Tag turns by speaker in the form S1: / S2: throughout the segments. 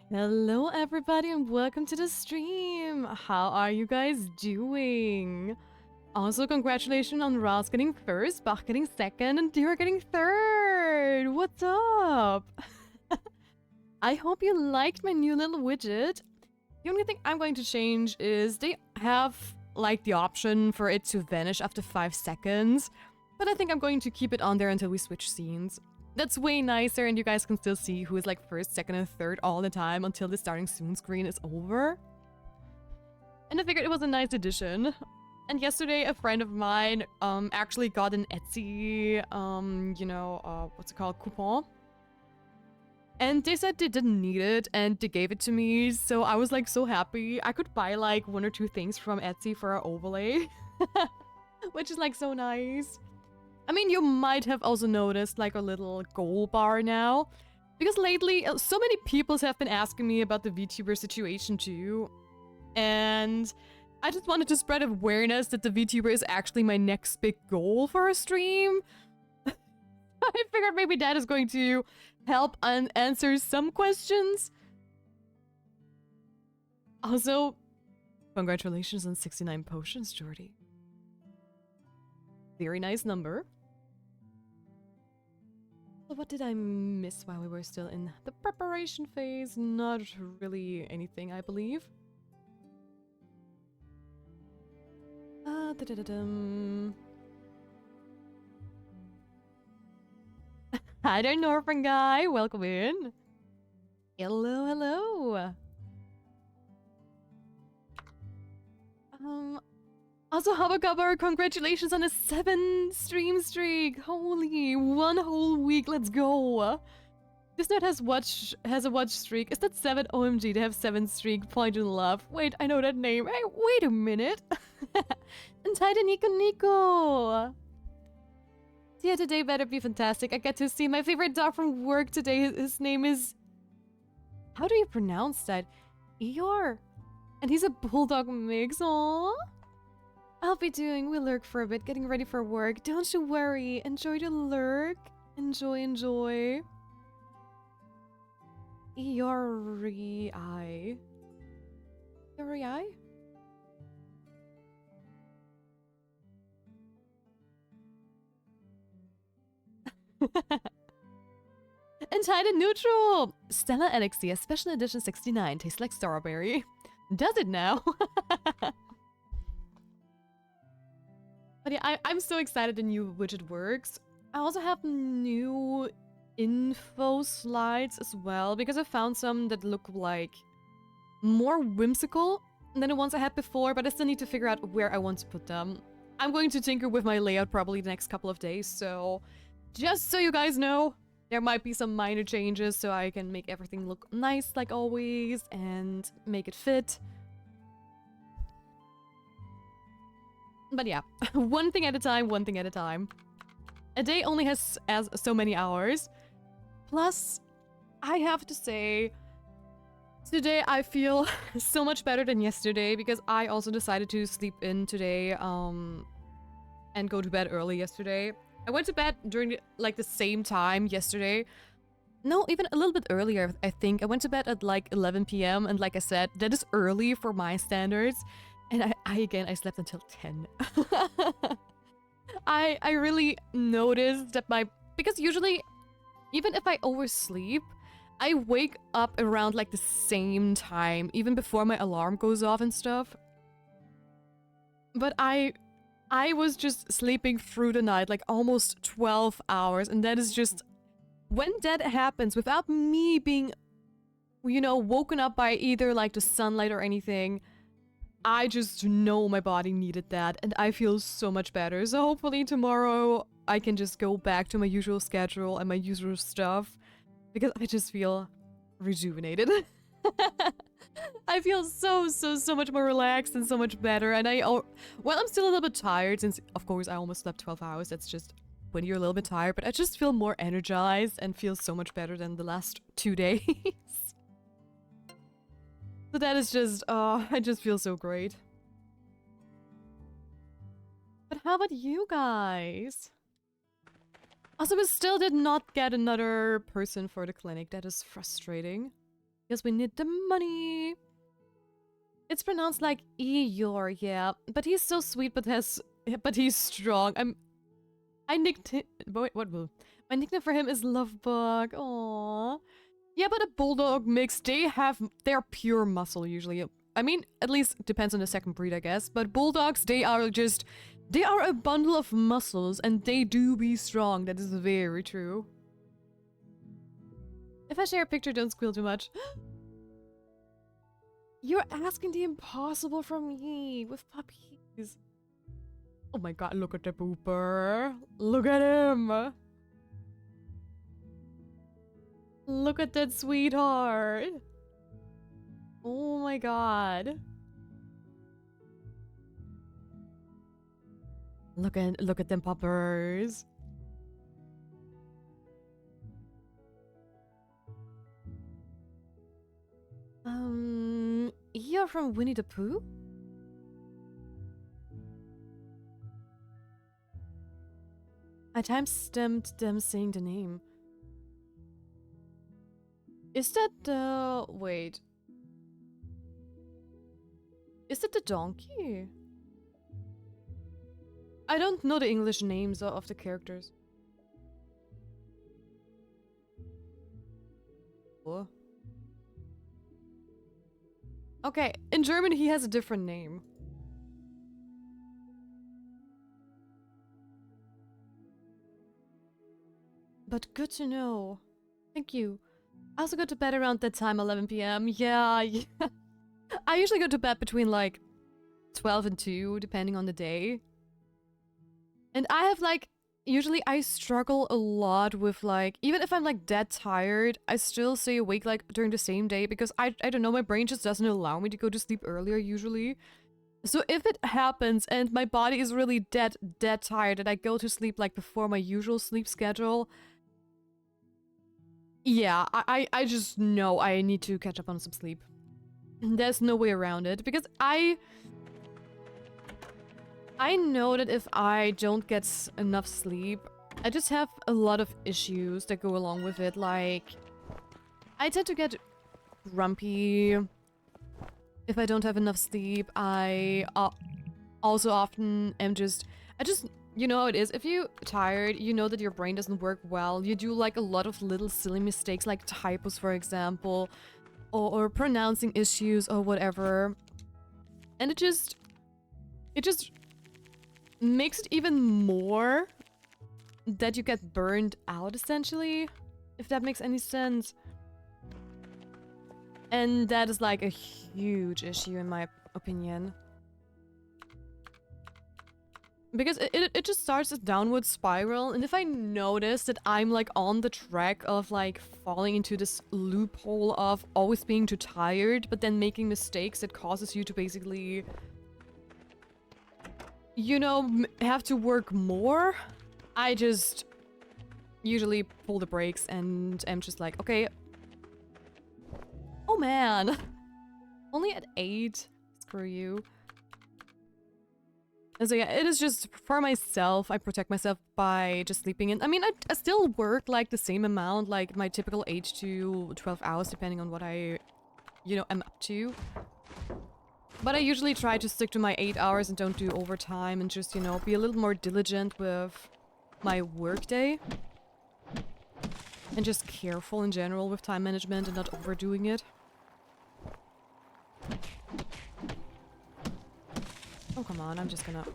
S1: Hello everybody and welcome to the stream! How are you guys doing? Also, congratulations on Ross getting first, Bach getting second, and Dira getting third! What's up? I hope you liked my new little widget. The only thing I'm going to change is they have like the option for it to vanish after 5 seconds, but I think I'm going to keep it on there until we switch scenes. That's way nicer and you guys can still see who is like first, second, and third all the time until the starting soon screen is over. And I figured it was a nice addition. And yesterday a friend of mine actually got an Etsy, what's it called, coupon. And they said they didn't need it and they gave it to me, so I was like so happy. I could buy like 1 or 2 things from Etsy for our overlay, which is like so nice. I mean, you might have also noticed like a little goal bar now, because lately so many people have been asking me about the VTuber situation too, and I just wanted to spread awareness that the VTuber is actually my next big goal for a stream. I figured maybe that is going to help answer some questions. Also, congratulations on 69 potions, Jordy. Very nice number. So what did I miss while we were still in the preparation phase? Not really anything, I believe. Hi there, Northern guy. Welcome in. Hello, hello. Also, Habakabar, congratulations on a 7 stream streak. Holy, 1 whole week. Let's go. This nerd has a watch streak. Is that 7? OMG, they have 7 streak. Point in love. Wait, I know that name. Hey, wait a minute. And Titan Nico. Yeah, today better be fantastic. I get to see my favorite dog from work today. His name is... How do you pronounce that? Eeyore. And he's a bulldog mix. Aww. I'll be doing, we lurk for a bit, getting ready for work. Don't you worry. Enjoy the lurk. Enjoy, enjoy. Yori-ai. Yori-ai? Entitled Neutral! Stella Elixir, Special Edition 69. Tastes like strawberry. Does it now? But yeah, I'm so excited the new widget works. I also have new info slides as well, because I found some that look like more whimsical than the ones I had before, but I still need to figure out where I want to put them. I'm going to tinker with my layout probably the next couple of days, so just so you guys know, there might be some minor changes so I can make everything look nice like always and make it fit. But yeah, one thing at a time, one thing at a time. A day only has so many hours. Plus, I have to say, today I feel so much better than yesterday because I also decided to sleep in today and go to bed early yesterday. I went to bed during like the same time yesterday. No, even a little bit earlier, I think. I went to bed at like 11 p.m. and like I said, that is early for my standards. And I slept until 10. I really noticed that because usually, even if I oversleep, I wake up around like the same time, even before my alarm goes off and stuff. But I was just sleeping through the night, like almost 12 hours, and that is just... When that happens, without me being, you know, woken up by either like the sunlight or anything, I just know my body needed that, and I feel so much better. So hopefully tomorrow I can just go back to my usual schedule and my usual stuff, because I just feel rejuvenated. I feel so much more relaxed and so much better, and well, I'm still a little bit tired since, of course, I almost slept 12 hours. That's just when you're a little bit tired, but I just feel more energized and feel so much better than the last 2 days. So that is just, I just feel so great. But how about you guys? Also, we still did not get another person for the clinic. That is frustrating. Because we need the money. It's pronounced like Eeyore, yeah. But he's so sweet, but he's strong. I nicked him. Wait, what? My nickname for him is Lovebug. Aww. Yeah, but a bulldog mix, they're pure muscle usually. I mean, at least depends on the second breed, I guess. But bulldogs, they are a bundle of muscles, and they do be strong. That is very true. If I share a picture, don't squeal too much. You're asking the impossible from me with puppies. Oh my god, look at the pooper. Look at him. Look at that sweetheart. Oh my god. Look at them puppers. You're from Winnie the Pooh? I time-stamped them saying the name. Is that the... wait. Is that the donkey? I don't know the English names of the characters. Oh. Okay, in German he has a different name. But good to know. Thank you. I also go to bed around that time, 11 p.m. Yeah. I usually go to bed between like 12 and 2, depending on the day. And I have like, usually I struggle a lot with like, even if I'm like dead tired, I still stay awake like during the same day because I don't know, my brain just doesn't allow me to go to sleep earlier usually. So if it happens and my body is really dead tired and I go to sleep like before my usual sleep schedule, yeah, I just know I need to catch up on some sleep. There's no way around it because I know that if I don't get enough sleep, I just have a lot of issues that go along with it. Like, I tend to get grumpy if I don't have enough sleep. I also often am you know how it is. If you're tired, you know that your brain doesn't work well. You do like a lot of little silly mistakes, like typos, for example, or pronouncing issues or whatever. And it just makes it even more that you get burned out, essentially, if that makes any sense. And that is like a huge issue in my opinion. Because it just starts a downward spiral, and if I notice that I'm like on the track of like falling into this loophole of always being too tired, but then making mistakes that causes you to basically, you know, have to work more, I just usually pull the brakes and am just like, okay. Oh man. Only at 8? Screw you. And so yeah, it is just for myself. I protect myself by just sleeping in. I mean, I still work like the same amount, like my typical 8 to 12 hours, depending on what I, you know, am up to. But I usually try to stick to my 8 hours and don't do overtime and just, you know, be a little more diligent with my workday. And just careful in general with time management and not overdoing it. Oh, come on, I'm just gonna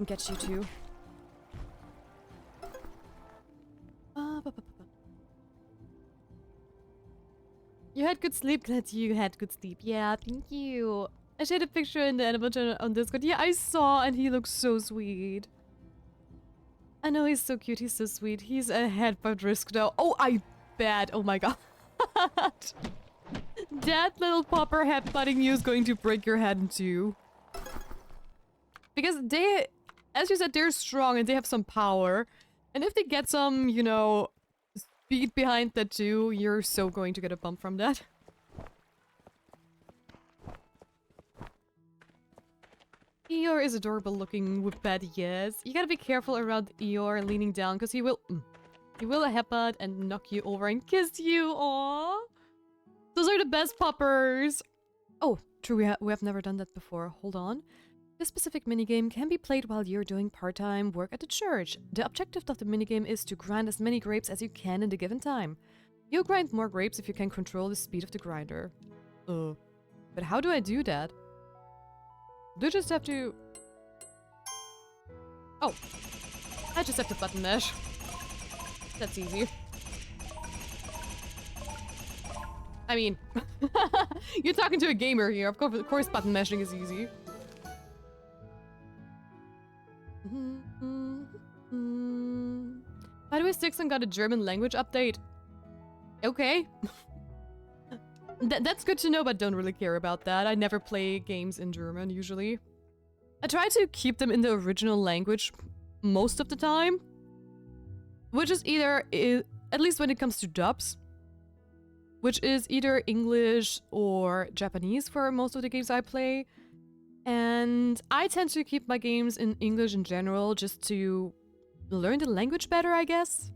S1: get you two. You had good sleep? Glad you had good sleep. Yeah, thank you. I shared a picture in the animal channel on Discord. Yeah, I saw, and he looks so sweet. I know, he's so cute, he's so sweet. He's a headbutt risk though. Oh, I bet. Oh my god. That little popper headbutting you is going to break your head in two. Because they, as you said, they're strong and they have some power. And if they get some, you know, speed behind that too, you're so going to get a bump from that. Eeyore is adorable looking with bad, yes. You gotta be careful around Eeyore leaning down because he will headbutt and knock you over and kiss you. Aww. Those are the best poppers! Oh, true, we have never done that before. Hold on. This specific minigame can be played while you're doing part-time work at the church. The objective of the minigame is to grind as many grapes as you can in a given time. You'll grind more grapes if you can control the speed of the grinder. But how do I do that? Do I just have to... Oh. I just have to button mash. That's easy. I mean... You're talking to a gamer here. Of course button mashing is easy. By the way, Stixon got a German language update. Okay. That's good to know, but don't really care about that. I never play games in German, usually. I try to keep them in the original language most of the time. Which is either, at least when it comes to dubs, which is either English or Japanese for most of the games I play. And I tend to keep my games in English in general, just to learn the language better, I guess.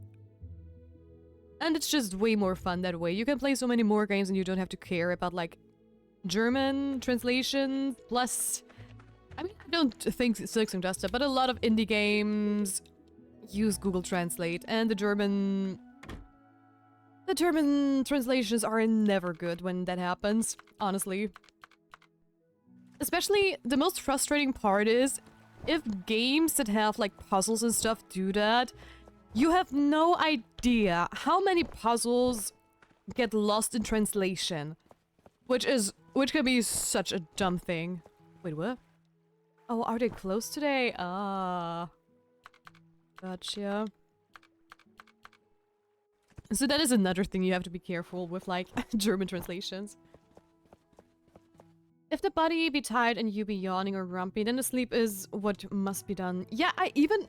S1: And it's just way more fun that way. You can play so many more games and you don't have to care about, like, German translations. Plus, I mean, I don't think Silksong does that, but a lot of indie games use Google Translate, and the German translations are never good when that happens, honestly. Especially, the most frustrating part is, if games that have, like, puzzles and stuff do that, you have no idea how many puzzles get lost in translation. Which can be such a dumb thing. Wait, what? Oh, are they closed today? Ah. Gotcha. So that is another thing you have to be careful with, like, German translations. If the body be tired and you be yawning or grumpy, then the sleep is what must be done. Yeah,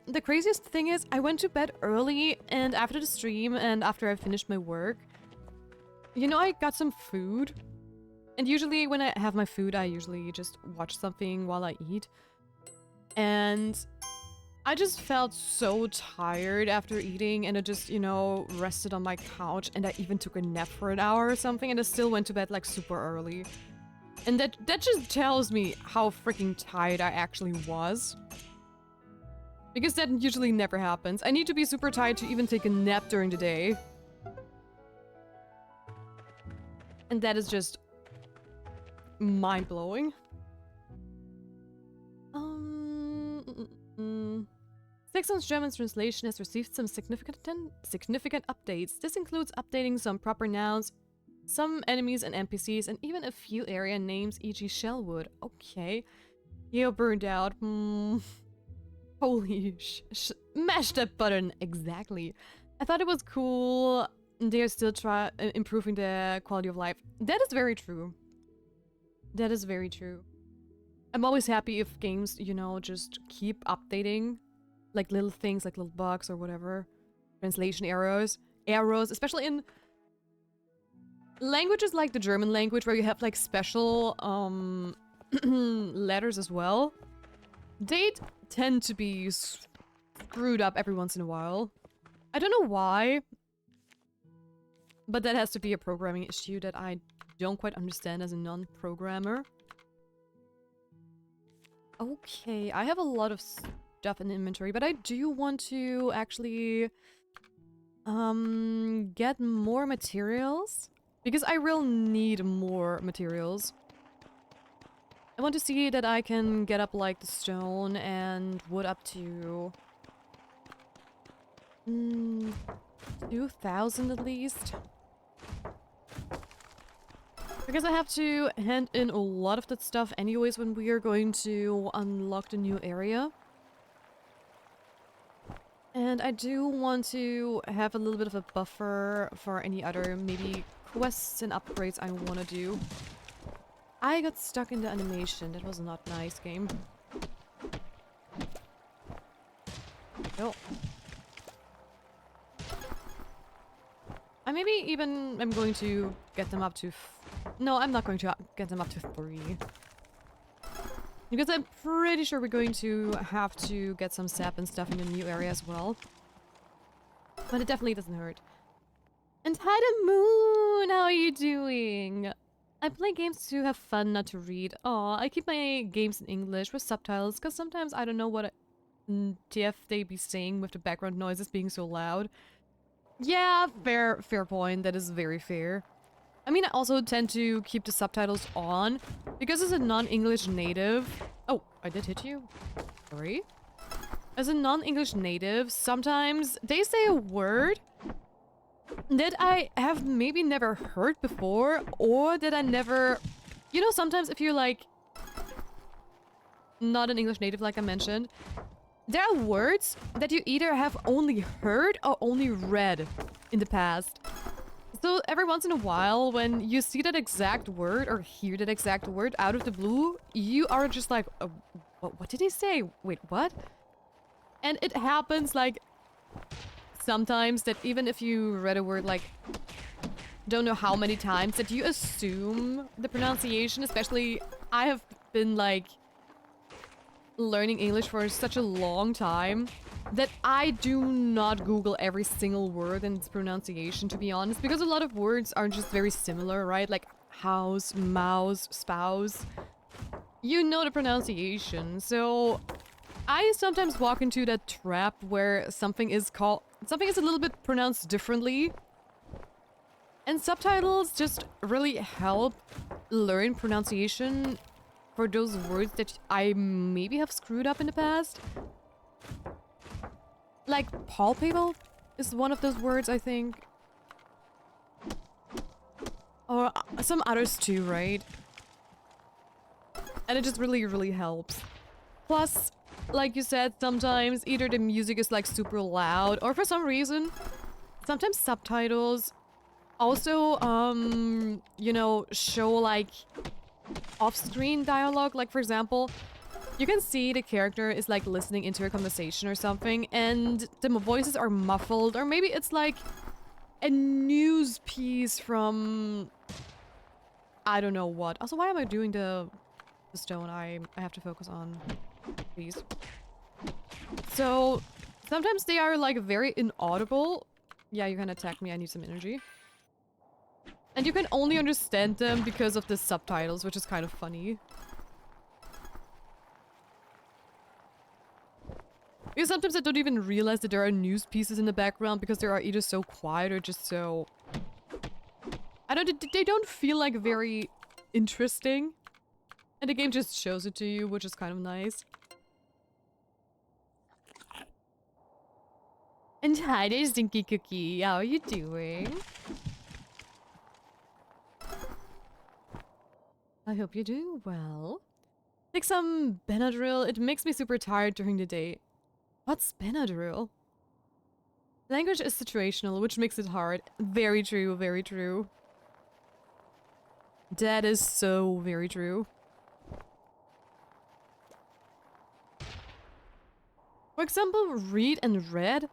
S1: the craziest thing is, I went to bed early, and after the stream, and after I finished my work, you know, I got some food. And usually when I have my food, I usually just watch something while I eat. And I just felt so tired after eating, and I just, you know, rested on my couch, and I even took a nap for an hour or something, and I still went to bed, like, super early. And that just tells me how freaking tired I actually was. Because that usually never happens. I need to be super tired to even take a nap during the day. And that is just mind-blowing. Stixon's German translation has received some significant updates. This includes updating some proper nouns, some enemies and NPCs, and even a few area names, e.g. Shellwood. Okay. You're burned out. Holy mash that button. Exactly. I thought it was cool. They're still improving the quality of life. That is very true. That is very true. I'm always happy if games, you know, just keep updating. Like little things, like little bugs or whatever. Translation errors, especially in languages like the German language, where you have, like, special letters as well. They tend to be screwed up every once in a while. I don't know why, but that has to be a programming issue that I don't quite understand as a non-programmer. Okay, I have a lot of stuff in inventory, but I do want to actually get more materials. Because I will need more materials. I want to see that I can get up, like, the stone and wood up to 2,000 at least. Because I have to hand in a lot of that stuff anyways when we are going to unlock the new area. And I do want to have a little bit of a buffer for any other, maybe, quests and upgrades I want to do. I got stuck in the animation. That was not nice, game. Oh. I maybe even am going to get them up to... No, I'm not going to get them up to 3. Because I'm pretty sure we're going to have to get some sap and stuff in the new area as well. But it definitely doesn't hurt. And hi to Moon! How are you doing? I play games to have fun, not to read. Aw, I keep my games in English with subtitles, because sometimes I don't know what TF they be saying with the background noises being so loud. Yeah, fair point. That is very fair. I mean, I also tend to keep the subtitles on, because as a non-English native... Oh, I did hit you? Sorry? As a non-English native, sometimes they say a word that I have maybe never heard before, or that I never... You know, sometimes if you're like... not an English native, like I mentioned, there are words that you either have only heard or only read in the past. So every once in a while, when you see that exact word or hear that exact word out of the blue, you are just like, what did he say? Wait, what? And it happens like... sometimes that even if you read a word like don't know how many times, that you assume the pronunciation. Especially I have been like learning English for such a long time that I do not Google every single word and its pronunciation, to be honest, because a lot of words are just very similar, right? Like house, mouse, spouse. You know the pronunciation, so I sometimes walk into that trap where something is a little bit pronounced differently. And subtitles just really help learn pronunciation for those words that I maybe have screwed up in the past. Like palpable is one of those words, I think. Or some others too, right? And it just really helps. Plus, like you said, sometimes either the music is like super loud, or for some reason, sometimes subtitles also, you know, show like off-screen dialogue. Like for example, you can see the character is like listening into a conversation or something, and the voices are muffled, or maybe it's like a news piece from... I don't know what. Also, why am I doing the stone? I have to focus on these. So, sometimes they are like very inaudible. Yeah, you can attack me, I need some energy. And you can only understand them because of the subtitles, which is kind of funny. Because sometimes I don't even realize that there are news pieces in the background because they are either so quiet or just so... I don't... they don't feel like very interesting. And the game just shows it to you, which is kind of nice. And hi there, Stinky Cookie. How are you doing? I hope you're doing well. Take some Benadryl. It makes me super tired during the day. What's Benadryl? Language is situational, which makes it hard. Very true, very true. That is so very true. For example, read and read.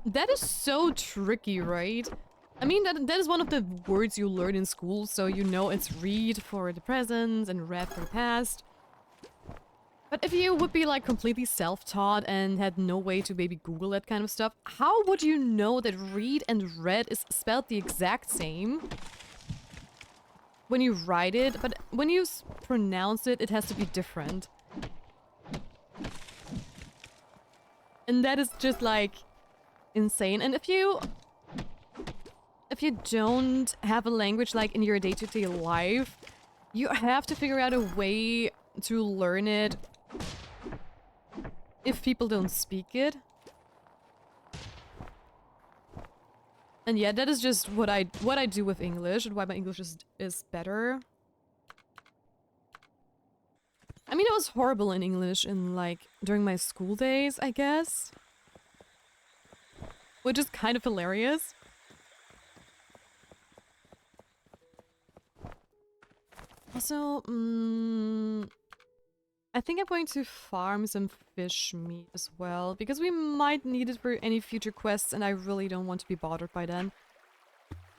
S1: That is so tricky, right? I mean, that is one of the words you learn in school, so you know it's read for the present and read for the past. But if you would be like completely self-taught and had no way to maybe Google that kind of stuff, how would you know that read and read is spelled the exact same when you write it, but when you pronounce it, it has to be different? And that is just like insane. And if you don't have a language like in your day-to-day life, you have to figure out a way to learn it if people don't speak it. And yeah, that is just what I do with English and why my English is better. I mean, I was horrible in English in like during my school days, I guess. Which is kind of hilarious. Also, I think I'm going to farm some fish meat as well, because we might need it for any future quests, and I really don't want to be bothered by then.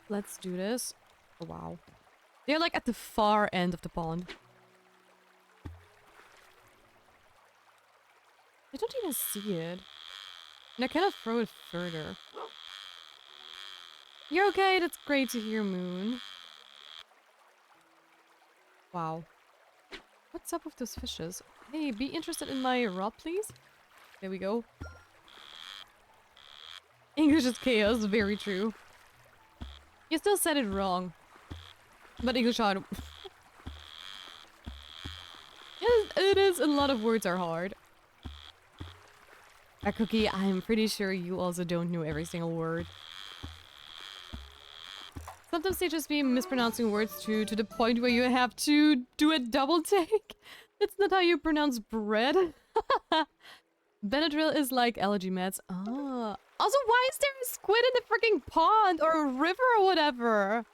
S1: Let's do this. Oh, wow. They're like at the far end of the pond. I don't even see it. And I cannot throw it further. You're okay, that's great to hear, Moon. Wow. What's up with those fishes? Hey, be interested in my rod, please? There we go. English is chaos, very true. You still said it wrong. But English hard. It is, a lot of words are hard. Cookie, I'm pretty sure you also don't know every single word. Sometimes they just be mispronouncing words to the point where you have to do a double take. That's not how you pronounce bread. Benadryl is like allergy meds. Ah. Also, why is there a squid in the freaking pond or a river or whatever?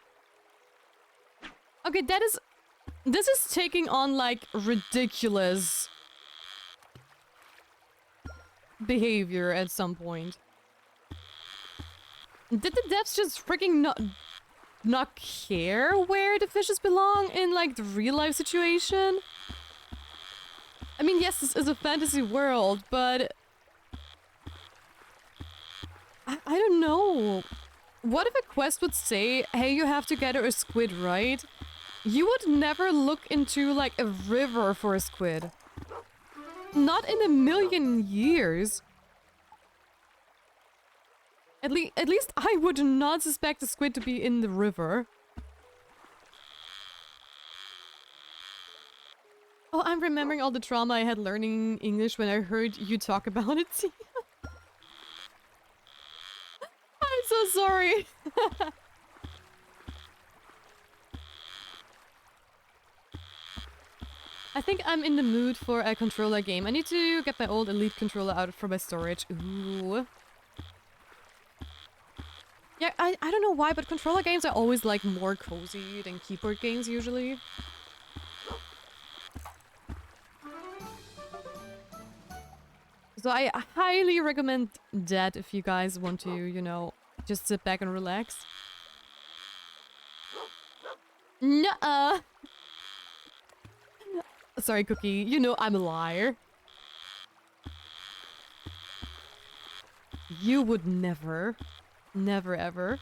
S1: Okay, this is taking on like ridiculous behavior at some point. Did the devs just freaking not care where the fishes belong in like the real life situation? I mean, yes, this is a fantasy world, but I don't know. What if a quest would say, hey, you have to gather a squid, right? You would never look into like a river for a squid. Not in a million years. At least I would not suspect a squid to be in the river. Oh, I'm remembering all the trauma I had learning English when I heard you talk about it. I'm so sorry. I think I'm in the mood for a controller game. I need to get my old Elite controller out from my storage. Ooh. Yeah, I don't know why, but controller games are always like more cozy than keyboard games usually. So I highly recommend that if you guys want to, you know, just sit back and relax. Nuh-uh. Sorry, Cookie. You know I'm a liar. You would never. Never ever.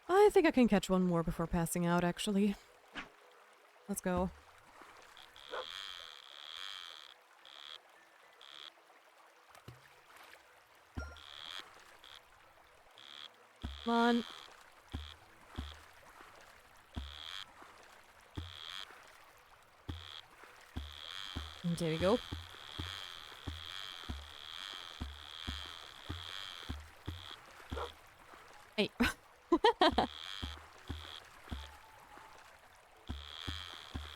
S1: I think I can catch one more before passing out, actually. Let's go. Come on. There we go. Hey.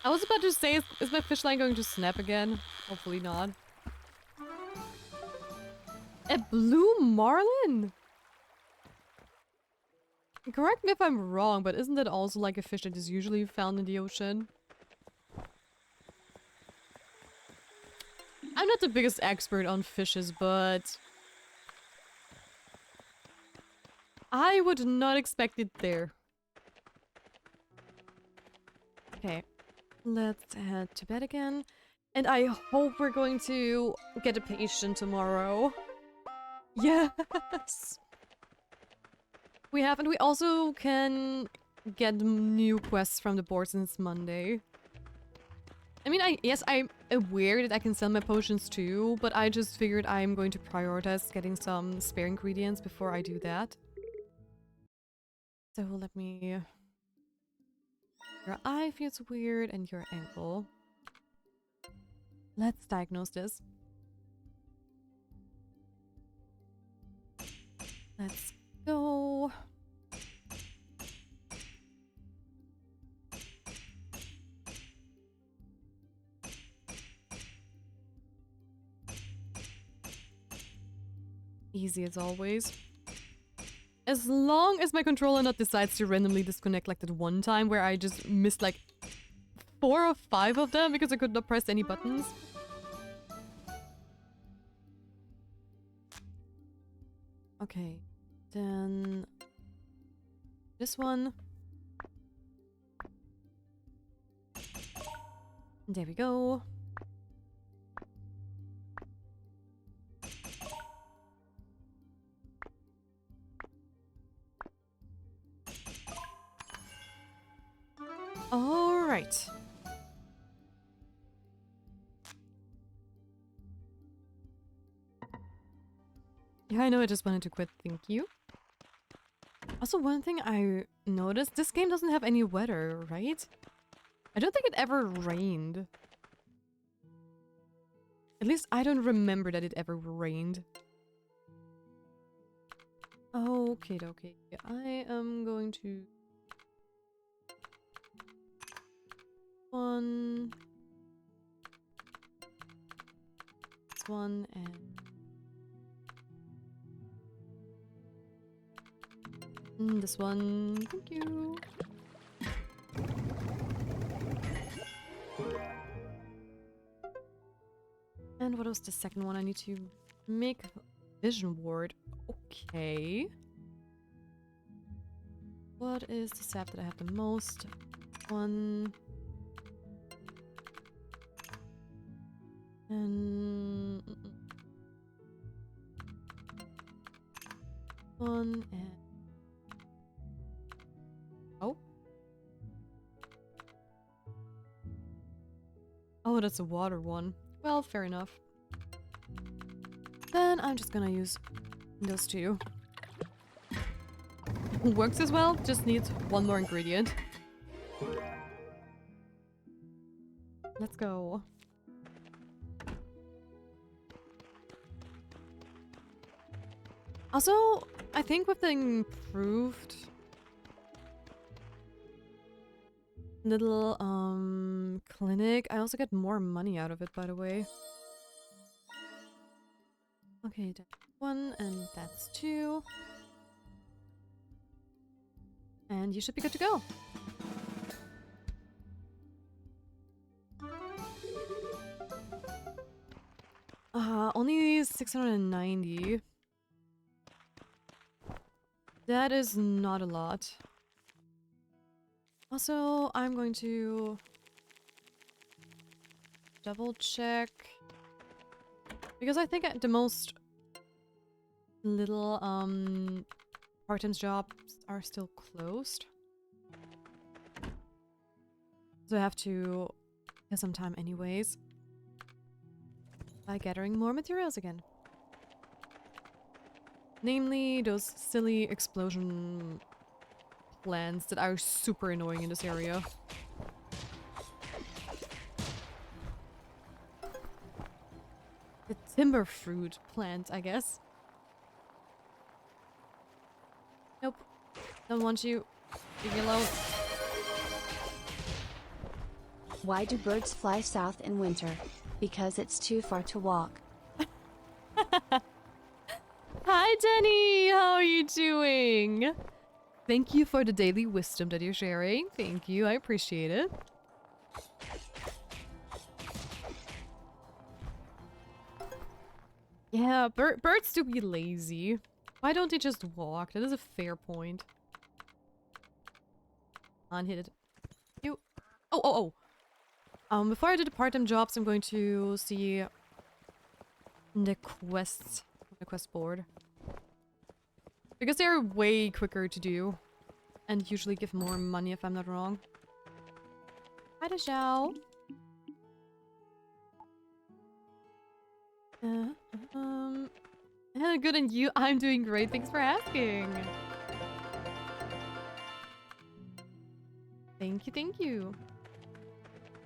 S1: I was about to say, is my fish line going to snap again? Hopefully not. A blue marlin? Correct me if I'm wrong, but isn't that also like a fish that is usually found in the ocean? I'm not the biggest expert on fishes, but I would not expect it there. Okay, let's head to bed again. And I hope we're going to get a patient tomorrow. Yes! We have, and we also can get new quests from the board since it's Monday. I mean, yes, I'm aware that I can sell my potions too, but I just figured I'm going to prioritize getting some spare ingredients before I do that. So let me... Your eye feels weird and your ankle. Let's diagnose this. Let's go. Easy as always. As long as my controller not decides to randomly disconnect like that one time where I just missed like 4 or 5 of them because I could not press any buttons. Okay, then this one. There we go. All right. Yeah, I know I just wanted to quit. Thank you. Also, one thing I noticed, this game doesn't have any weather, right? I don't think it ever rained. At least I don't remember that it ever rained. Okay, okay. I am going to... One... This one, and this one. Thank you. And what was the second one? I need to make vision ward. Okay. What is the sap that I have the most? One. And... One and... Oh. Oh, that's a water one. Well, fair enough. Then I'm just gonna use those two. Works as well, just needs one more ingredient. Let's go. Also, I think with the improved little clinic, I also get more money out of it, by the way. Okay, that's one and that's two. And you should be good to go. Only 690. That is not a lot. Also, I'm going to double check. Because I think the most little part-time jobs are still closed. So I have to get some time anyways. By gathering more materials again. Namely, those silly explosion plants that are super annoying in this area. The timber fruit plant, I guess. Nope. Don't want you. Leave me alone.
S2: Why do birds fly south in winter? Because it's too far to walk.
S1: Hi, Jenny! How are you doing? Thank you for the daily wisdom that you're sharing. Thank you, I appreciate it. Yeah, birds do be lazy. Why don't they just walk? That is a fair point. Unhit it. You. Oh. Before I do the part-time jobs, I'm going to see the quests on the quest board. Because they're way quicker to do. And usually give more money if I'm not wrong. Hi, Dashao. Good, and you? I'm doing great. Thanks for asking. Thank you, thank you.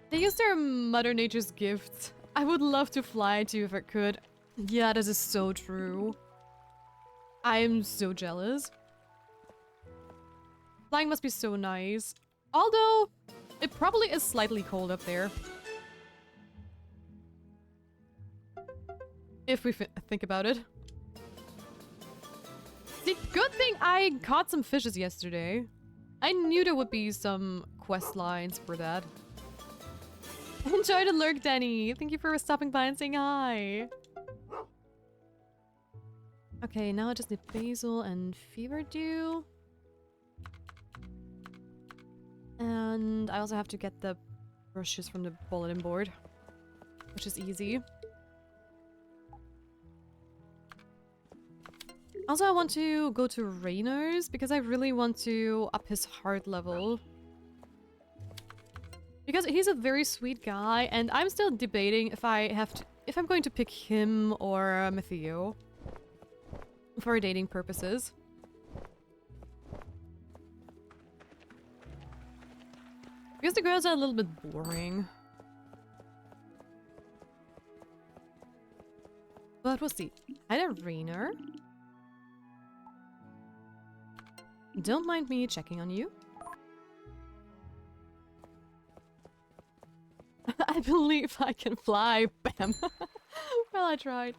S1: They use their Mother Nature's gifts. I would love to fly too if I could. Yeah, this is so true. I am so jealous. Flying must be so nice. Although, it probably is slightly cold up there. If we think about it. The good thing I caught some fishes yesterday. I knew there would be some quest lines for that. Enjoy the lurk, Danny. Thank you for stopping by and saying hi. Okay, now I just need basil and fever dew. And I also have to get the brushes from the bulletin board, which is easy. Also, I want to go to Raynor's because I really want to up his heart level. Because he's a very sweet guy, and I'm still debating if if I'm going to pick him or Matthew for dating purposes. Because the girls are a little bit boring. But we'll see. Hi there, Raynor. Don't mind me checking on you. I believe I can fly. Bam. Well, I tried.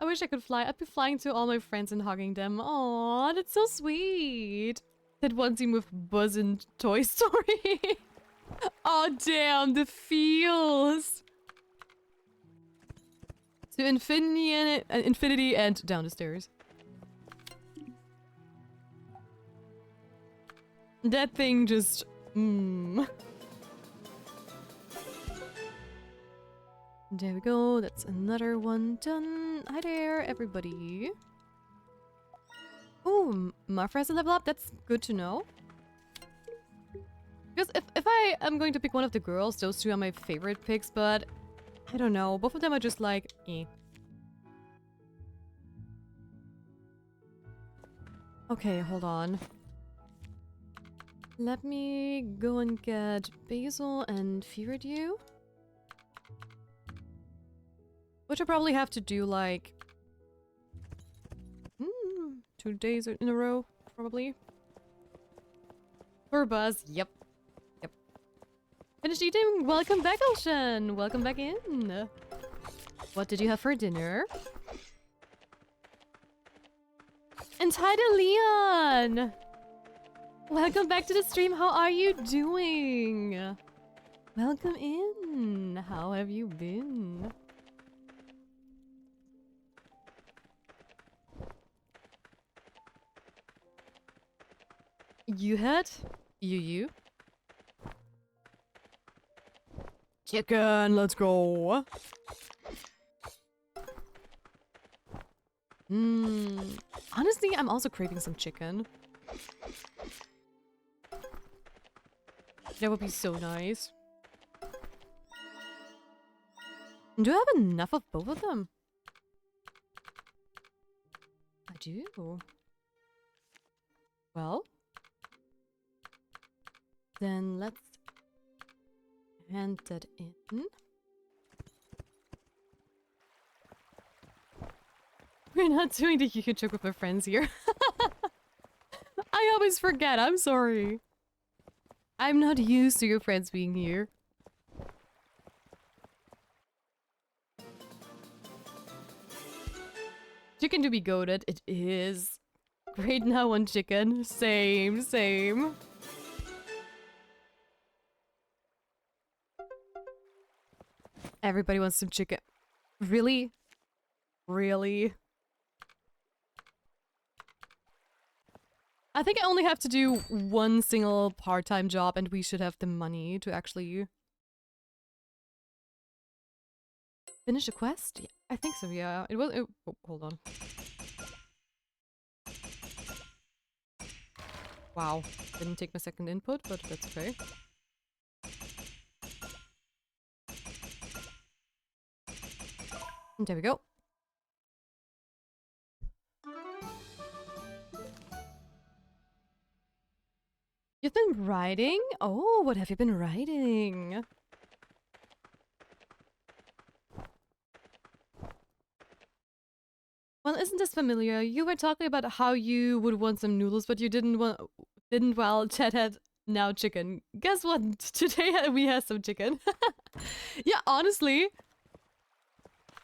S1: I wish I could fly. I'd be flying to all my friends and hugging them. Aw, that's so sweet. That one scene with Buzz in Toy Story. Oh, damn, the feels. To infinity and down the stairs. That thing just... There we go, that's another one done. Hi there, everybody. Ooh, Marfa has a level up, that's good to know. Because if I am going to pick one of the girls, those two are my favorite picks, but I don't know, both of them are just like, eh. Okay, hold on. Let me go and get Basil and Feverdew. Which I probably have to do like 2 days in a row, probably. For Buzz, yep. Finished eating? Welcome back, Ocean! Welcome back in! What did you have for dinner? And hi to Leon! Welcome back to the stream, how are you doing? Welcome in! How have you been? You had? You? Chicken, let's go! Honestly, I'm also craving some chicken. That would be so nice. Do I have enough of both of them? I do. Well, then let's hand that in. We're not doing the Yu joke with my friends here. I always forget, I'm sorry. I'm not used to your friends being here. Chicken to be goated, it is. Great now on chicken. Same. Everybody wants some chicken. Really? Really? I think I only have to do one single part-time job and we should have the money to actually finish a quest? Yeah, I think so, yeah. It was- oh, hold on. Wow. Didn't take my second input, but that's okay. And there we go. You've been writing? Oh, what have you been writing? Well, isn't this familiar? You were talking about how you would want some noodles, but you didn't while Chet had now chicken. Guess what? Today we have some chicken. Yeah, honestly,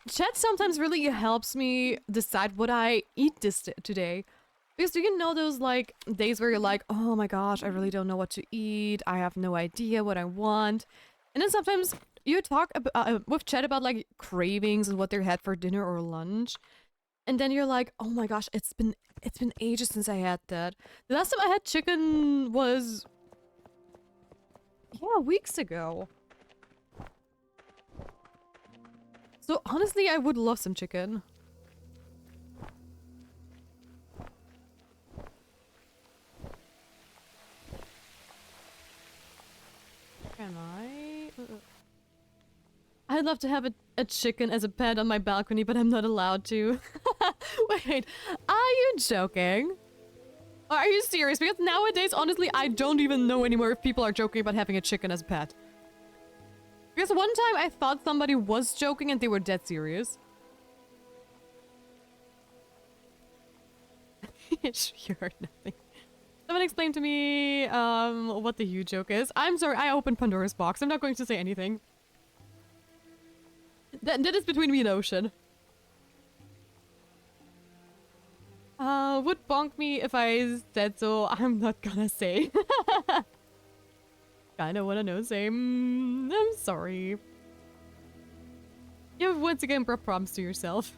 S1: Chat sometimes really helps me decide what I eat today. Because do you know those, like, days where you're like, oh my gosh, I really don't know what to eat, I have no idea what I want. And then sometimes you talk with Chat about, like, cravings and what they had for dinner or lunch. And then you're like, oh my gosh, it's been ages since I had that. The last time I had chicken was... yeah, weeks ago. So honestly, I would love some chicken. Can I? I'd love to have a chicken as a pet on my balcony, but I'm not allowed to. Wait, are you joking? Or are you serious? Because nowadays, honestly, I don't even know anymore if people are joking about having a chicken as a pet. Because one time I thought somebody was joking and they were dead serious. Sure, nothing. Someone explain to me what the huge joke is. I'm sorry, I opened Pandora's box. I'm not going to say anything. That is between me and Ocean. Would bonk me if I said so. I'm not gonna say. Kinda wanna know, same. I'm sorry. You have once again brought problems to yourself.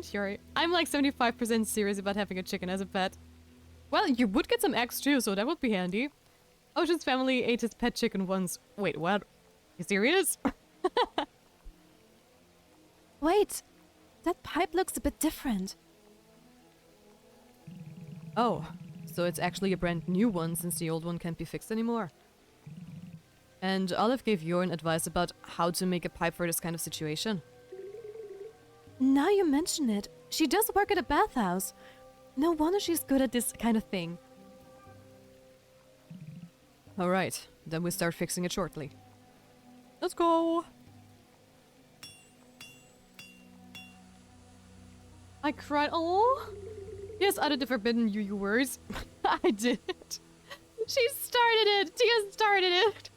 S1: Sure. I'm like 75% serious about having a chicken as a pet. Well, you would get some eggs too, so that would be handy. Ocean's family ate his pet chicken once. Wait, what? You serious?
S3: Wait, that pipe looks a bit different.
S1: Oh, so it's actually a brand new one since the old one can't be fixed anymore. And Olive gave Jorn advice about how to make a pipe for this kind of situation.
S3: Now you mention it, she does work at a bathhouse. No wonder she's good at this kind of thing.
S1: Alright, then we start fixing it shortly. Let's go! I cried. Oh, yes, uttered the forbidden you words. I did. She started it. Tia started it.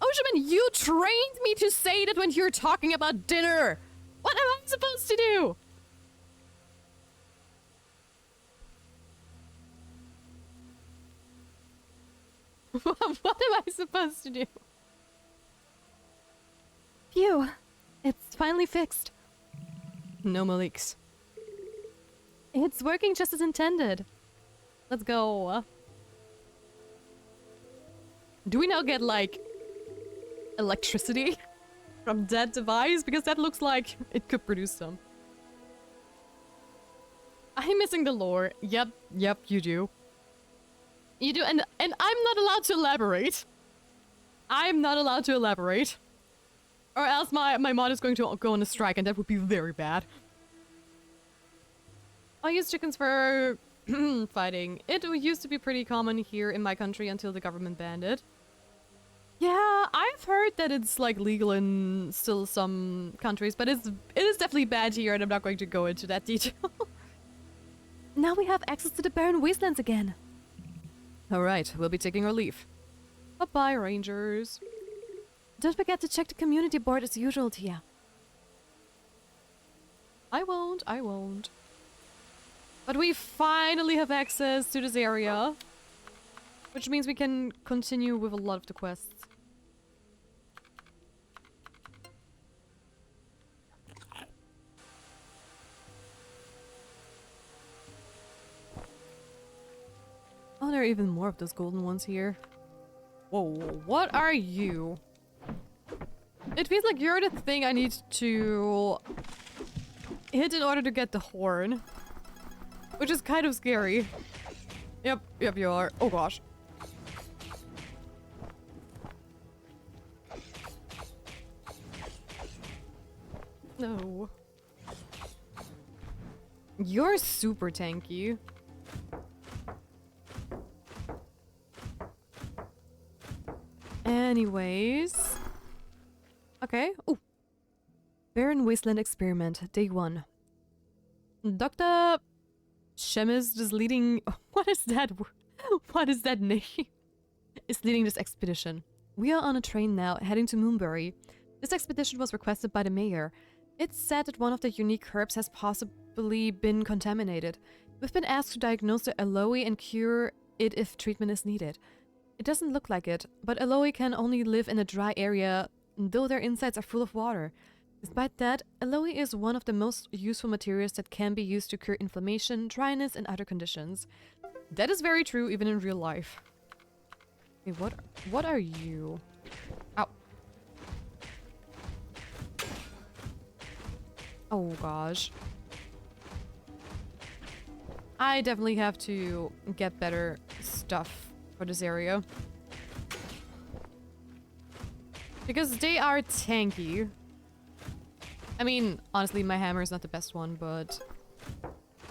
S1: Ocean, you trained me to say that when you're talking about dinner. What am I supposed to do? What am I supposed to do?
S3: Phew, it's finally fixed.
S1: No more leaks.
S3: It's working just as intended.
S1: Let's go. Do we now get, like, electricity from that device? Because that looks like it could produce some. I'm missing the lore. Yep, you do. You do, and I'm not allowed to elaborate. I'm not allowed to elaborate. Or else my mod is going to go on a strike, and that would be very bad. I'll use chickens for fighting. It used to be pretty common here in my country until the government banned it. Yeah, I've heard that it's like legal in still some countries, but it is definitely bad here, and I'm not going to go into that detail.
S3: Now we have access to the barren wastelands again.
S1: Alright, we'll be taking our leave. Bye-bye, rangers.
S3: Don't forget to check the community board as usual, Tia.
S1: I won't. But we finally have access to this area. Which means we can continue with a lot of the quests. Oh, there are even more of those golden ones here. Whoa, what are you? It feels like you're the thing I need to hit in order to get the horn. Which is kind of scary. Yep, you are. Oh gosh. No. You're super tanky. Anyways. Okay. Ooh. Barren Wasteland Experiment, Day 1. Dr. Shemis is leading... What is that? What is that name? Is leading this expedition. We are on a train now, heading to Moonbury. This expedition was requested by the mayor. It's said that one of the unique herbs has possibly been contaminated. We've been asked to diagnose the aloe and cure it if treatment is needed. It doesn't look like it, but aloe can only live in a dry area, though their insides are full of water. Despite that, aloe is one of the most useful materials that can be used to cure inflammation, dryness, and other conditions. That is very true even in real life. Okay, what are you? Ow. Oh gosh. I definitely have to get better stuff for this area. Because they are tanky. I mean, honestly, my hammer is not the best one, but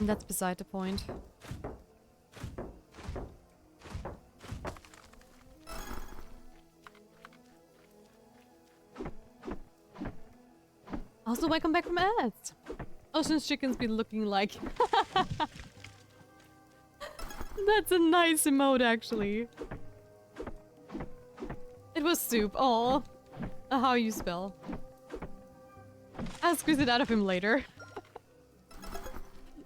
S1: that's beside the point. Also, welcome back from ads. Ocean's Chicken's been looking like... That's a nice emote, actually. It was soup. Oh, how you spell. I'll squeeze it out of him later.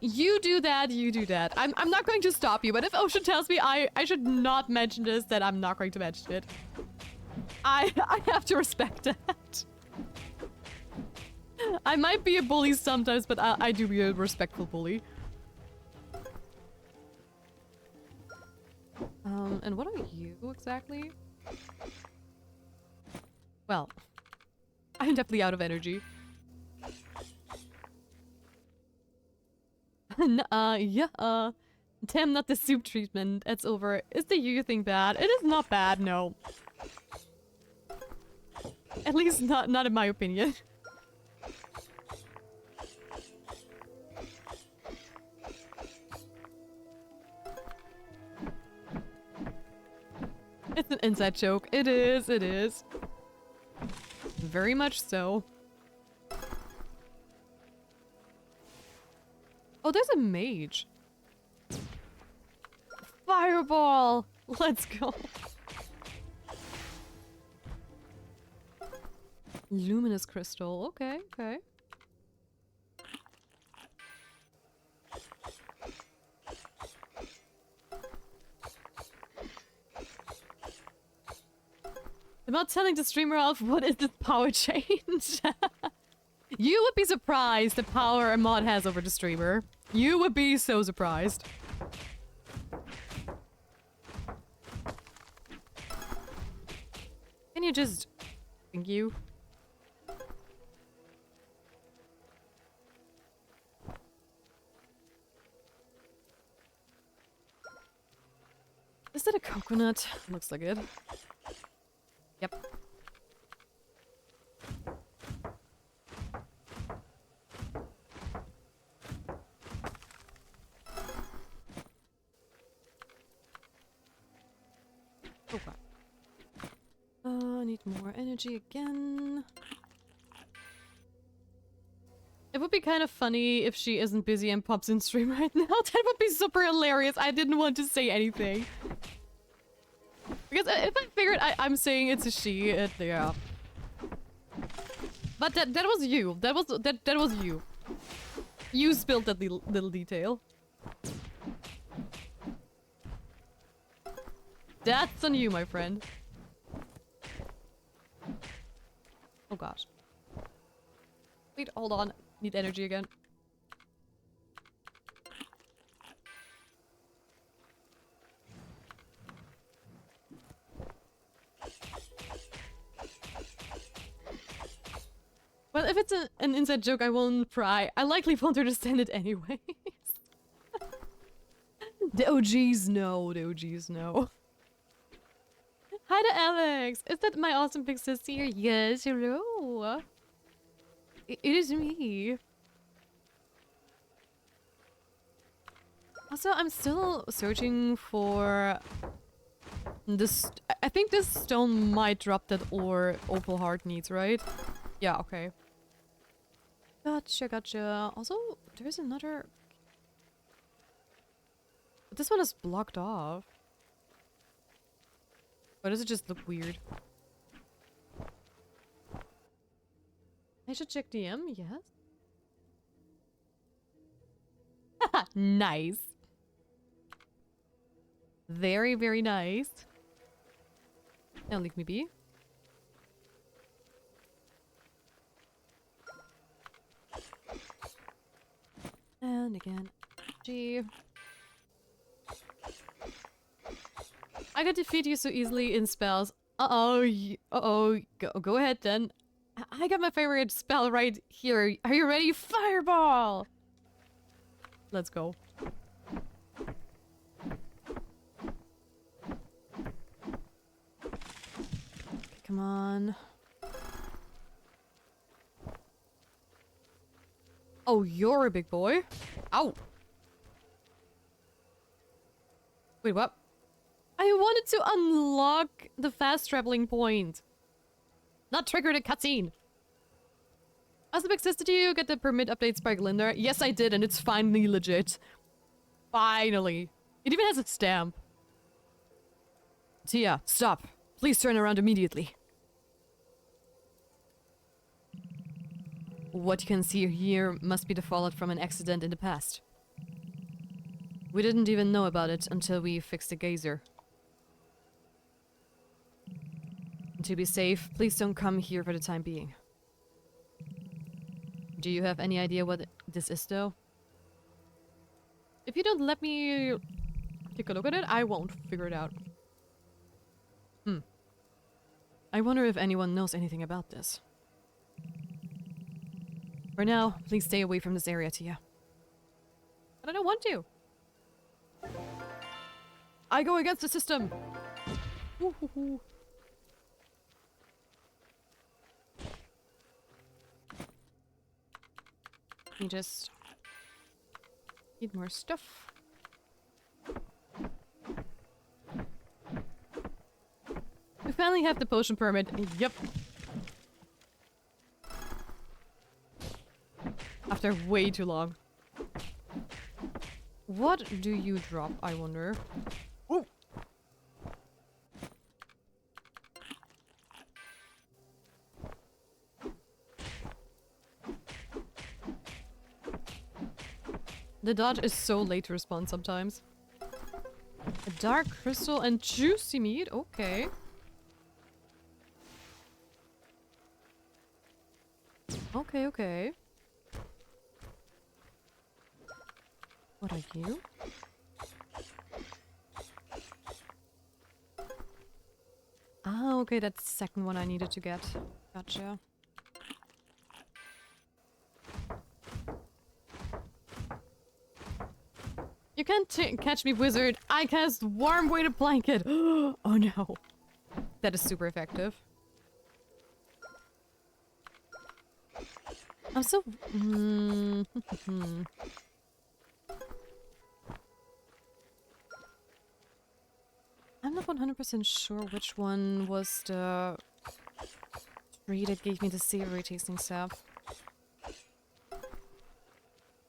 S1: You do that, you do that. I'm not going to stop you, but if Ocean tells me I should not mention this, then I'm not going to mention it. I have to respect that. I might be a bully sometimes, but I do be a respectful bully. And what are you exactly? Well, I'm definitely out of energy. Yeah, damn, not the soup treatment. It's over. Is the you thing bad? It is not bad, no. At least not in my opinion. It's an inside joke. It is, it is. Very much so. Oh, there's a mage. Fireball! Let's go. Luminous crystal. Okay, okay. About telling the streamer off what is this power change? You would be surprised the power a mod has over the streamer. You would be so surprised. Can you just... Thank you. Is that a coconut? Looks like it. Yep. Okay. I need more energy again. It would be kind of funny if she isn't busy and pops in stream right now. That would be super hilarious. I didn't want to say anything. Because if I figured I'm saying it's a she, yeah. But that was you. That was you. You spilled that little detail. That's on you, my friend. Oh gosh. Wait, hold on. Need energy again. Well, if it's an inside joke, I won't pry. I likely won't understand it anyways. The OGs know. The OGs know. Hi to Alex! Is that my awesome big sis here? Yes, hello! It is me. Also, I'm still searching for this. I think this stone might drop that ore Opal Heart needs, right? Yeah, okay. Gotcha, gotcha. Also, there's another... But this one is blocked off. Or does it just look weird? I should check DM, yes. Nice. Very, very nice. Don't leave me be. And again, G. I could defeat you so easily in spells. Uh-oh. Uh-oh. Go ahead then. I got my favorite spell right here. Are you ready? Fireball! Let's go. Okay, come on. Oh, you're a big boy. Ow. Wait, what? I wanted to unlock the fast traveling point. Not trigger the cutscene. As the big sister, did you get the permit updates by Glinda? Yes, I did, and it's finally legit. Finally. It even has a stamp. Tia, stop. Please turn around immediately. What you can see here must be the fallout from an accident in the past. We didn't even know about it until we fixed the geyser. To be safe, please don't come here for the time being. Do you have any idea what this is, though? If you don't let me take a look at it, I won't figure it out. I wonder if anyone knows anything about this. For now, please stay away from this area, Tia. But I don't want to. I go against the system. Woo-hoo-hoo. Let me just need more stuff. We finally have the potion permit. Yep. After way too long. What do you drop, I wonder? Ooh. The dodge is so late to respond sometimes. A dark crystal and juicy meat? Okay. Okay, okay. What are you? Ah, okay, that's the second one I needed to get. Gotcha. You can't catch me, wizard. I cast warm weighted blanket. Oh no. That is super effective. I'm so... I'm not 100% sure which one was the tree that gave me the savory tasting stuff.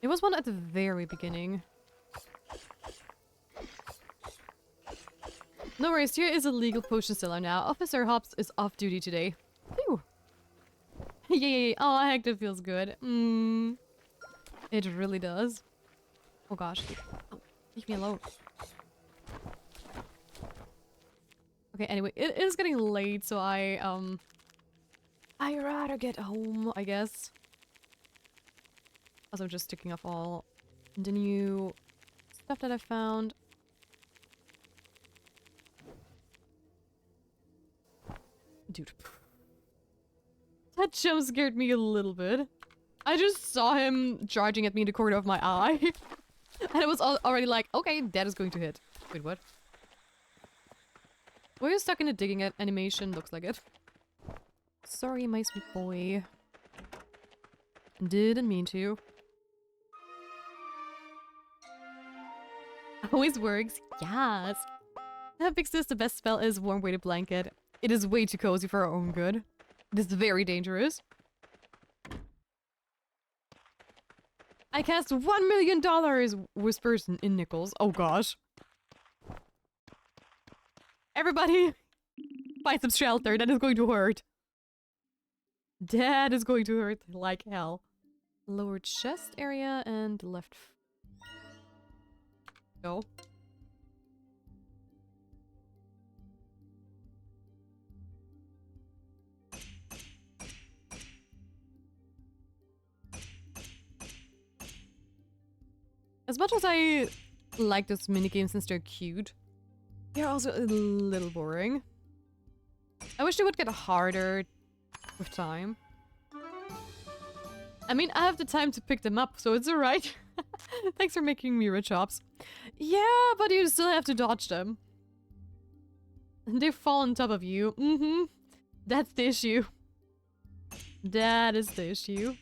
S1: It was one at the very beginning. No worries, here is a legal potion seller now. Officer Hobbs is off duty today. Phew. Yay! Oh, heck, that feels good. It really does. Oh gosh. Oh, leave me alone. Okay, anyway, it is getting late, so I'd rather get home, I guess. Also, just ticking off all the new stuff that I found. Dude. That jump scared me a little bit. I just saw him charging at me in the corner of my eye. And it was already like, okay, that is going to hit. Wait, what? Were you stuck in a digging animation? Looks like it. Sorry, my sweet boy. Didn't mean to. Always works. Yes. That fixes the best spell is warm weighted blanket. It is way too cozy for our own good. It is very dangerous. I cast $1 million! Whispers in Nichols. Oh gosh. Everybody! Find some shelter. That is going to hurt. That is going to hurt like hell. Lower chest area and left. Go. As much as I like those minigames since they're cute, they're also a little boring. I wish they would get harder with time. I mean, I have the time to pick them up, so it's alright. Thanks for making me rich ops. Yeah, but you still have to dodge them. They fall on top of you. Mm-hmm. That's the issue. That is the issue.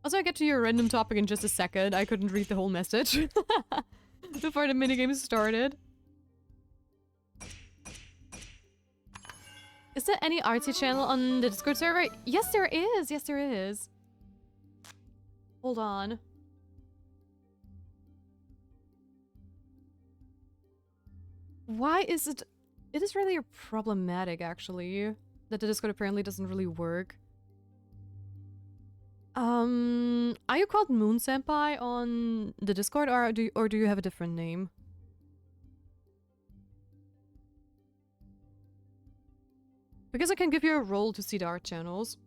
S1: Also, I get to your random topic in just a second. I couldn't read the whole message before the minigame started. Is there any artsy channel on the Discord server? Yes, there is. Yes, there is. Hold on. Why is it... It is really problematic, actually, that the Discord apparently doesn't really work. Are you called Moon Senpai on the Discord, or do you have a different name? Because I can give you a role to see the art channels.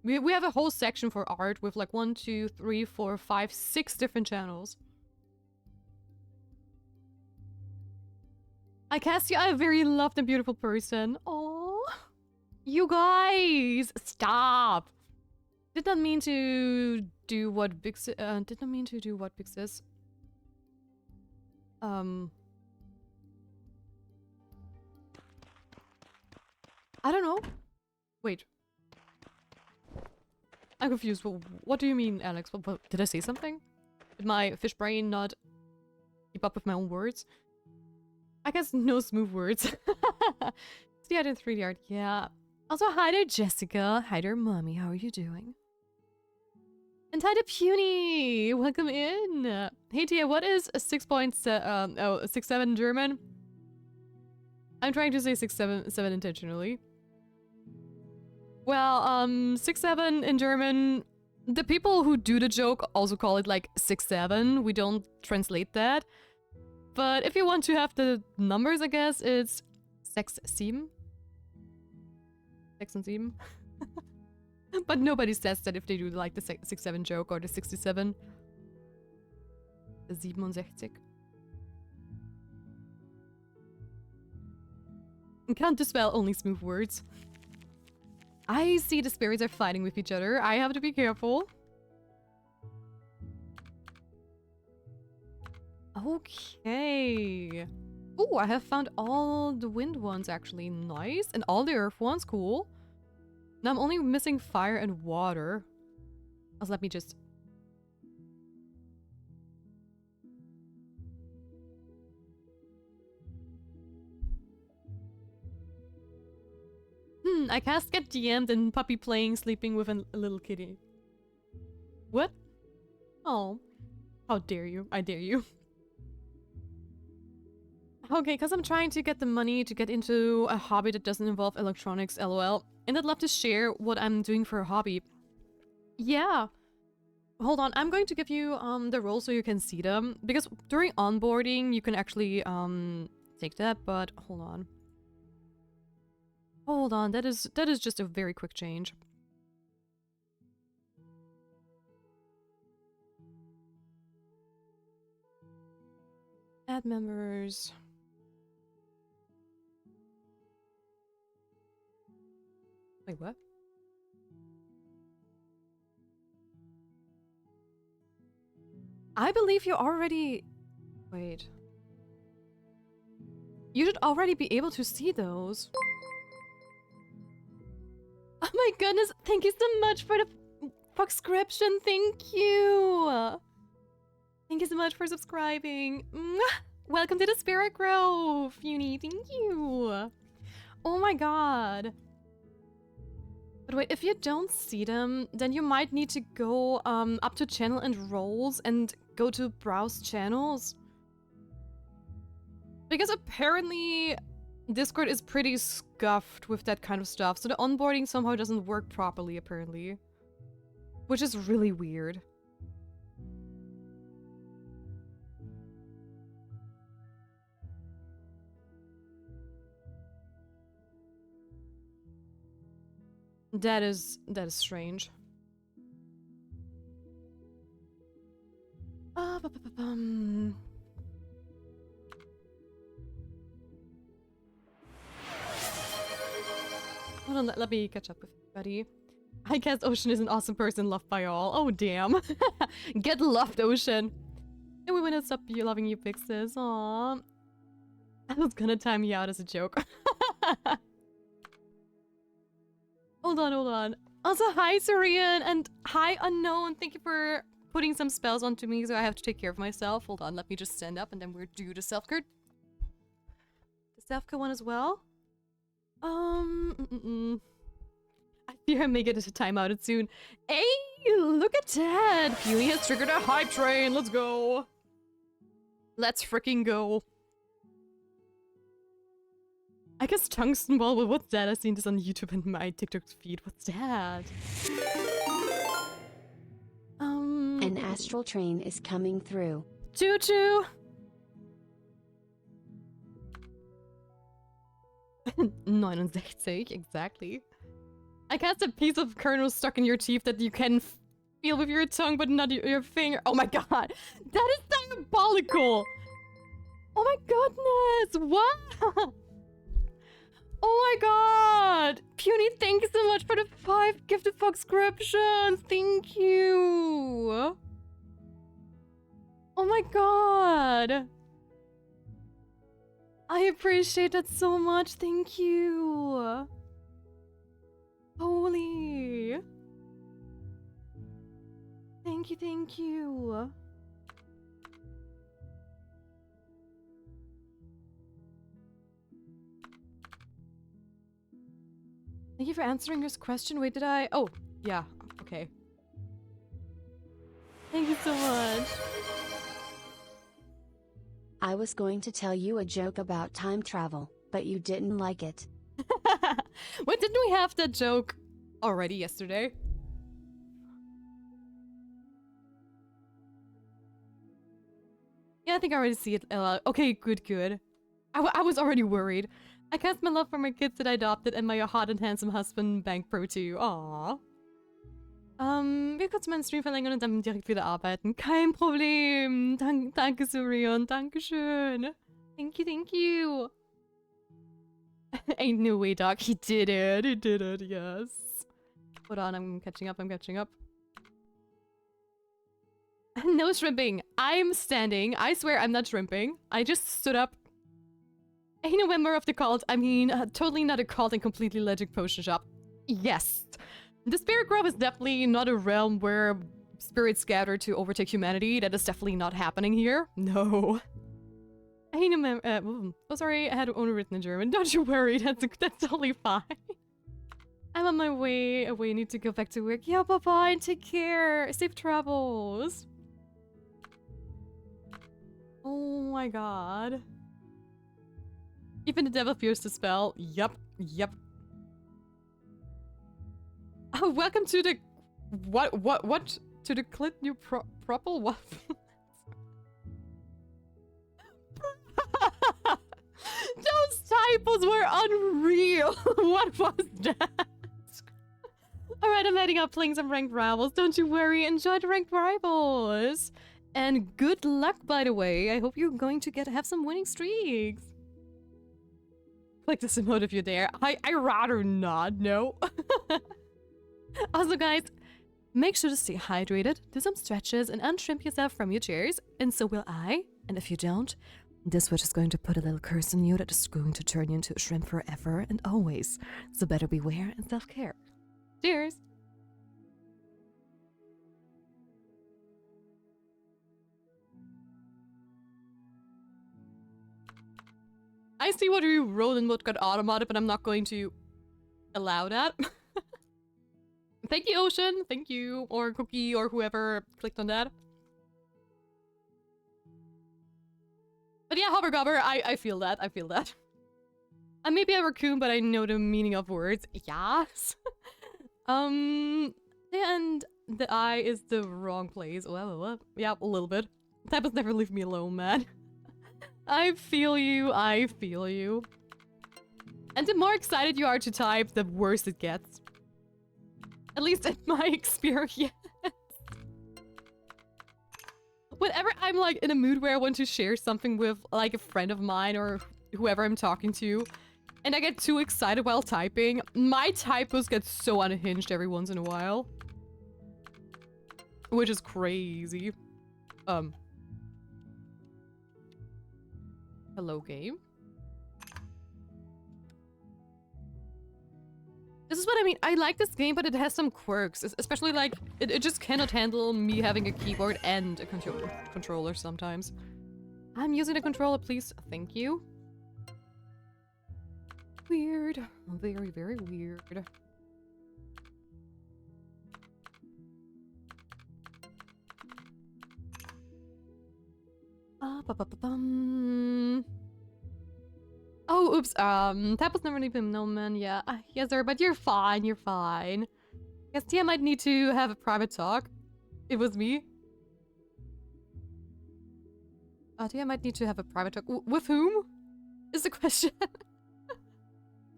S1: We have a whole section for art with like 1, 2, 3, 4, 5, 6 different channels. I cast you a very loved and beautiful person. Oh, you guys, stop! Did not mean to do what Big Sis. Did not mean to do what Big Sis. I don't know. Wait. I'm confused. What do you mean, Alex? What, did I say something? Did my fish brain not keep up with my own words? I guess no smooth words. It's the art in 3D art, yeah. Also, hi there, Jessica. Hi there, Mommy. How are you doing? And hi to Puny. Welcome in. Hey, Tia, what is a 6.7 German? I'm trying to say 6.7 intentionally. Well, 6.7 in German, the people who do the joke also call it like 6.7. We don't translate that. But if you want to have the numbers, I guess it's 6.7. 6 and 7. But nobody says that if they do like the 6.7 joke or the 67. The 67. Can't dispel only smooth words. I see the spirits are fighting with each other. I have to be careful. Okay. Oh, I have found all the wind ones actually. Nice. And all the earth ones. Cool. Now I'm only missing fire and water. Also, let me just... I cast get DM'd and puppy playing, sleeping with a little kitty. What? Oh. How dare you. I dare you. Okay, because I'm trying to get the money to get into a hobby that doesn't involve electronics, lol. And I'd love to share what I'm doing for a hobby. Yeah. Hold on, I'm going to give you the roles so you can see them. Because during onboarding, you can actually take that, but hold on. Hold on, that is just a very quick change. Add members. Wait, what? I believe you already... Wait. You should already be able to see those. Oh my goodness, thank you so much for the subscription, thank you! Thank you so much for subscribing. Mwah! Welcome to the Spirit Grove, Uni, thank you! Oh my god. But wait, if you don't see them, then you might need to go up to channel and roles and go to browse channels. Because apparently Discord is pretty scuffed with that kind of stuff, so the onboarding somehow doesn't work properly, apparently. Which is really weird. That is strange. on, let me catch up with everybody. I guess Ocean is an awesome person loved by all. Oh, damn. Get loved, Ocean. And we went stop you loving you, Pixis. Aww. I was gonna time you out as a joke. Hold on. Also, hi, Surian, and hi, Unknown. Thank you for putting some spells onto me, so I have to take care of myself. Hold on, let me just stand up, and then we'll do the self-care. The self-care one as well. I fear I may get a timeout soon. Hey, look at that! Peely has triggered a hype train. Let's go. Let's freaking go. I guess tungsten ball, but what's that? I've seen this on YouTube and my TikTok feed. What's that?
S2: An astral train is coming through.
S1: Choo-choo! 69, exactly. I cast a piece of kernel stuck in your teeth that you can feel with your tongue, but not your finger. Oh my god! That is diabolical! Oh my goodness! What? Oh my god! Puny, thank you so much for the 5 gifted subscriptions! Thank you! Oh my god! I appreciate that so much, thank you! Holy! Thank you. Thank you for answering this question. Wait, did I? Oh, yeah. Okay. Thank you so much.
S2: I was going to tell you a joke about time travel, but you didn't like it.
S1: Wait, didn't we have that joke already yesterday? Yeah, I think I already see it. Okay, good. I was already worried. I cast my love for my kids that I adopted and my hot and handsome husband Bank Pro too. Aww. Wir kurz meinen Stream verlängern und dann direkt wieder arbeiten. Kein Problem. Danke, Surion. Dankeschön. Thank you. Ain't no way, Doc. He did it, yes. Hold on, I'm catching up. No shrimping. I'm standing. I swear I'm not shrimping. I just stood up. Ain't a member of the cult. I mean, totally not a cult and completely legit potion shop. Yes. The spirit grove is definitely not a realm where spirits gather to overtake humanity. That is definitely not happening here. No. Ain't a member. Oh, sorry. I had it only written in German. Don't you worry. That's totally fine. I'm on my way. I need to go back to work. Yeah, bye-bye. Take care. Safe travels. Oh my god. Even the devil fears the spell. Yup. Oh, welcome to the... What? To the clit new propel? What? Those typos were unreal. What was that? Alright, I'm heading up playing some ranked rivals. Don't you worry. Enjoy the ranked rivals. And good luck, by the way. I hope you're going to have some winning streaks. Click this emote if you're there. I rather not, no. Also, guys, make sure to stay hydrated, do some stretches, and unshrimp yourself from your chairs. And so will I. And if you don't, this witch is going to put a little curse on you that is going to turn you into a shrimp forever and always. So better beware and self-care. Cheers! I see what you wrote and what got automated, but I'm not going to allow that. Thank you, Ocean. Thank you. Or Cookie or whoever clicked on that. But yeah, Hobber Gobber, I feel that. I may be a raccoon, but I know the meaning of words. Yes. And the eye is the wrong place. Well, yeah, a little bit. Typos never leave me alone, man. I feel you. And the more excited you are to type, the worse it gets. At least in my experience. Whenever I'm like in a mood where I want to share something with like a friend of mine or whoever I'm talking to, And I get too excited while typing. My typos get so unhinged every once in a while. Which is crazy. Hello, game. This is what I mean. I like this game, but it has some quirks. Especially like, it just cannot handle me having a keyboard and a controller sometimes. I'm using the controller, please. Thank you. Weird. Very, very weird. Oh, oops. That was never even known, man. Yeah. Yes, sir, but you're fine. You're fine. Guess Tia might need to have a private talk. It was me. Tia might need to have a private talk. With whom? Is the question.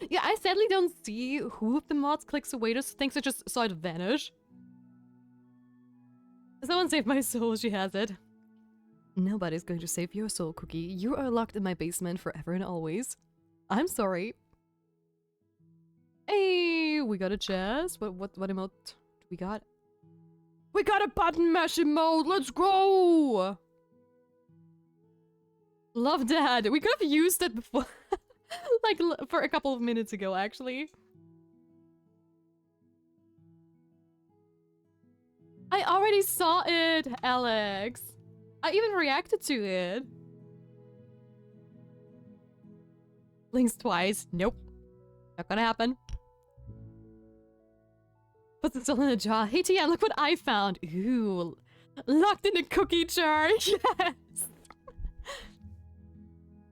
S1: Yeah, I sadly don't see who of the mods clicks away those things. I just saw it vanish. Someone saved my soul. She has it. Nobody's going to save your soul, Cookie. You are locked in my basement forever and always. I'm sorry. Hey, we got a chest. What emote do we got? We got a button mash emote. Let's go. Love that. We could have used it before. Like, for a couple of minutes ago, actually. I already saw it, Alex. I even reacted to it. Blinks twice. Nope. Not gonna happen. Puts it still in a jar. Hey, Tia, look what I found. Ooh. Locked in a cookie jar. Yes.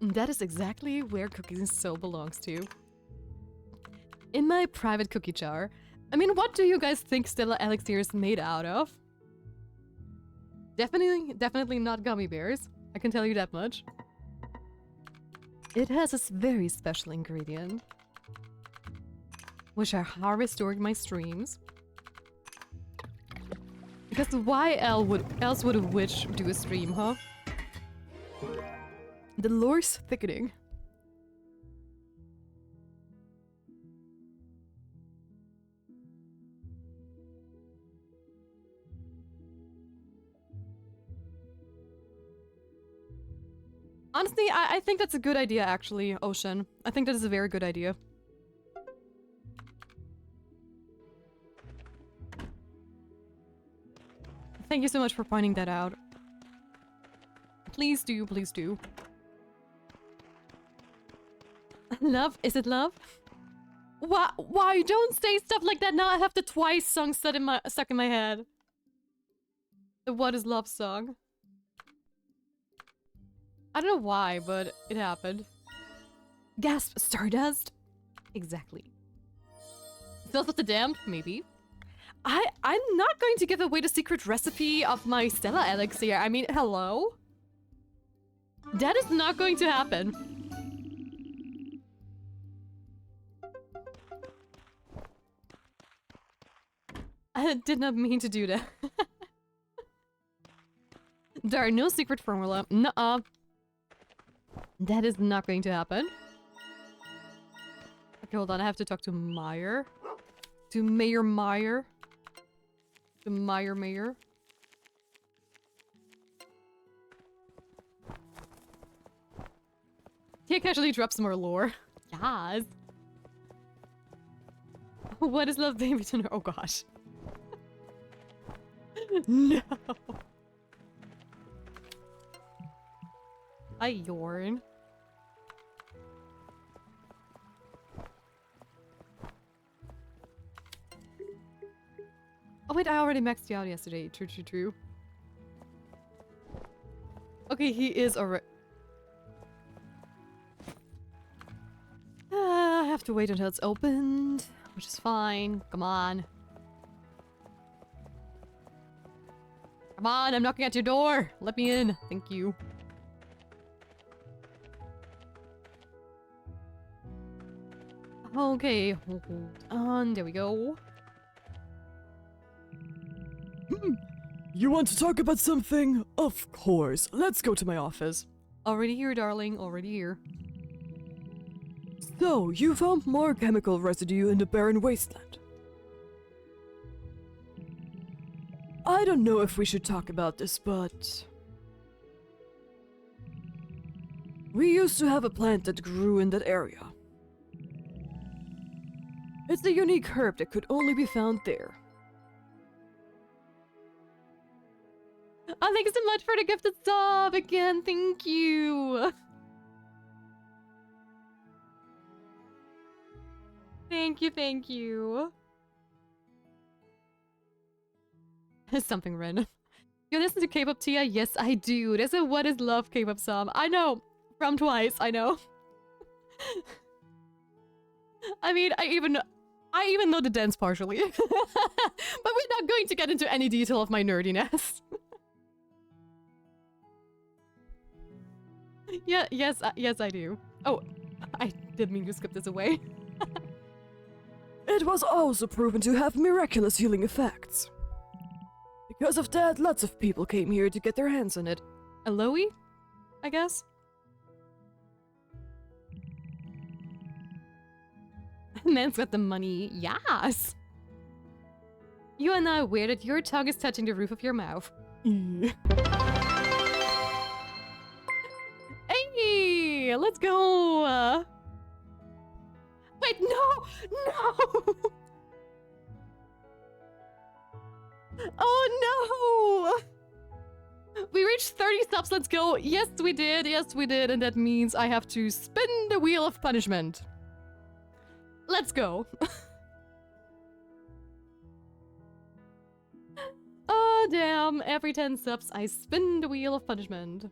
S1: That is exactly where Cookies and Soul belongs to. In my private cookie jar. I mean, what do you guys think Stella Elixir is made out of? Definitely not gummy bears. I can tell you that much. It has this very special ingredient, which I harvest during my streams. Because why else would a witch do a stream, huh? The lore's thickening. Honestly, I think that's a good idea, actually, Ocean. I think that is a very good idea. Thank you so much for pointing that out. Please do, please do. Love? Is it love? Why? Don't say stuff like that. Now I have the Twice song stuck in my head. The What Is Love song. I don't know why, but it happened. Gasp, Stardust? Exactly. Smells of the Damned? Maybe. I'm not going to give away the secret recipe of my Stella Elixir. I mean, hello? That is not going to happen. I did not mean to do that. There are no secret formula. Nuh-uh. That is not going to happen. Okay, hold on. I have to talk to Meyer. To Mayor Meyer. To Meyer. He can actually drop some more lore. Yes. What is love, baby? To know? Oh gosh. No. I yawn. Oh wait, I already maxed you out yesterday. True. Okay, he is already... I have to wait until it's opened, which is fine. Come on. Come on, I'm knocking at your door. Let me in. Thank you. Okay, hold on. There we go.
S4: You want to talk about something? Of course. Let's go to my office.
S1: Already here, darling. Already here.
S4: So, you found more chemical residue in the barren wasteland. I don't know if we should talk about this, but... we used to have a plant that grew in that area. It's a unique herb that could only be found there.
S1: Oh, thank you so much for the gifted sub again. Thank you. Thank you, thank you. Something random. You listen to K-pop Tia? Yes, I do. There's a What is Love K-pop song. I know. From Twice, I know. I mean, I even know the dance partially. But we're not going to get into any detail of my nerdiness. Yeah, yes, yes, I do. Oh, I didn't mean to skip this away.
S4: It was also proven to have miraculous healing effects. Because of that, lots of people came here to get their hands on it.
S1: Aloe, I guess? Man's got the money. Yes! You are now aware that your tongue is touching the roof of your mouth. Hey! Let's go! Wait, no! No! Oh no! We reached 30 subs, let's go! Yes, we did, and that means I have to spin the wheel of punishment. Let's go. Oh damn, every 10 subs I spin the wheel of punishment.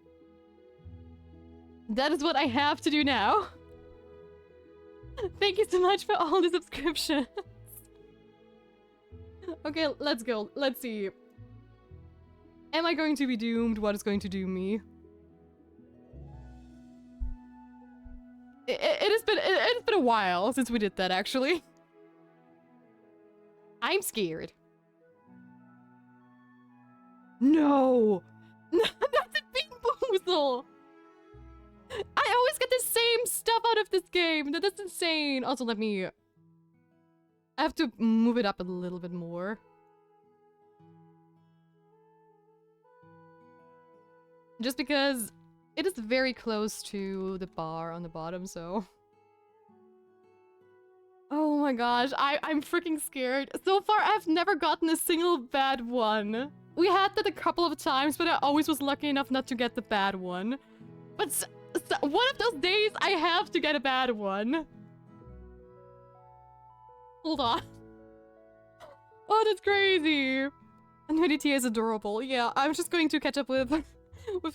S1: That is what I have to do now. Thank you so much for all the subscriptions. Okay, let's go. Let's see. Am I going to be doomed? What is going to doom me? It's been a while since we did that, actually. I'm scared. No! No, not the Bean Boozle! I always get the same stuff out of this game. That's insane. Also, let me... I have to move it up a little bit more. Just because it is very close to the bar on the bottom, so... Oh my gosh, I'm freaking scared. So far, I've never gotten a single bad one. We had that a couple of times, but I always was lucky enough not to get the bad one. But one of those days, I have to get a bad one. Hold on. Oh, that's crazy. And Nudity is adorable. Yeah, I'm just going to catch up with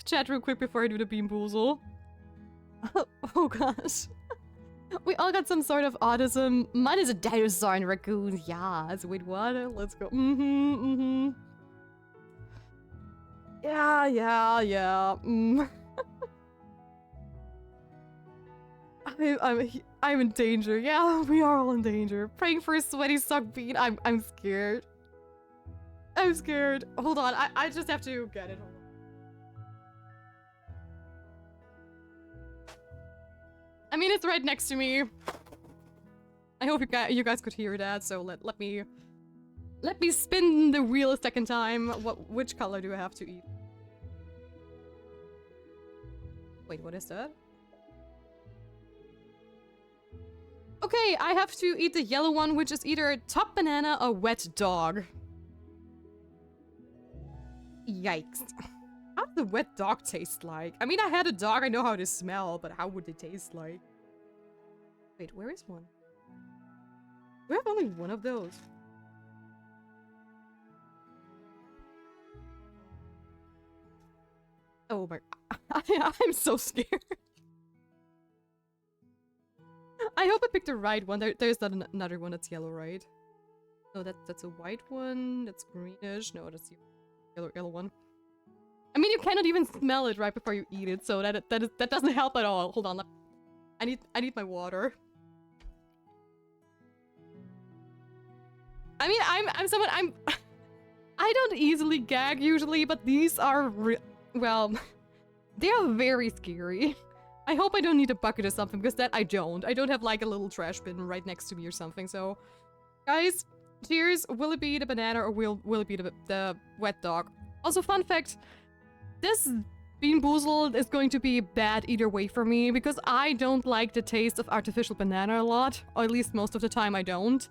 S1: chat real quick before I do the Bean Boozle. Oh gosh. We all got some sort of autism. Mine is a dinosaur and raccoon. Yeah, wait, what? Let's go. Yeah. I'm in danger. Yeah, we are all in danger. Praying for a sweaty suck bean. I'm scared. I'm scared. Hold on. I just have to get it. Hold on. I mean, it's right next to me. I hope you guys could hear that. So let me spin the wheel a second time. Which color do I have to eat? Wait, what is that? Okay, I have to eat the yellow one, which is either top banana or wet dog. Yikes. How does the wet dog taste like? I mean, I had a dog, I know how they smell, but how would they taste like? Wait, where is one? Do I have only one of those? Oh my... I'm so scared. I hope I picked the right one. There's not another one that's yellow, right? No, that's a white one. That's greenish. No, that's the yellow one. I mean, you cannot even smell it right before you eat it, so that doesn't help at all. Hold on, I need my water. I mean, I don't easily gag usually, but these are well, they are very scary. I hope I don't need a bucket or something, because that I don't. I don't have like a little trash bin right next to me or something, so... Guys, cheers. Will it be the banana or will it be the wet dog? Also, fun fact, this Bean Boozled is going to be bad either way for me, because I don't like the taste of artificial banana a lot, or at least most of the time I don't.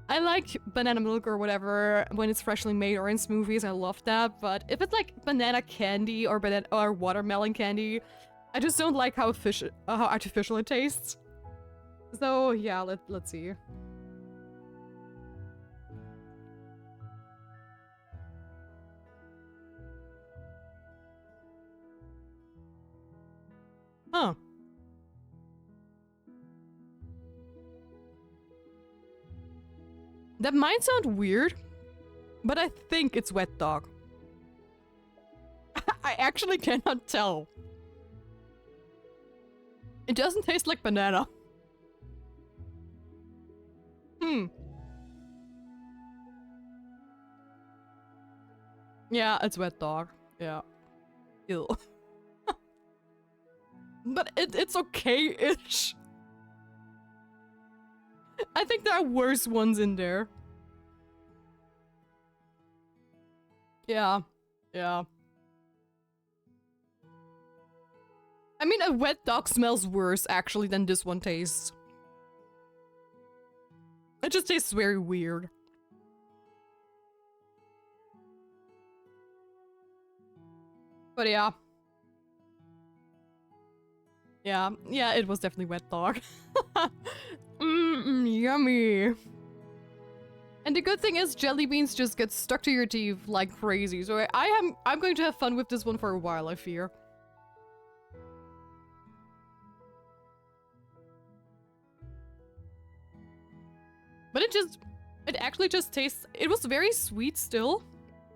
S1: I like banana milk or whatever when it's freshly made or in smoothies, I love that, but if it's like banana candy or watermelon candy, I just don't like how artificial it tastes. So yeah, let's see. Huh. That might sound weird, but I think it's wet dog. I actually cannot tell. It doesn't taste like banana. Yeah, it's wet dog. Yeah. Ew. But it's okay-ish. I think there are worse ones in there. Yeah. Yeah. I mean, a wet dog smells worse, actually, than this one tastes. It just tastes very weird. But yeah. Yeah, it was definitely wet dog. Yummy. And the good thing is jelly beans just get stuck to your teeth like crazy. So I'm going to have fun with this one for a while, I fear. But it actually just tastes, it was very sweet still,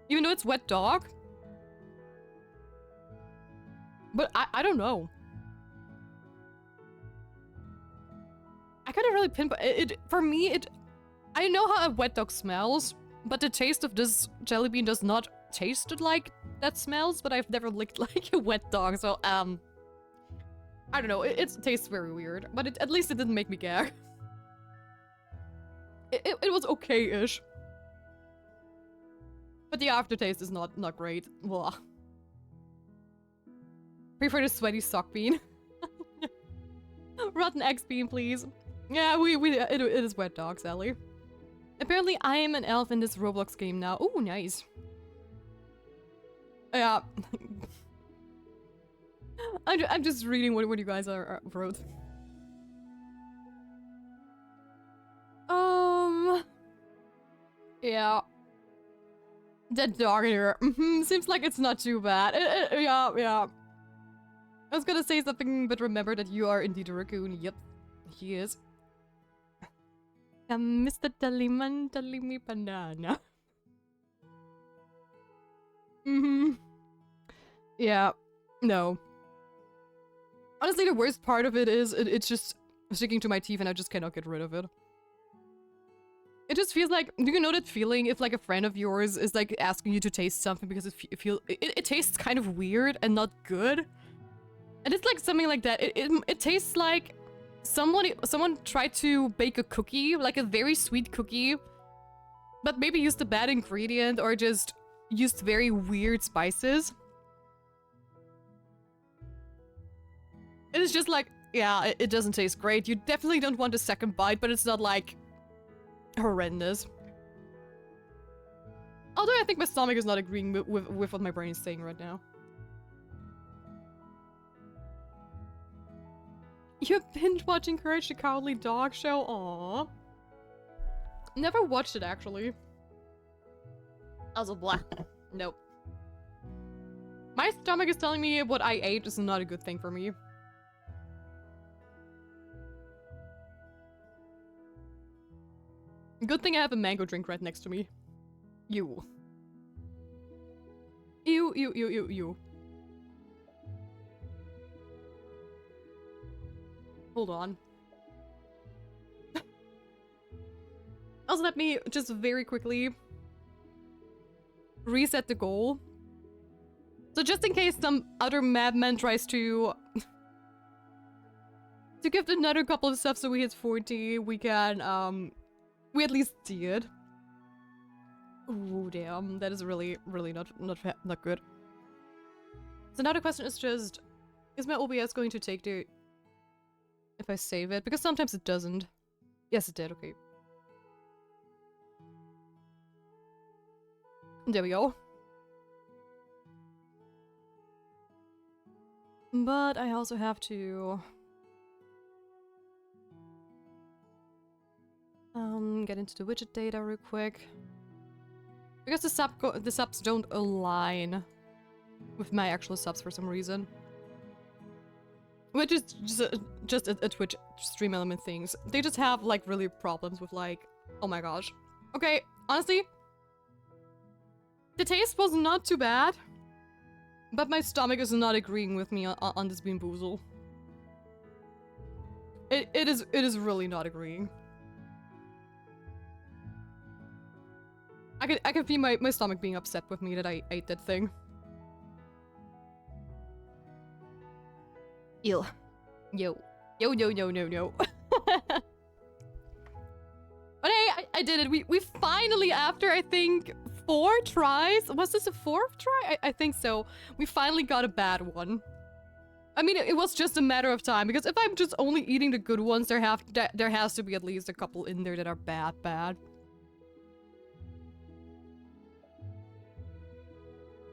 S1: even though it's wet dog. But I don't know. I couldn't really pinpoint it. For me, I know how a wet dog smells, but the taste of this jelly bean does not taste like that smells, but I've never licked like a wet dog, so I don't know, it tastes very weird, but at least it didn't make me gag. It was okay-ish. But the aftertaste is not great. Blah. Prefer the sweaty sock bean. Rotten X bean, please. Yeah, it is wet dog, Sally. Apparently, I am an elf in this Roblox game now. Oh, nice. Yeah. I'm just reading what you guys wrote. Yeah. That dog here. Seems like it's not too bad. Yeah. I was gonna say something, but remember that you are indeed a raccoon. Yep, he is. Mr. Daliman, Dalimi Banana. Yeah. No. Honestly, the worst part of it is it's just sticking to my teeth and I just cannot get rid of it. It just feels like, do you know that feeling if like a friend of yours is like asking you to taste something because it tastes kind of weird and not good? And it's like something like that. It tastes like someone tried to bake a cookie, like a very sweet cookie, but maybe used a bad ingredient or just used very weird spices. It is just like, yeah, it doesn't taste great. You definitely don't want a second bite, but it's not like horrendous. Although I think my stomach is not agreeing with what my brain is saying right now. You're binge watching Courage the Cowardly Dog show? Aww. Never watched it actually. Also blah. Nope. My stomach is telling me what I ate is not a good thing for me. Good thing I have a mango drink right next to me. Ew. Ew. Hold on. Also, let me just very quickly reset the goal. So just in case some other madman tries to to give another couple of subs so we hit 40, we can, we at least see it. Ooh, damn, that is really, really not good. So now the question is just, is my OBS going to take the... if I save it? Because sometimes it doesn't. Yes, it did, okay. There we go. But I also have to... get into the widget data real quick. Because the subs don't align with my actual subs for some reason. Which is just a Twitch stream element things. They just have like really problems with like, oh my gosh. Okay, honestly, the taste was not too bad, but my stomach is not agreeing with me on this Bean Boozle. It is really not agreeing. I can feel my stomach being upset with me that I ate that thing. Ew. Yo. No. But hey, I did it. We finally, after I think 4 tries, was this a 4th try? I think so. We finally got a bad one. I mean, it was just a matter of time, because if I'm just only eating the good ones, there has to be at least a couple in there that are bad.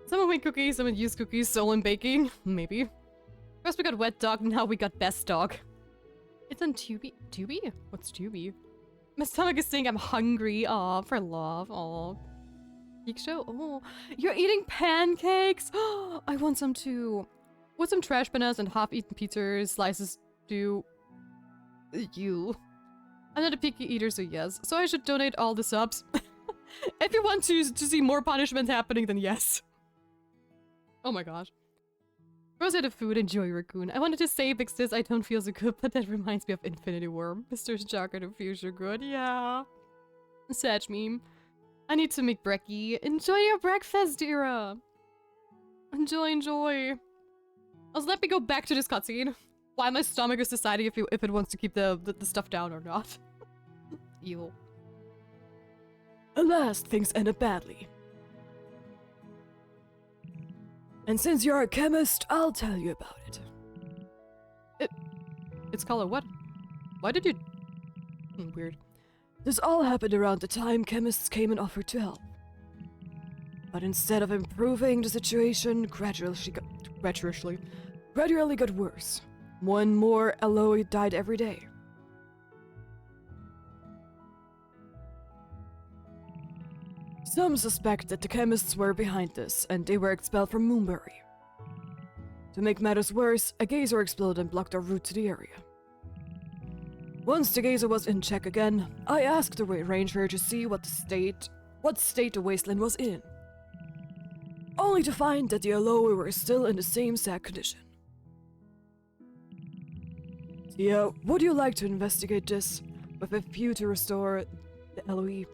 S1: Someone made cookies, someone used cookies, stolen baking. Maybe. First we got wet dog, now we got best dog. It's on Tubi. Tubi? What's Tubi? My stomach is saying I'm hungry. Aw, for love. Aw. Geek show? Oh, you're eating pancakes? I want some too. With some trash bananas and half-eaten pizzas, slices too. You. I'm not a picky eater, so yes. So I should donate all the subs. If you want to see more punishment happening, then yes. Oh my gosh. Rose out of food, enjoy raccoon. I wanted to say because I don't feel so good, but that reminds me of Infinity Worm. Mr. Jocker don't feel so good, yeah. Sag meme. I need to make brekkie. Enjoy your breakfast, Dira. Enjoy. Also, let me go back to this cutscene. Why my stomach is deciding if it wants to keep the stuff down or not. Evil.
S4: Alas, things ended badly. And since you're a chemist, I'll tell you about it.
S1: It's called a what? Why did you... weird.
S4: This all happened around the time chemists came and offered to help. But instead of improving the situation, gradually got worse. More and more alloy died every day. Some suspect that the chemists were behind this, and they were expelled from Moonbury. To make matters worse, a geyser exploded and blocked our route to the area. Once the geyser was in check again, I asked the ranger to see what state the wasteland was in. Only to find that the alloy were still in the same sad condition. Tia, would you like to investigate this, with a view to restore the alloy?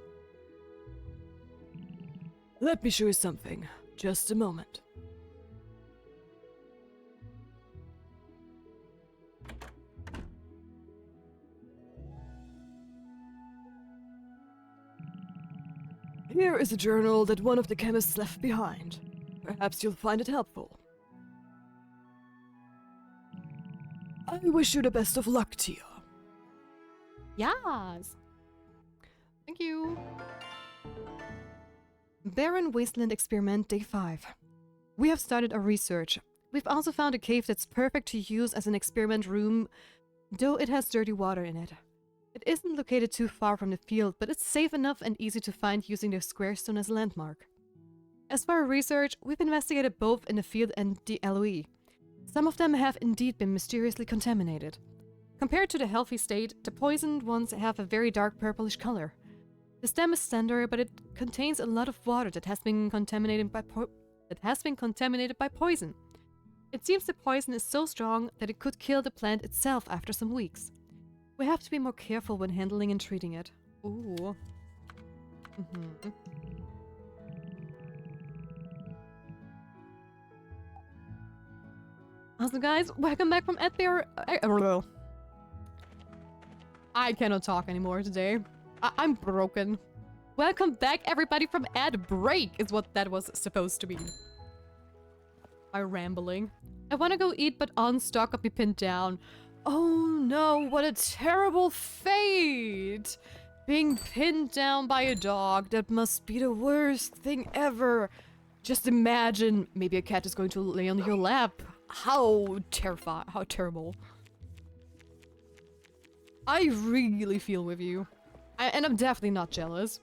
S4: Let me show you something. Just a moment. Here is a journal that one of the chemists left behind. Perhaps you'll find it helpful. I wish you the best of luck, Tia.
S1: Yes. Thank you.
S3: Barren Wasteland Experiment Day 5. We have started our research. We've also found a cave that's perfect to use as an experiment room, though it has dirty water in it. It isn't located too far from the field, but it's safe enough and easy to find using the square stone as a landmark. As for our research, we've investigated both in the field and the LOE. Some of them have indeed been mysteriously contaminated. Compared to the healthy state, the poisoned ones have a very dark purplish color. The stem is slender, but it contains a lot of water that has been contaminated by poison. It seems the poison is so strong that it could kill the plant itself after some weeks. We have to be more careful when handling and treating it.
S1: Ooh.
S3: Also guys, welcome back from Edbear.
S1: I cannot talk anymore today. I'm broken. Welcome back, everybody, from ad break, is what that was supposed to be. My rambling. I want to go eat, but Unstock got me pinned down. Oh no, what a terrible fate! Being pinned down by a dog, that must be the worst thing ever. Just imagine, maybe a cat is going to lay on your lap. How terrifying, how terrible. I really feel with you. And I'm definitely not jealous.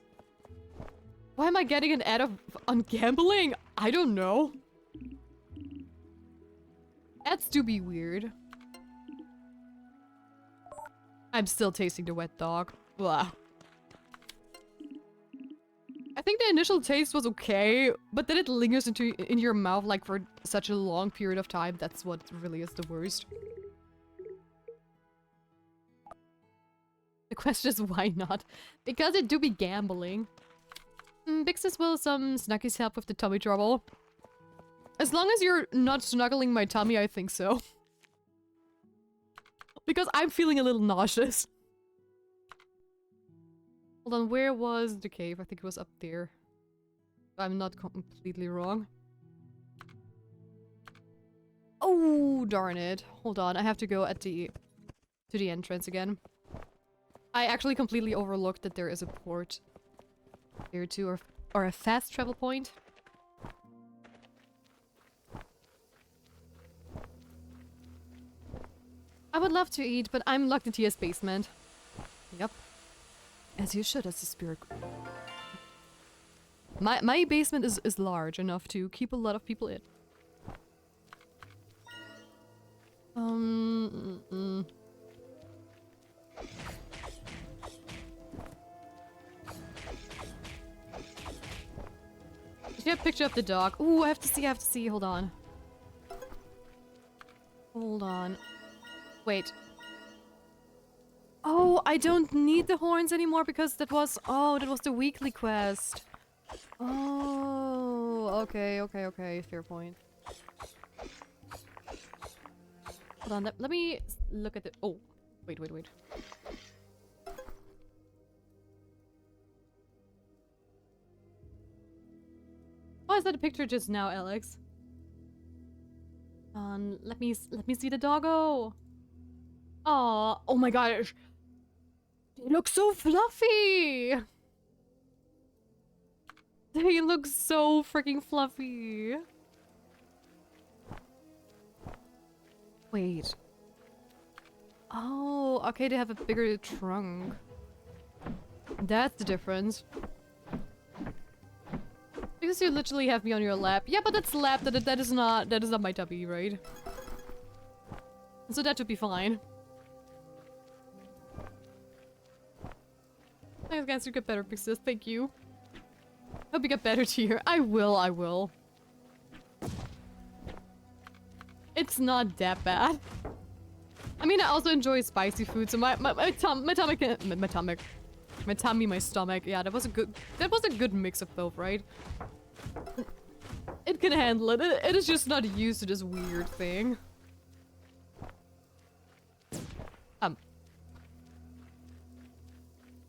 S1: Why am I getting an ad on gambling? I don't know. Ads do be weird. I'm still tasting the wet dog. Blah. I think the initial taste was okay, but then it lingers in your mouth like for such a long period of time. That's what really is the worst. The question is why not? Because it do be gambling. Bixes will some snackies help with the tummy trouble? As long as you're not snuggling my tummy, I think so. Because I'm feeling a little nauseous. Hold on, where was the cave? I think it was up there. I'm not completely wrong. Oh, darn it. Hold on, I have to go at to the entrance again. I actually completely overlooked that there is a port here too, or a fast travel point. I would love to eat, but I'm locked in TS basement. Yep. As you should as a spirit. My basement is large enough to keep a lot of people in. Did you have a picture of the dog? Ooh, I have to see, hold on. Hold on. Wait. Oh, I don't need the horns anymore because that was the weekly quest. Oh, okay, fair point. Hold on, let me look at the— oh, wait. Why is that a picture just now, Alex? Let me see the doggo. Aw, oh my gosh. They look so fluffy. They look so freaking fluffy. Wait. Oh, okay, they have a bigger trunk. That's the difference. Because you literally have me on your lap. Yeah, but that's lap, that is not my tummy, right? So that should be fine. Thanks guys, you get better fixes, thank you. Hope you get better tier. I will. It's not that bad. I mean, I also enjoy spicy food, so my stomach, yeah, that was a good mix of both, right? It can handle it. It is just not used to this weird thing.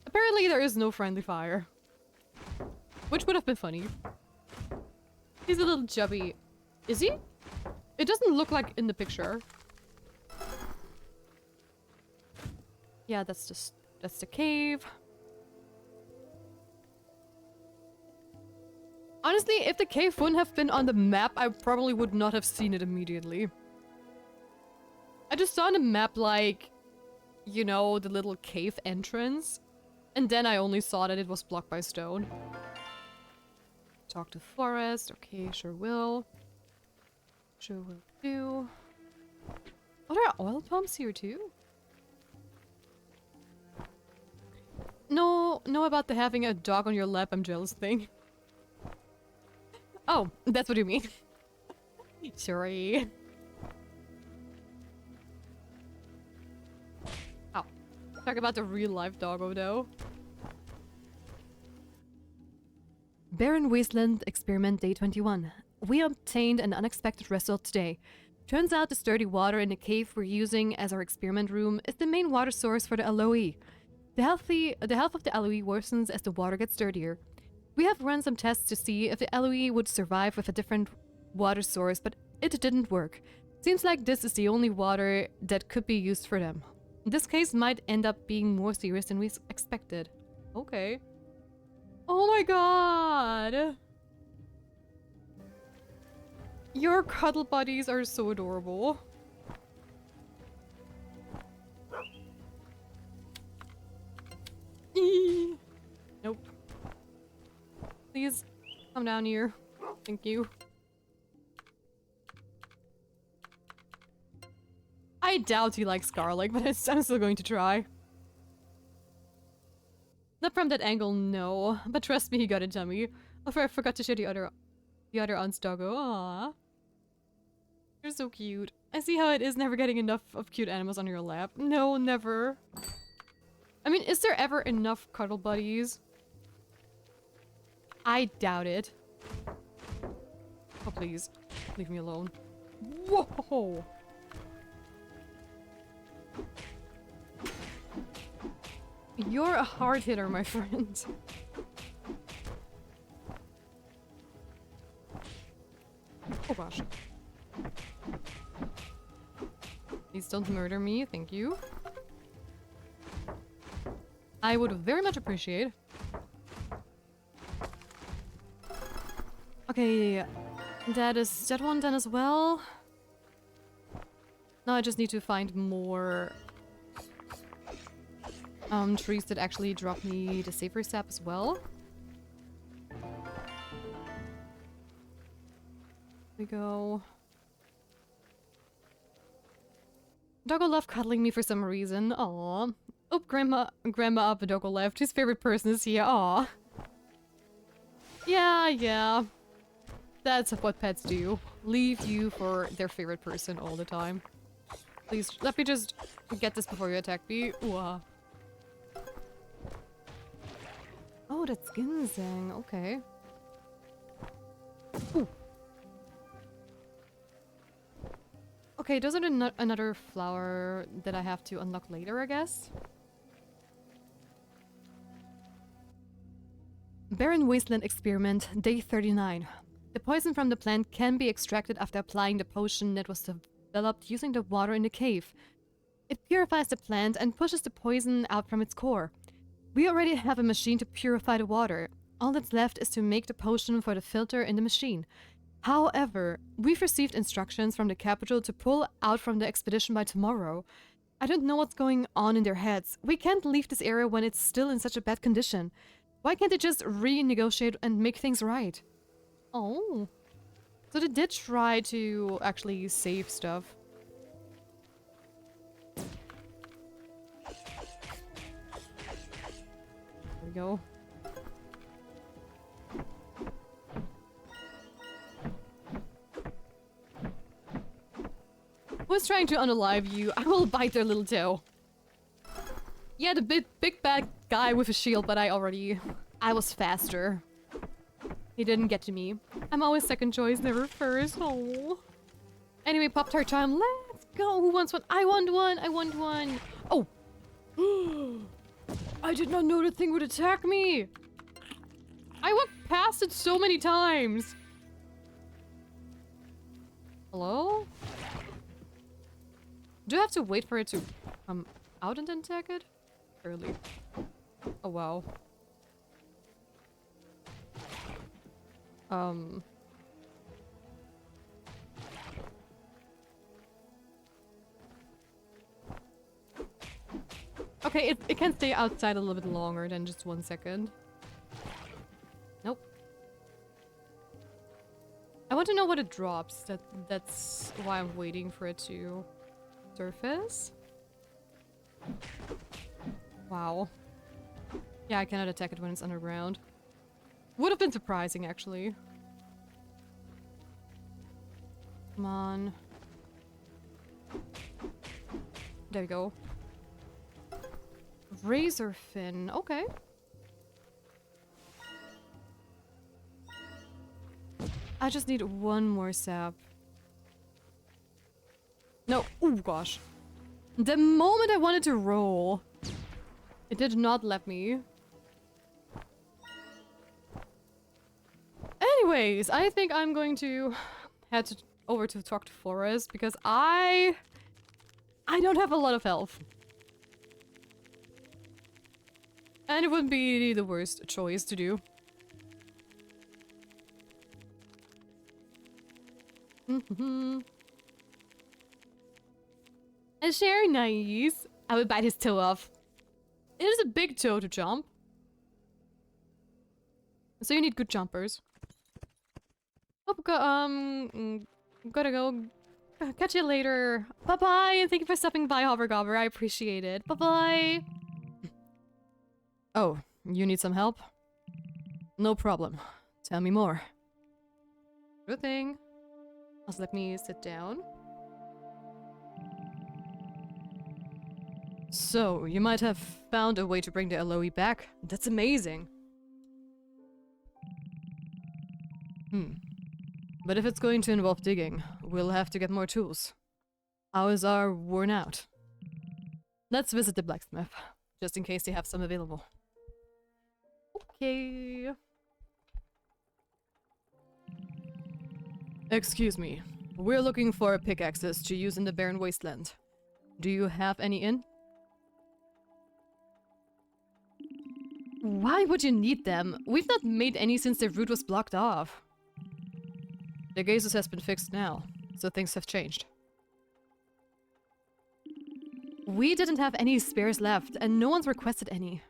S1: Apparently there is no friendly fire. Which would have been funny. He's a little chubby. Is he? It doesn't look like in the picture. Yeah, that's the cave. Honestly, if the cave wouldn't have been on the map, I probably would not have seen it immediately. I just saw on the map, like, you know, the little cave entrance. And then I only saw that it was blocked by stone. Talk to forest. Okay, sure will. Sure will do. Oh, there are oil pumps here too? No about the having a dog on your lap, I'm jealous thing. Oh, that's what you mean. Sorry. Oh. Talk about the real life doggo though. Barren Wasteland Experiment Day 21. We obtained an unexpected result today.
S3: Turns out the sturdy water in the cave we're using as our experiment room is the main water source for the LOE. The health of the LOE worsens as the water gets dirtier. We have run some tests to see if the LOE would survive with a different water source, but it didn't work. Seems like this is the only water that could be used for them. This case might end up being more serious than we expected. Okay. Oh my god! Your cuddle buddies are so adorable. Eee. Nope. Please, come down here. Thank you. I doubt he likes garlic, but I'm still going to try. Not from that angle, no. But trust me, he got a tummy. Oh, I forgot to show the other aunt's doggo. Aww. You're so cute. I see how it is never getting enough of cute animals on your lap. No, never. I mean, is there ever enough cuddle buddies? I doubt it. Oh, please. Leave me alone. Whoa! You're a hard hitter, my friend. Oh gosh. Please don't murder me, thank you. I would very much appreciate. Okay, that is that one done as well. Now I just need to find more trees that actually drop me the safer sap as well. We go. Doggo loved cuddling me for some reason. Aww. Oh, grandma up, Doggo left. His favorite person is here. Aww. Yeah. That's what pets do. Leave you for their favorite person all the time. Please, let me just get this before you attack me. Ooh. Oh, that's ginseng. Okay. Ooh. Okay, those are another flower that I have to unlock later, I guess. Barren Wasteland Experiment, Day 39. The poison from the plant can be extracted after applying the potion that was developed using the water in the cave. It purifies the plant and pushes the poison out from its core. We already have a machine to purify the water. All that's left is to make the potion for the filter in the machine. However, we've received instructions from the capital to pull out from the expedition by tomorrow. I don't know what's going on in their heads. We can't leave this area when it's still in such a bad condition. Why can't they just renegotiate and make things right? Oh. So they did try to actually save stuff. There we go. Who's trying to unalive you? I will bite their little toe. Yeah, the big bad guy with a shield, but I was faster. He didn't get to me. I'm always second choice, never first. Oh. Anyway, Pop-Tart time. Let's go. Who wants one? I want one. I want one. Oh. I did not know the thing would attack me. I walked past it so many times. Hello? Do I have to wait for it to come out and then attack it? Early. Oh wow. Okay, it can stay outside a little bit longer than just 1 second. Nope. I want to know what it drops. That's why I'm waiting for it to surface. Wow. Yeah, I cannot attack it when it's underground. Would have been surprising, actually. Come on. There we go. Razor fin. Okay. I just need one more sap.
S1: gosh. The moment I wanted to roll, it did not let me. Anyways, I think I'm going to head over to talk to Forrest because I don't have a lot of health. And it wouldn't be the worst choice to do. And Sherry, nice. I would bite his toe off. It is a big toe to jump. So you need good jumpers. Oh, gotta go. Catch you later. Bye-bye, and thank you for stopping by, Hovergobber. I appreciate it. Bye-bye. Oh, you need some help? No problem. Tell me more. Good thing. Also, let me sit down. So, you might have found a way to bring the Aloe back. That's amazing. But if it's going to involve digging, we'll have to get more tools. Ours are worn out. Let's visit the blacksmith, just in case they have some available. Okay. Excuse me. We're looking for pickaxes to use in the barren wasteland. Do you have any in? Why would you need them? We've not made any since the route was blocked off. The gazes has been fixed now, so things have changed. We didn't have any spares left, and no one's requested any.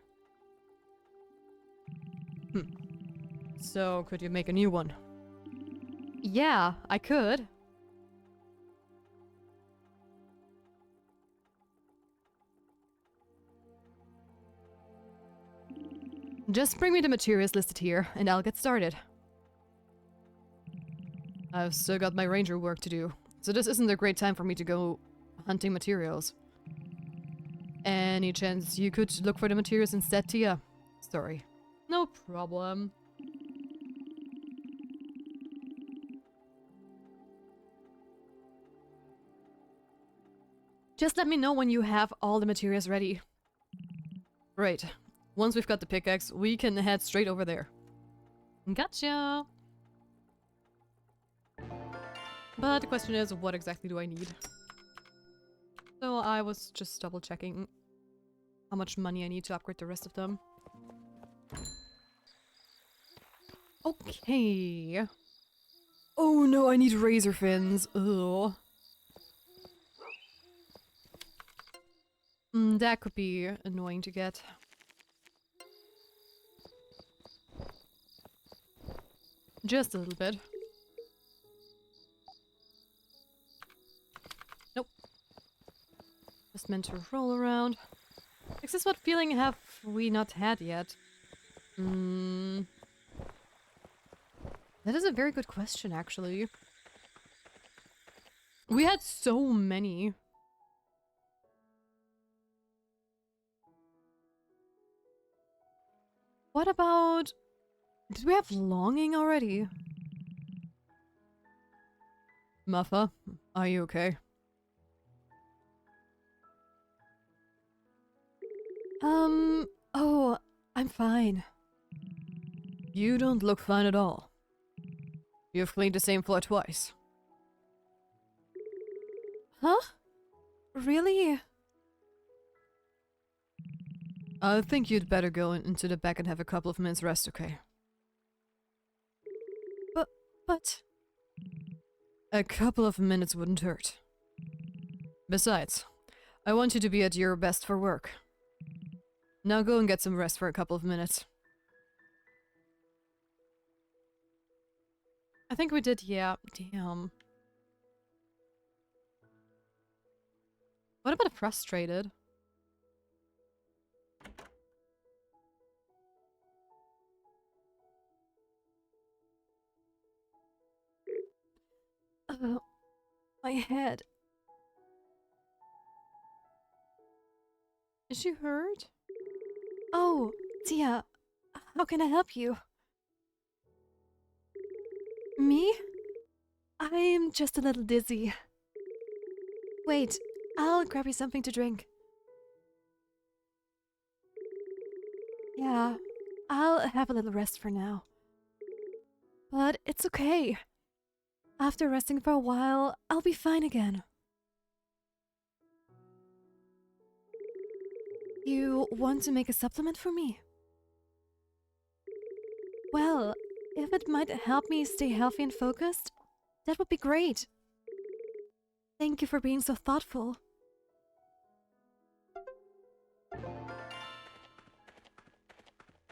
S1: So, could you make a new one? Yeah, I could. Just bring me the materials listed here, and I'll get started. I've still got my ranger work to do, so this isn't a great time for me to go hunting materials. Any chance you could look for the materials instead, Tia? Sorry. No problem. Just let me know when you have all the materials ready. Right. Once we've got the pickaxe, we can head straight over there. Gotcha! But the question is, what exactly do I need? So I was just double checking how much money I need to upgrade the rest of them. Okay. Oh no, I need razor fins. Ugh. That could be annoying to get. Just a little bit. Nope. Just meant to roll around. Is this what feeling have we not had yet? That is a very good question, actually. We had so many. What about... Did we have longing already? Muffa, are you okay? Oh, I'm fine. You don't look fine at all. You've cleaned the same floor twice. Huh? Really? I think you'd better go into the back and have a couple of minutes rest, okay? But... A couple of minutes wouldn't hurt. Besides, I want you to be at your best for work. Now go and get some rest for a couple of minutes. I think we did, yeah. Damn. What about frustrated? My head. Is she hurt? Oh, Tia, how can I help you? Me? I'm just a little dizzy. Wait,
S3: I'll grab you something to drink. Yeah, I'll have a little rest for now. But it's okay. After resting for a while, I'll be fine again. You want to make a supplement for me? Well, if it might help me stay healthy and focused, that would be great. Thank you for being so thoughtful.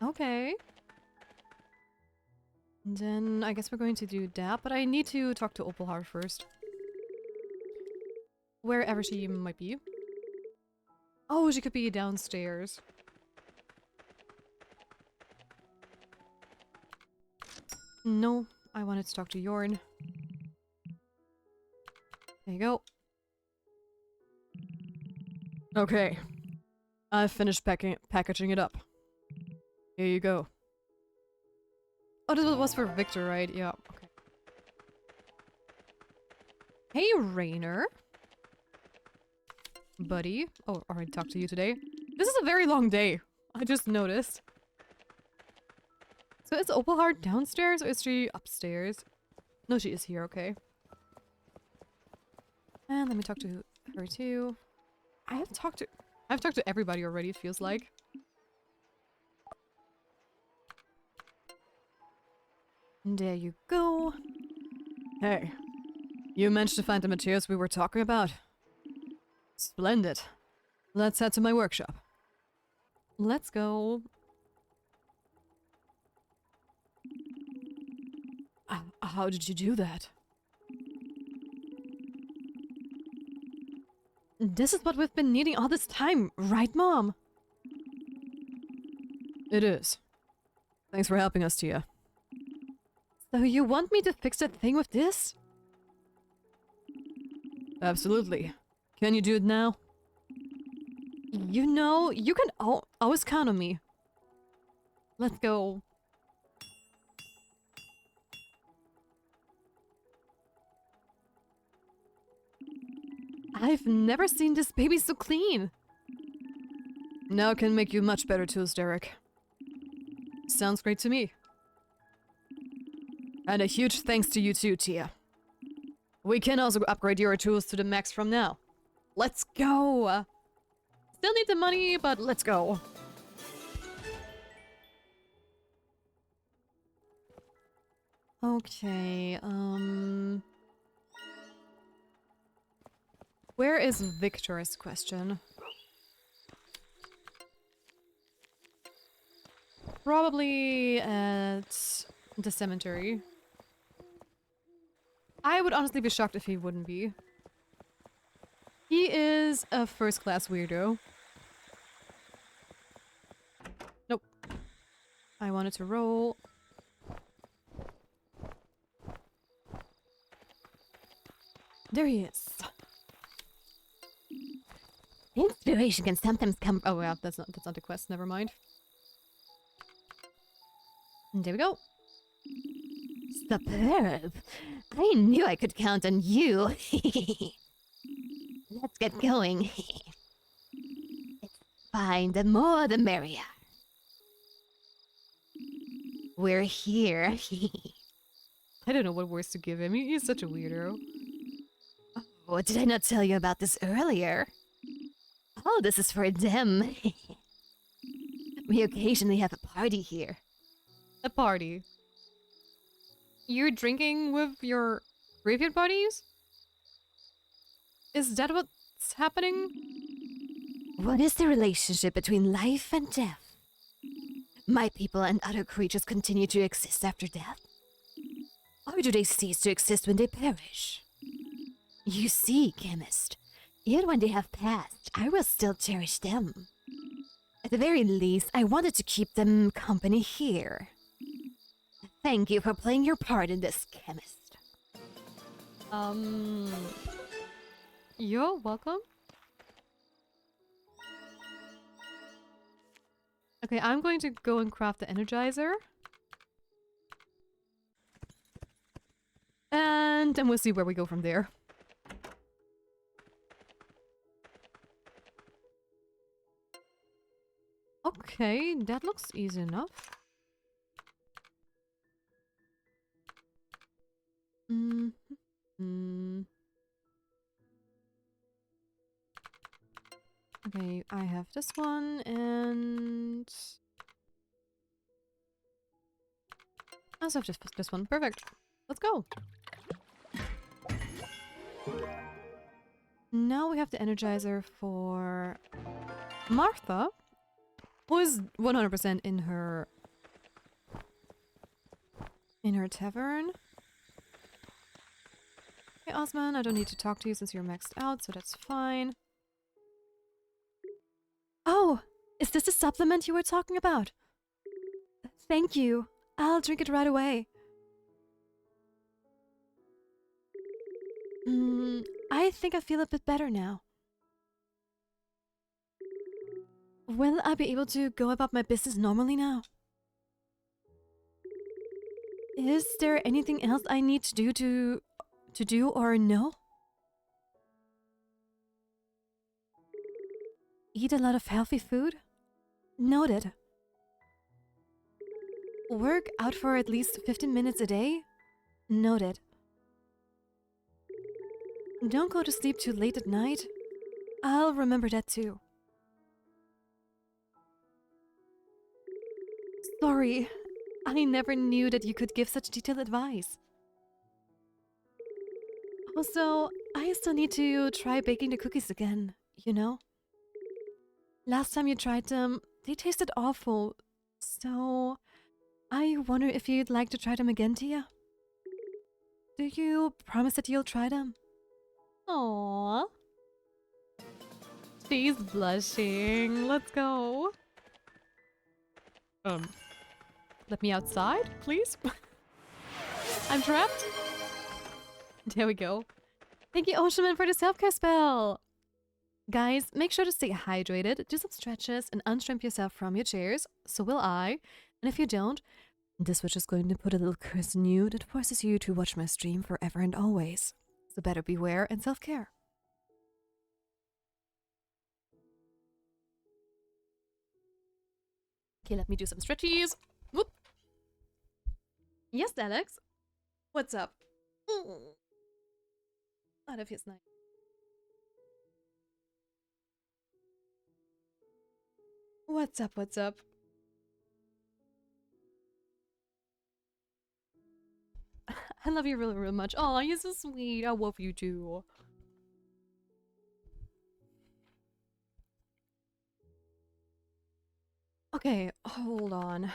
S3: Okay. And then I guess we're going to do that, but I need to talk to Opalhar first. Wherever she might be. Oh, she could be downstairs. No, I wanted to talk to Yorn. There you go.
S4: Okay. I've finished packaging it up. Here you go.
S3: Oh, this was for Victor, right? Yeah, okay. Hey, Rainer. Buddy. Oh, already talked to you today. This is a very long day. I just noticed. So is Opalhar downstairs or is she upstairs? No, she is here, okay. And let me talk to her too. I've talked to everybody already, it feels like. And there you go.
S4: Hey, you managed to find the materials we were talking about? Splendid. Let's head to my workshop.
S3: Let's go.
S4: How did you do that?
S3: This is what we've been needing all this time, right, Mom?
S4: It is. Thanks for helping us, Tia.
S3: So you want me to fix that thing with this?
S4: Absolutely. Can you do it now?
S3: You know, you can always count on me. Let's go. I've never seen this baby so clean.
S4: Now can make you much better tools, Derek. Sounds great to me. And a huge thanks to you too, Tia. We can also upgrade your tools to the max from now.
S3: Let's go! Still need the money, but let's go. Okay, where is Victor's question? Probably at the cemetery. I would honestly be shocked if he wouldn't be. He is a first-class weirdo. Nope. I wanted to roll. There he is. Inspiration can sometimes come. Oh yeah, that's not the quest. Never mind. And there we go.
S5: Superb. I knew I could count on you. Let's get going. It's fine. The more the merrier. We're here.
S3: I don't know what words to give him. He's such a weirdo.
S5: Oh, did I not tell you about this earlier? Oh, this is for them. We occasionally have a party here.
S3: A party. You're drinking with your graveyard buddies? Is that what's happening?
S5: What is the relationship between life and death? My people and other creatures continue to exist after death? Or do they cease to exist when they perish? You see, chemist, even when they have passed, I will still cherish them. At the very least, I wanted to keep them company here. Thank you for playing your part in this, chemist.
S3: You're welcome. Okay, I'm going to go and craft the Energizer. And then we'll see where we go from there. Okay, that looks easy enough. Mm-hmm. Okay, I have this one and I also have this one. Perfect. Let's go. Now we have the Energizer for Martha, who is 100% in her tavern. Hey Osman, I don't need to talk to you since you're maxed out, so that's fine. Oh, is this the supplement you were talking about? Thank you. I'll drink it right away. I think I feel a bit better now. Will I be able to go about my business normally now? Is there anything else I need to do or no? Eat a lot of healthy food? Noted. Work out for at least 15 minutes a day? Noted. Don't go to sleep too late at night? I'll remember that too. Sorry, I never knew that you could give such detailed advice. Also, I still need to try baking the cookies again, you know? Last time you tried them, they tasted awful, so I wonder if you'd like to try them again, Tia? Do you promise that you'll try them? Aww. She's blushing. Let's go. Let me outside, please? I'm trapped. There we go. Thank you, Oceanman, for the self-care spell. Guys, make sure to stay hydrated, do some stretches, and unstrap yourself from your chairs. So will I. And if you don't, this witch is going to put a little curse on you that forces you to watch my stream forever and always. So better beware and self-care. Okay, let me do some stretchies. Whoop. Yes, Alex? What's up? Oh, that feels nice. What's up, what's up? I love you really, really much. Oh, you're so sweet. I love you too. Okay, hold on.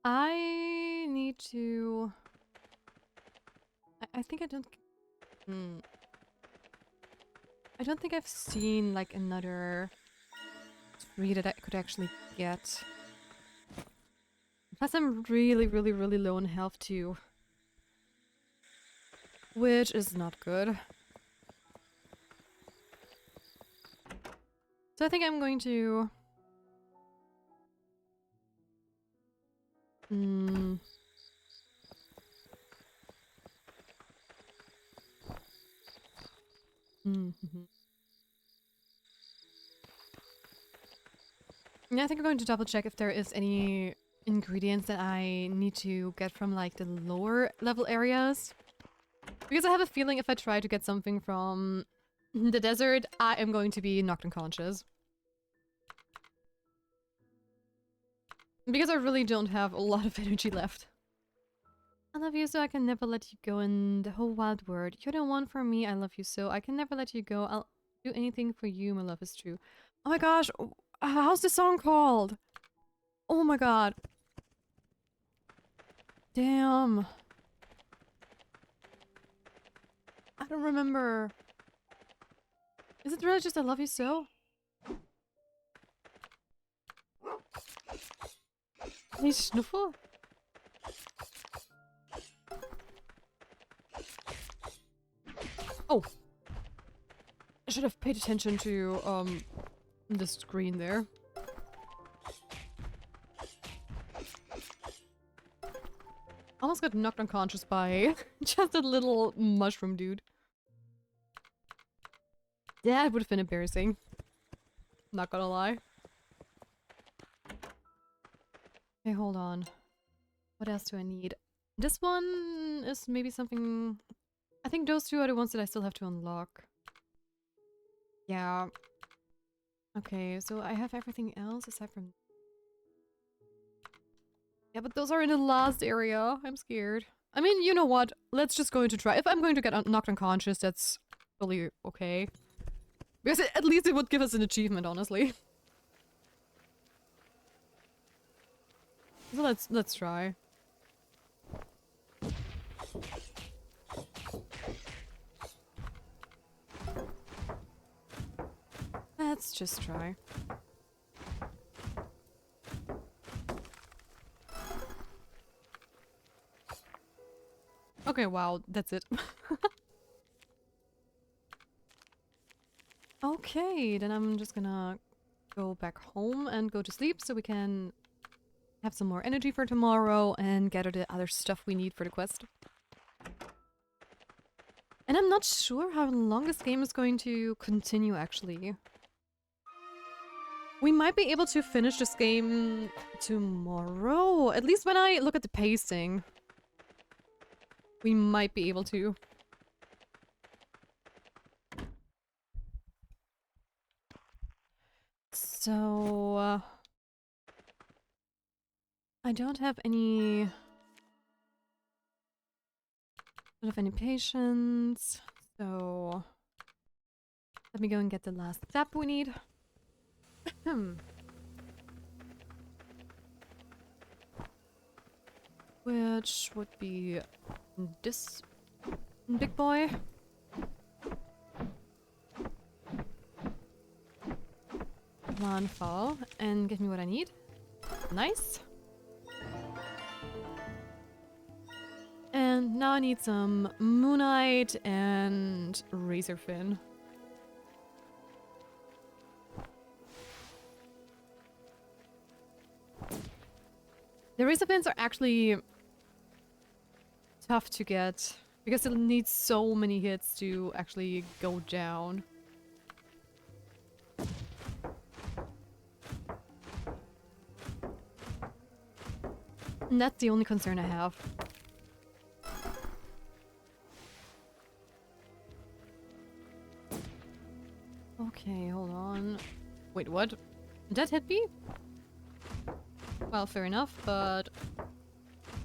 S3: I need to... I think I don't... I don't think I've seen, like, another tree that I could actually get. Plus I'm really, really, really low in health too. Which is not good. So I think I'm going to... Yeah, I think I'm going to double check if there is any ingredients that I need to get from like the lower level areas. Because I have a feeling if I try to get something from the desert, I am going to be knocked unconscious. Because I really don't have a lot of energy left. I love you so I can never let you go in the whole wild world. You're the one for me, I love you so. I can never let you go. I'll do anything for you, my love is true. Oh my gosh, how's the song called? Oh my god. Damn. I don't remember. Is it really just I love you so? Hey, Schnuffel? Oh! I should have paid attention to, the screen there. Almost got knocked unconscious by just a little mushroom dude. That would have been embarrassing. Not gonna lie.
S1: Okay, hold on. What else do I need? This one is maybe something... I think those two are the ones that I still have to unlock. Yeah. Okay, so I have everything else aside from... Yeah, but those are in the last area. I'm scared. I mean, you know what? Let's just go into try. If I'm going to get knocked unconscious, that's really okay. Because at least it would give us an achievement, honestly. So let's try. Let's just try. Okay, wow, that's it. Okay, then I'm just gonna go back home and go to sleep so we can have some more energy for tomorrow and gather the other stuff we need for the quest. And I'm not sure how long this game is going to continue, actually. We might be able to finish this game tomorrow. At least when I look at the pacing. We might be able to. So... I don't have any... don't have any patience, so... Let me go and get the last step we need. Which would be this big boy. Come on, fall and give me what I need. Nice. And now I need some Moonite and Razorfin. The Razorfins are actually tough to get because it needs so many hits to actually go down. And that's the only concern I have. Okay, hold on. Wait, what? Did that hit me? Well, fair enough, but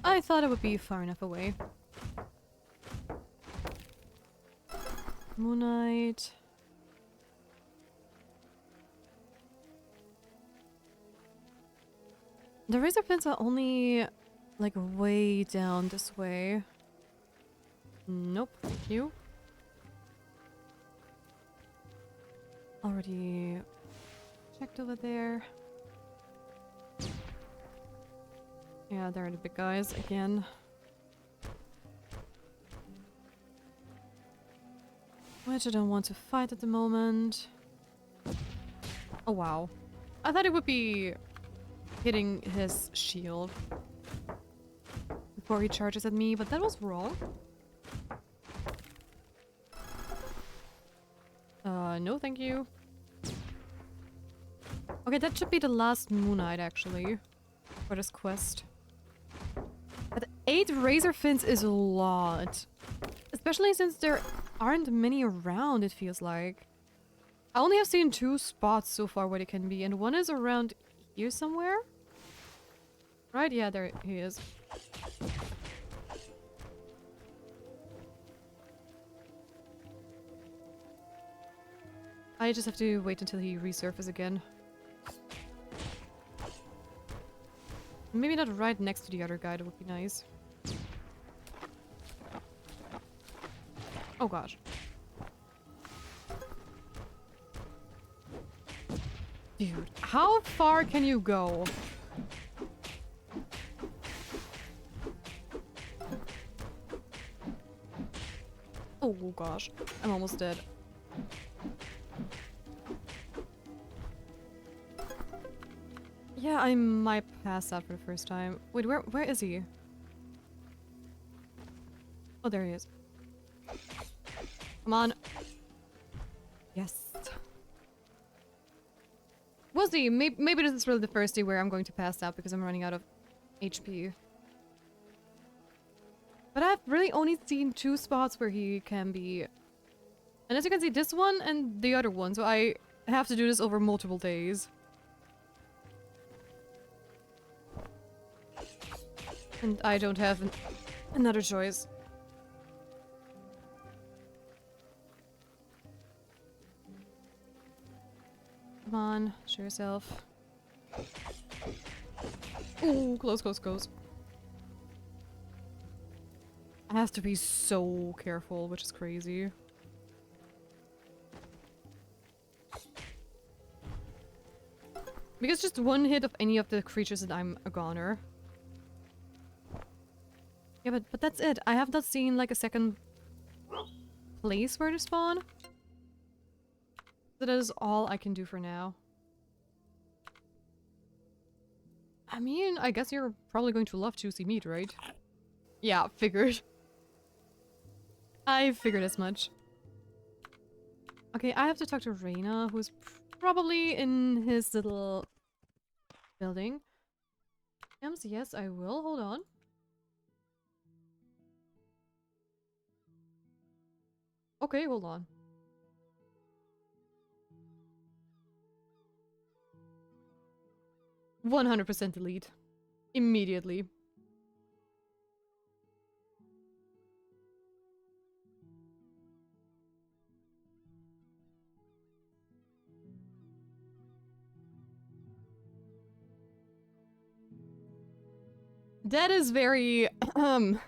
S1: I thought it would be far enough away. Moonite. The razor pins are only like way down this way. Nope, thank you. Already checked over there. Yeah, there are the big guys again. Which I don't want to fight at the moment. Oh wow. I thought it would be hitting his shield before he charges at me, but that was wrong. No thank you. Okay, that should be the last Moonite actually for this quest. But 8 razor fins is a lot. Especially since there aren't many around, it feels like. I only have seen 2 spots so far where they can be, and one is around here somewhere. Right? Yeah, there he is. I just have to wait until he resurfaces again. Maybe not right next to the other guy, that would be nice. Oh gosh. Dude, how far can you go? Oh gosh, I'm almost dead. Yeah, I might pass out for the first time. Wait, where is he? Oh, there he is. Come on. Yes. We'll see. Maybe this is really the first day where I'm going to pass out because I'm running out of
S3: HP. But I've really only seen 2 spots where he can be. And as you can see, this one and the other one, so I have to do this over multiple days. And I don't have another choice. Come on, show yourself. Ooh, close, close, close. I have to be so careful, which is crazy. Because just one hit of any of the creatures and I'm a goner. Yeah, but that's it. I have not seen like a second place where to spawn. So that is all I can do for now. I mean, I guess you're probably going to love juicy meat, right? Yeah, figured. I figured as much. Okay, I have to talk to Reina, who's probably in his little building. Yes, I will. Hold on. Okay, hold on. "100% delete. Immediately." That is very, that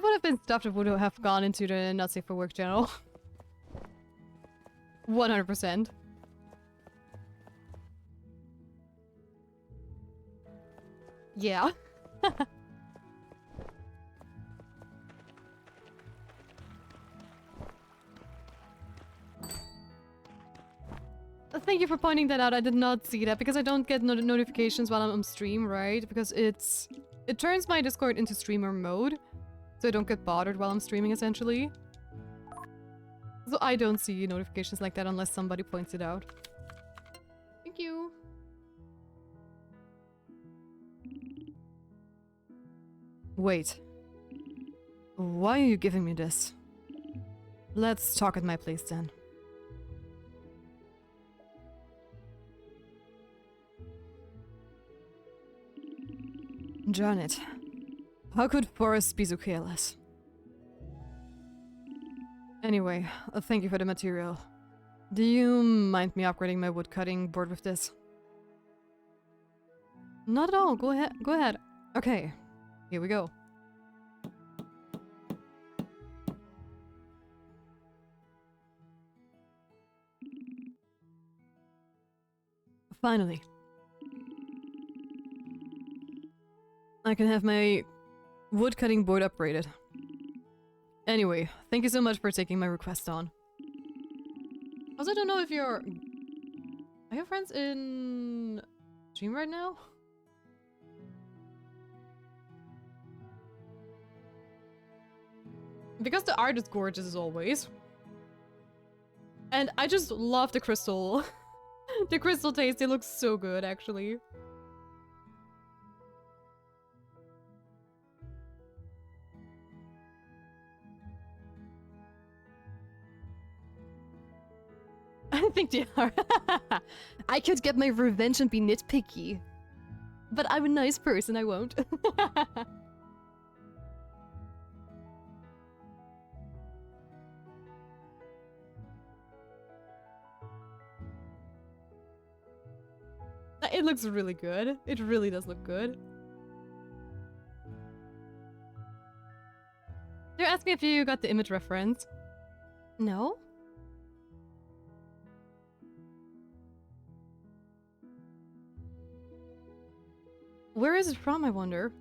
S3: would have been stuff that would have gone into the not safe for work channel. 100%. Yeah. Thank you for pointing that out. I did not see that because I don't get notifications while I'm on stream, right? Because it turns my Discord into streamer mode, so I don't get bothered while I'm streaming, essentially. So I don't see notifications like that unless somebody points it out. Thank you. Wait. Why are you giving me this? Let's talk at my place then. Janet, how could Forrest be so careless? Anyway, thank you for the material. Do you mind me upgrading my woodcutting board with this? Not at all. Go ahead. Go ahead. Okay. Here we go. Finally. I can have my woodcutting board upgraded. Anyway, thank you so much for taking my request on. Also, I don't know if you're... Are your friends in... stream right now? Because the art is gorgeous as always. And I just love the crystal. The crystal taste, it looks so good actually. I think they are. I could get my revenge and be nitpicky. But I'm a nice person, I won't. It looks really good. It really does look good. They're asking if you got the image reference. No? Where is it from, I wonder?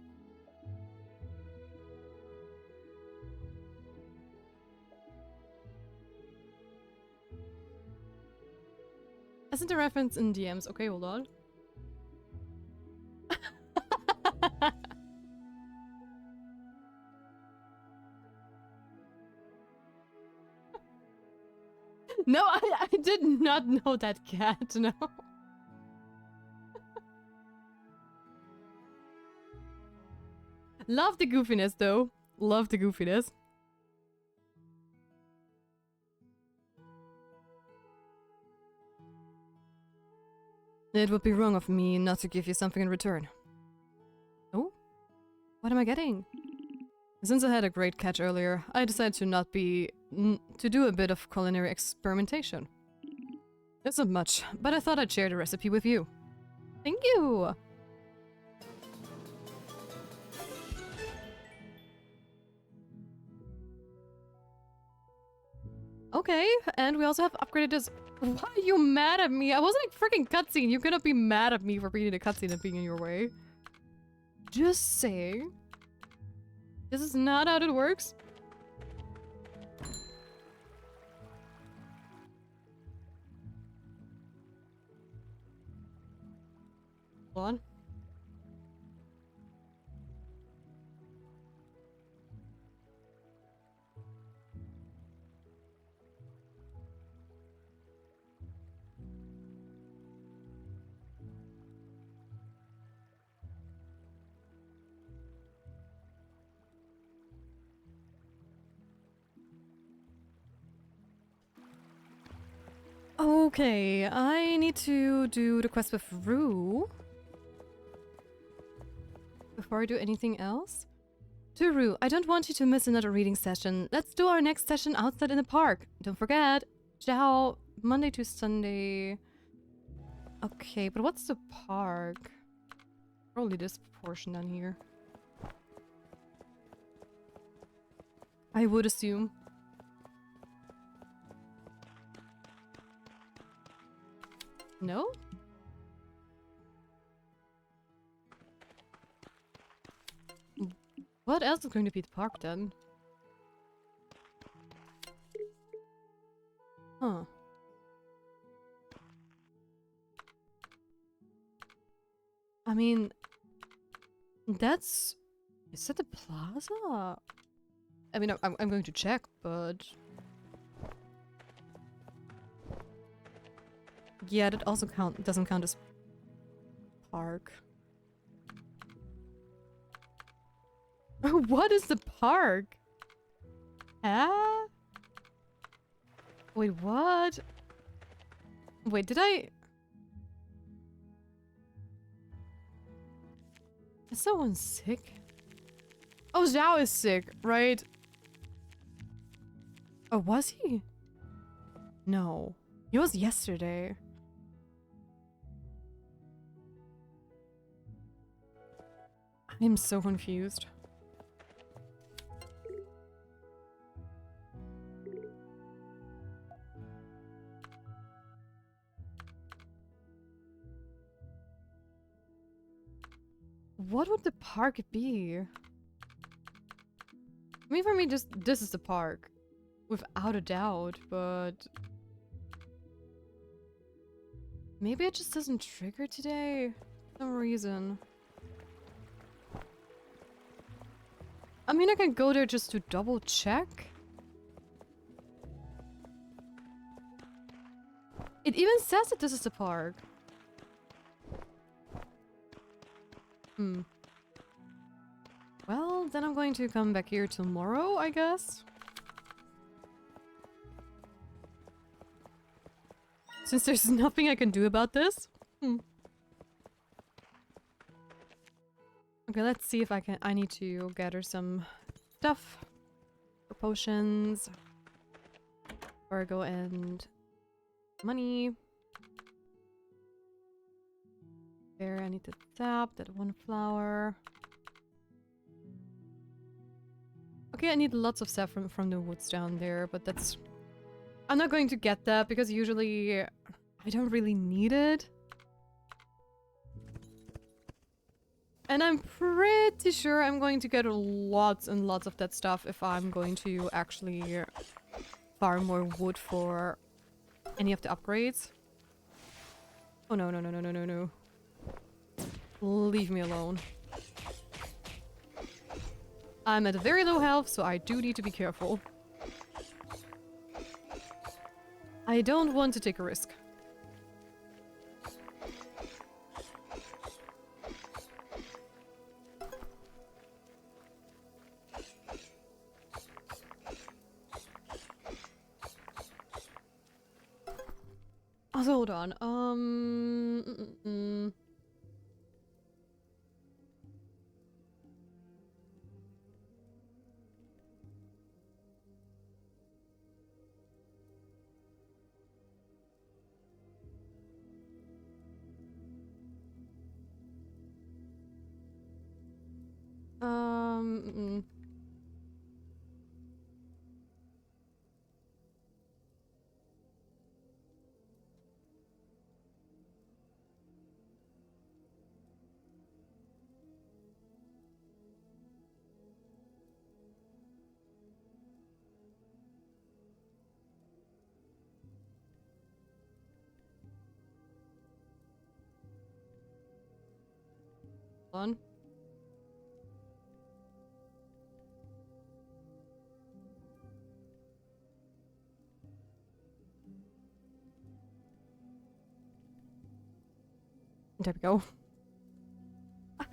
S3: I sent a reference in DMs. Okay, hold on. No, I
S1: did not know that cat, no. Love the goofiness, though. Love the goofiness. It would be wrong of me not to give you something in return. Oh? What am I getting? Since I had a great catch earlier, I decided to do a bit of culinary experimentation. Isn't much, but I thought I'd share the recipe with you. Thank you! Okay, and we also have upgraded this. Why are you mad at me? I wasn't like freaking cutscene. You cannot be mad at me for being in a cutscene and being in your way. Just saying. This is not how it works. Hold on. Okay, I need to do the quest with Rue. Before I do anything else? To Rue, I don't want you to miss another reading session. Let's do our next session outside in the park. Don't forget. Ciao. Monday to Sunday. Okay, but what's the park? Probably this portion down here. I would assume. No? What else is going to be the park then? Huh. I mean, that's... Is that the plaza? I mean, I'm going to check, but... Yeah, that also doesn't count as park. What is the park? Ah? Wait, what? Wait, did I... Is someone sick? Oh, Zhao is sick, right? Oh, was he? No. He was yesterday. I'm so confused. What would the park be? I mean, for me, just this is the park. Without a doubt, but... Maybe it just doesn't trigger today? For some reason. I mean, I can go there just to double check. It even says that this is the park. Hmm. Well, then I'm going to come back here tomorrow, I guess. Since there's nothing I can do about this. Hmm. Okay, let's see if I need to gather some stuff for potions. Or go and money. There, I need to tap that one flower. Okay, I need lots of saffron from the woods down there, but that's... I'm not going to get that because usually I don't really need it. And I'm pretty sure I'm going to get lots and lots of that stuff if I'm going to actually farm more wood for any of the upgrades. Oh no, no, no, no, no, no, no. Leave me alone. I'm at a very low health, so I do need to be careful.
S3: I don't want to take a risk. Also, hold on. On. There we go.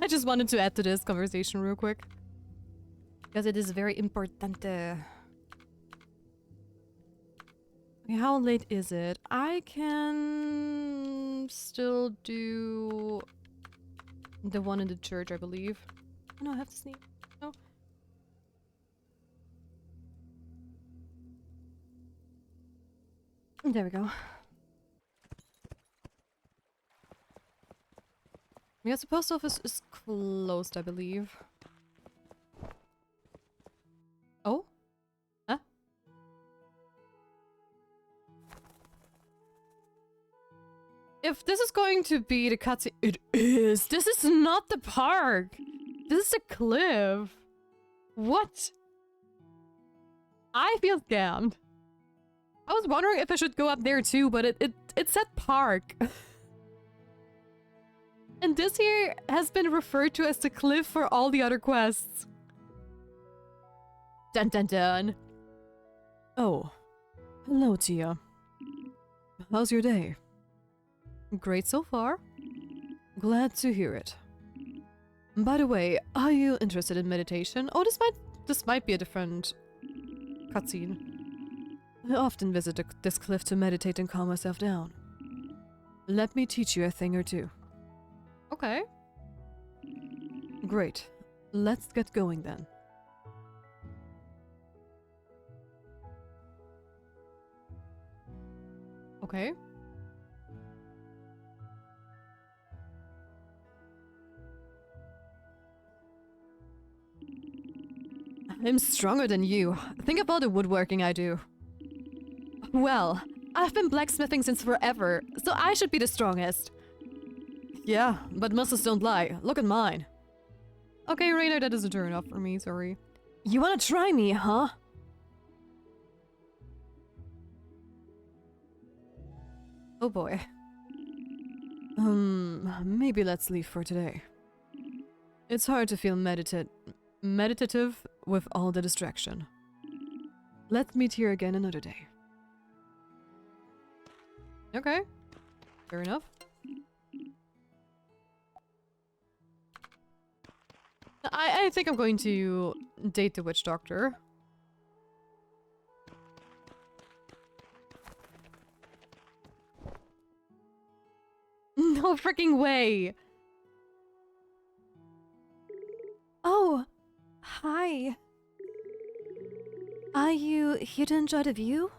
S3: I just wanted to add to this conversation real quick. Because it is very important. Okay, how late is it? I can still do the one in the church, I believe. Oh, no, I have to sneak. No. There we go. Yes, the post office is closed, I believe. Oh? Huh? If this is going to be the cutscene— it is! This is not the park! This is a cliff! What? I feel scammed. I was wondering if I should go up there too, but it said park. And this here has been referred to as the cliff for all the other quests. Dun dun dun.
S4: Oh. Hello, Tia. How's your day?
S3: Great so far.
S4: Glad to hear it.
S3: By the way, are you interested in meditation? Oh, this might be a different cutscene.
S4: I often visit this cliff to meditate and calm myself down. Let me teach you a thing or two.
S3: Okay.
S4: Great. Let's get going then.
S3: Okay.
S4: I'm stronger than you. Think of all the woodworking I do.
S3: Well, I've been blacksmithing since forever, so I should be the strongest.
S4: Yeah, but muscles don't lie. Look at mine.
S3: Okay, Rainer, that is a turn off for me, sorry.
S4: You wanna try me, huh?
S3: Oh boy.
S4: Maybe let's leave for today. It's hard to feel meditative with all the distraction. Let's meet here again another day.
S3: Okay. Fair enough. I think I'm going to date the witch doctor. No freaking way!
S5: Oh, hi. Are you here to enjoy the view?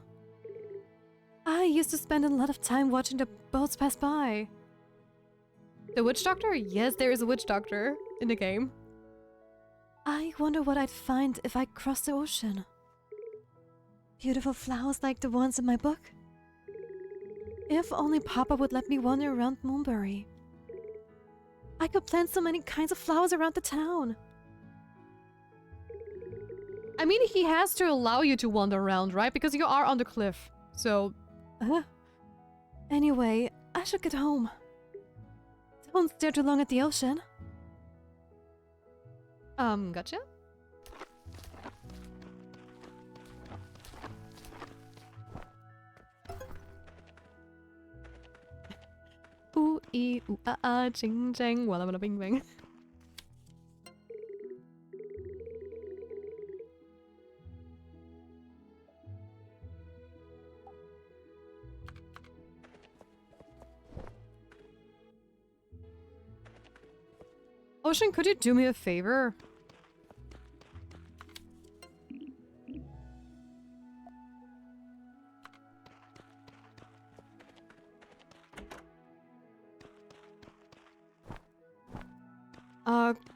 S5: I used to spend a lot of time watching the boats pass by.
S3: The witch doctor? Yes, there is a witch doctor in the game.
S5: I wonder what I'd find if I crossed the ocean. Beautiful flowers like the ones in my book. If only Papa would let me wander around Moonbury. I could plant so many kinds of flowers around the town.
S3: I mean, he has to allow you to wander around, right? Because you are on the cliff. So...
S5: Anyway, I should get home. Don't stare too long at the ocean.
S3: Gotcha.
S1: e ooh ah ah ching chang walla walla bing bang. Ocean, could you do me a favor?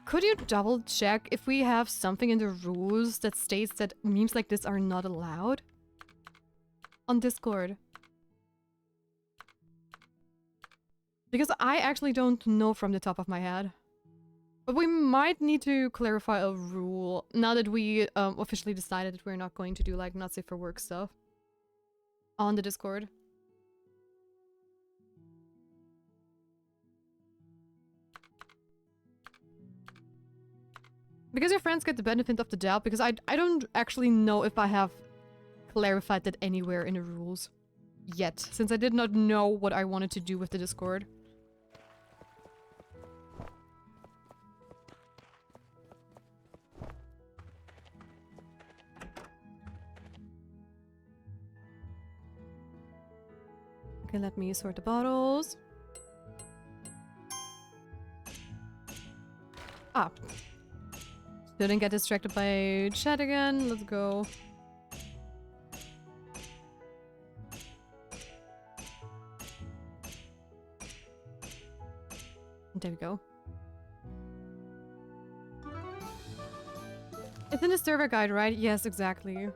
S1: Could you double check if we have something in the rules that states that memes like this are not allowed? On Discord. Because I actually don't know from the top of my head. But we might need to clarify a rule now that we officially decided that we're not going to do like not safe for work stuff on the Discord. Because your friends get the benefit of the doubt, because I don't actually know if I have clarified that anywhere in the rules yet, since I did not know what I wanted to do with the Discord. Okay, let me sort the bottles. Ah. Didn't get distracted by chat again. Let's go. There we go. It's in the server guide, right? Yes, exactly.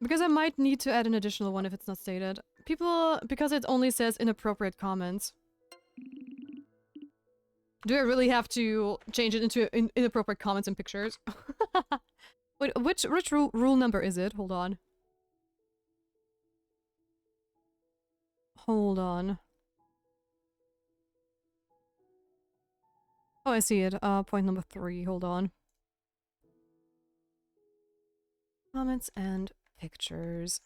S1: Because I might need to add an additional one if it's not stated. Because it only says inappropriate comments. Do I really have to change it into inappropriate comments and pictures? Wait, which rule number is it? Hold on. Hold on. Oh, I see it. Point number 3. Hold on. Comments and pictures.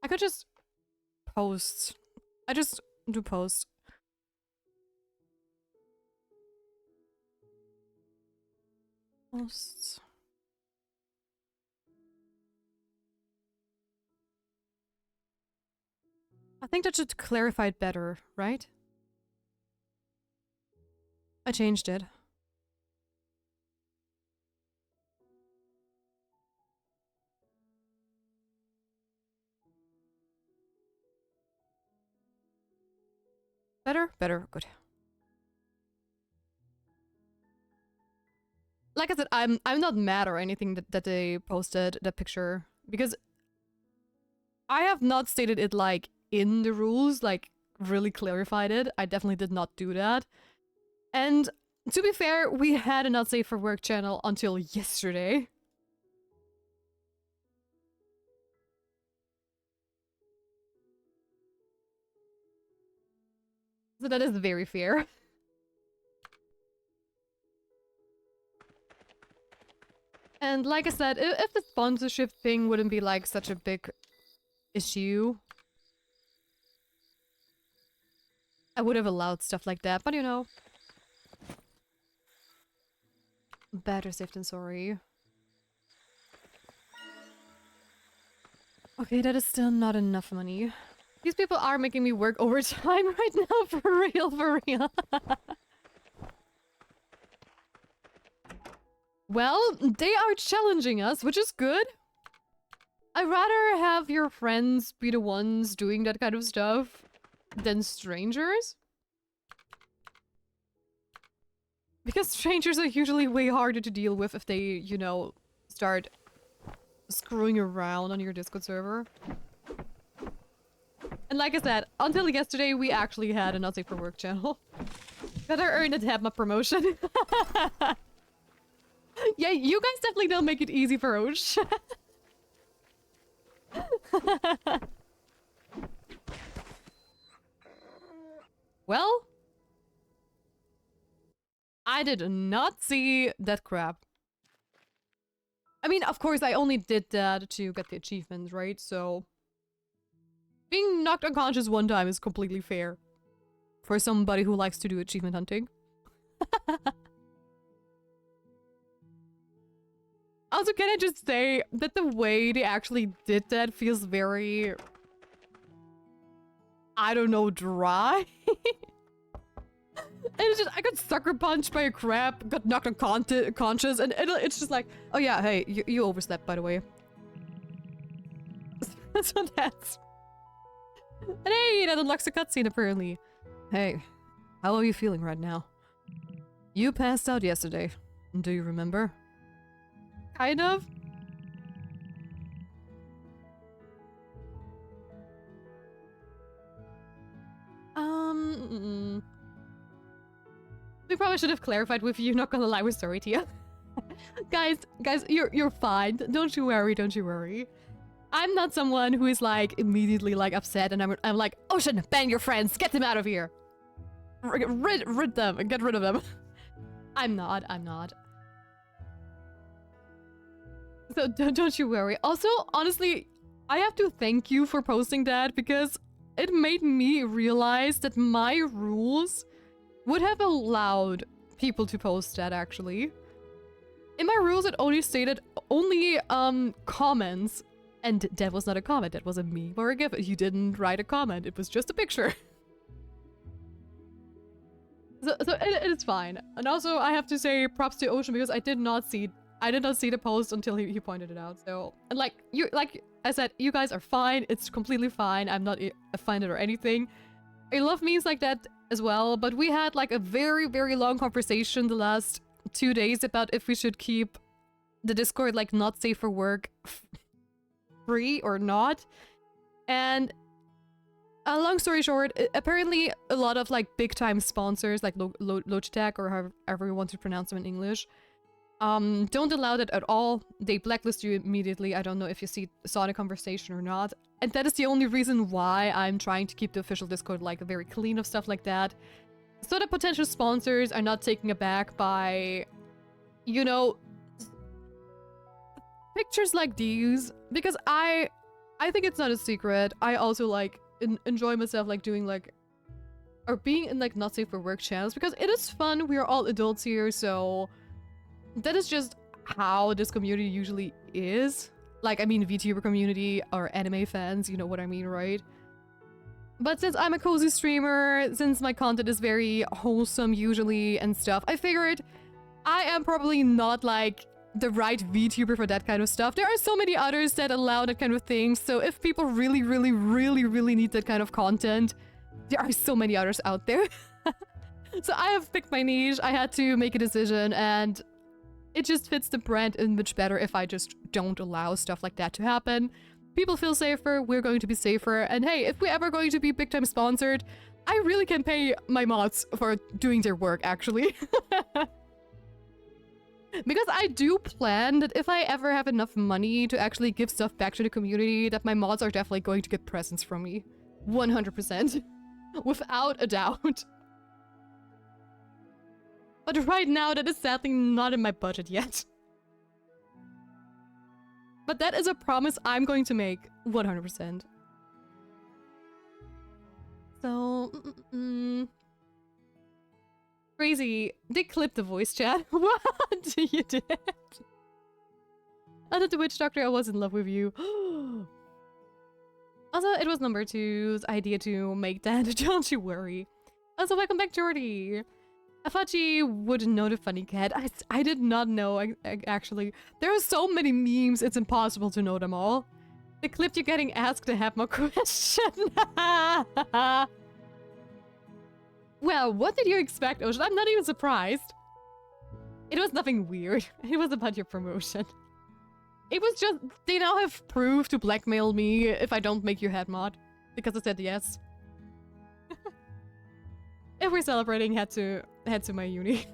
S1: I could just post. I just do post. Posts. I think that should clarify it better, right? I changed it. Better? Better. Good. Like I said, I'm not mad or anything that they posted that picture, because I have not stated it like in the rules, like really clarified it. I definitely did not do that. And to be fair, we had a Not Safe for Work channel until yesterday. So that is very fair. And like I said, if the sponsorship thing wouldn't be like such a big issue, I would have allowed stuff like that, but you know. Better safe than sorry. Okay, that is still not enough money. These people are making me work overtime right now, for real, for real. Well, they are challenging us, which is good. I'd rather have your friends be the ones doing that kind of stuff than strangers. Because strangers are usually way harder to deal with if they, you know, start screwing around on your Discord server. And like I said, until yesterday, we actually had a Not Safe for Work channel. Better earn it to have my promotion. Yeah, you guys definitely don't make it easy for Osh. Well, I did not see that crap. I mean, of course, I only did that to get the achievements, right? So, being knocked unconscious one time is completely fair for somebody who likes to do achievement hunting. Also, can I just say that the way they actually did that feels very, I don't know, dry? And it's just, I got sucker punched by a crab, got knocked unconscious, and it's just like, oh yeah, hey, you overslept, by the way. So that's... And hey, that unlocks a cutscene, apparently. Hey, how are you feeling right now? You passed out yesterday. Do you remember? Kind of. We probably should have clarified with you, not gonna lie, we're sorry to you. guys, you're fine. Don't you worry, don't you worry. I'm not someone who is like immediately like upset and I'm like, Ocean, ban your friends, get them out of here. Rid them, get rid of them. I'm not. So don't you worry. Also, honestly, I have to thank you for posting that because it made me realize that my rules would have allowed people to post that, actually. In my rules, it only stated comments, and that was not a comment, that was a meme or a gif. You didn't write a comment, it was just a picture. So it is fine. And also, I have to say props to Ocean because I did not see the post until he pointed it out. So, and like I said, you guys are fine. It's completely fine. I'm not offended or anything. I love memes like that as well, but we had like a very, very long conversation the last 2 days about if we should keep the Discord like not safe for work free or not. And long story short, apparently a lot of like big time sponsors like Logitech or however you want to pronounce them in English don't allow that at all. They blacklist you immediately. I don't know if you saw the conversation or not. And that is the only reason why I'm trying to keep the official Discord like very clean of stuff like that. So that potential sponsors are not taken aback by, you know, pictures like these. Because I think it's not a secret. I also like enjoy myself like doing like, or being in like not safe for work channels because it is fun. We are all adults here, so that is just how this community usually is. Like, I mean, VTuber community or anime fans, you know what I mean, right? But since I'm a cozy streamer, since my content is very wholesome usually and stuff, I figured I am probably not like the right VTuber for that kind of stuff. There are so many others that allow that kind of thing, so if people really need that kind of content, there are so many others out there. So I have picked my niche, I had to make a decision, and it just fits the brand image better if I just don't allow stuff like that to happen. People feel safer, we're going to be safer, and hey, if we're ever going to be big time sponsored, I really can pay my mods for doing their work, actually. Because I do plan that if I ever have enough money to actually give stuff back to the community, that my mods are definitely going to get presents from me. 100%. Without a doubt. But right now, that is sadly not in my budget yet. But that is a promise I'm going to make 100%. So... Crazy. They clipped the voice chat. What? You did? I thought the witch doctor, I was in love with you. Also, it was number 2's idea to make that. Don't you worry. Also, welcome back, Jordy. I thought she wouldn't know the funny cat. I did not know, actually. There are so many memes, it's impossible to know them all. They clipped you getting asked a Hapmo question. Well, what did you expect, Ocean? I'm not even surprised. It was nothing weird. It was about your promotion. It was just, they now have proof to blackmail me if I don't make you head mod. Because I said yes. If we're celebrating, head to my uni.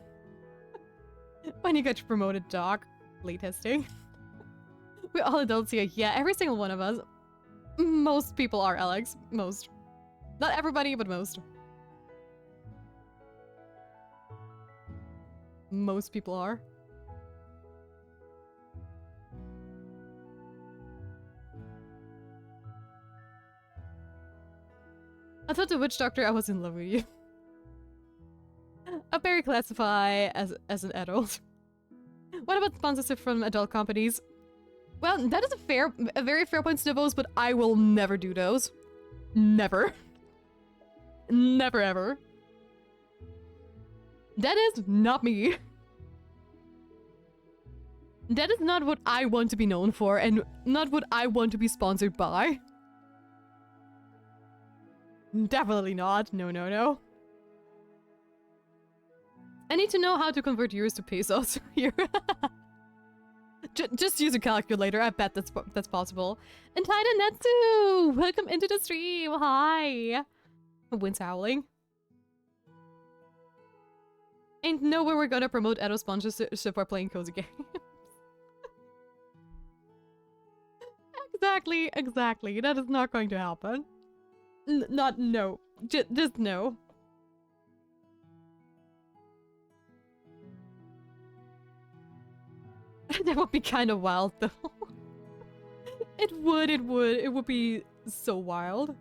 S1: When you get promoted, dog. Playtesting. We're all adults here. Yeah, every single one of us. Most people are, Alex. Most. Not everybody, but most. Most people are. I thought the witch doctor I was in love with you. I barely classify as an adult. What about sponsorship from adult companies? Well, that is a very fair point, Snivels, but I will never do those. Never. Never ever. That is not me. That is not what I want to be known for, and not what I want to be sponsored by. Definitely not. No, no, no. I need to know how to convert euros to pesos here. Just use a calculator. I bet that's possible. And Titan Netsu! Welcome into the stream. Hi. Wind's howling. Ain't no way we're gonna promote Edo sponsorship while playing cozy games. Exactly. That is not going to happen. No. Just no. That would be kind of wild, though. It would be so wild.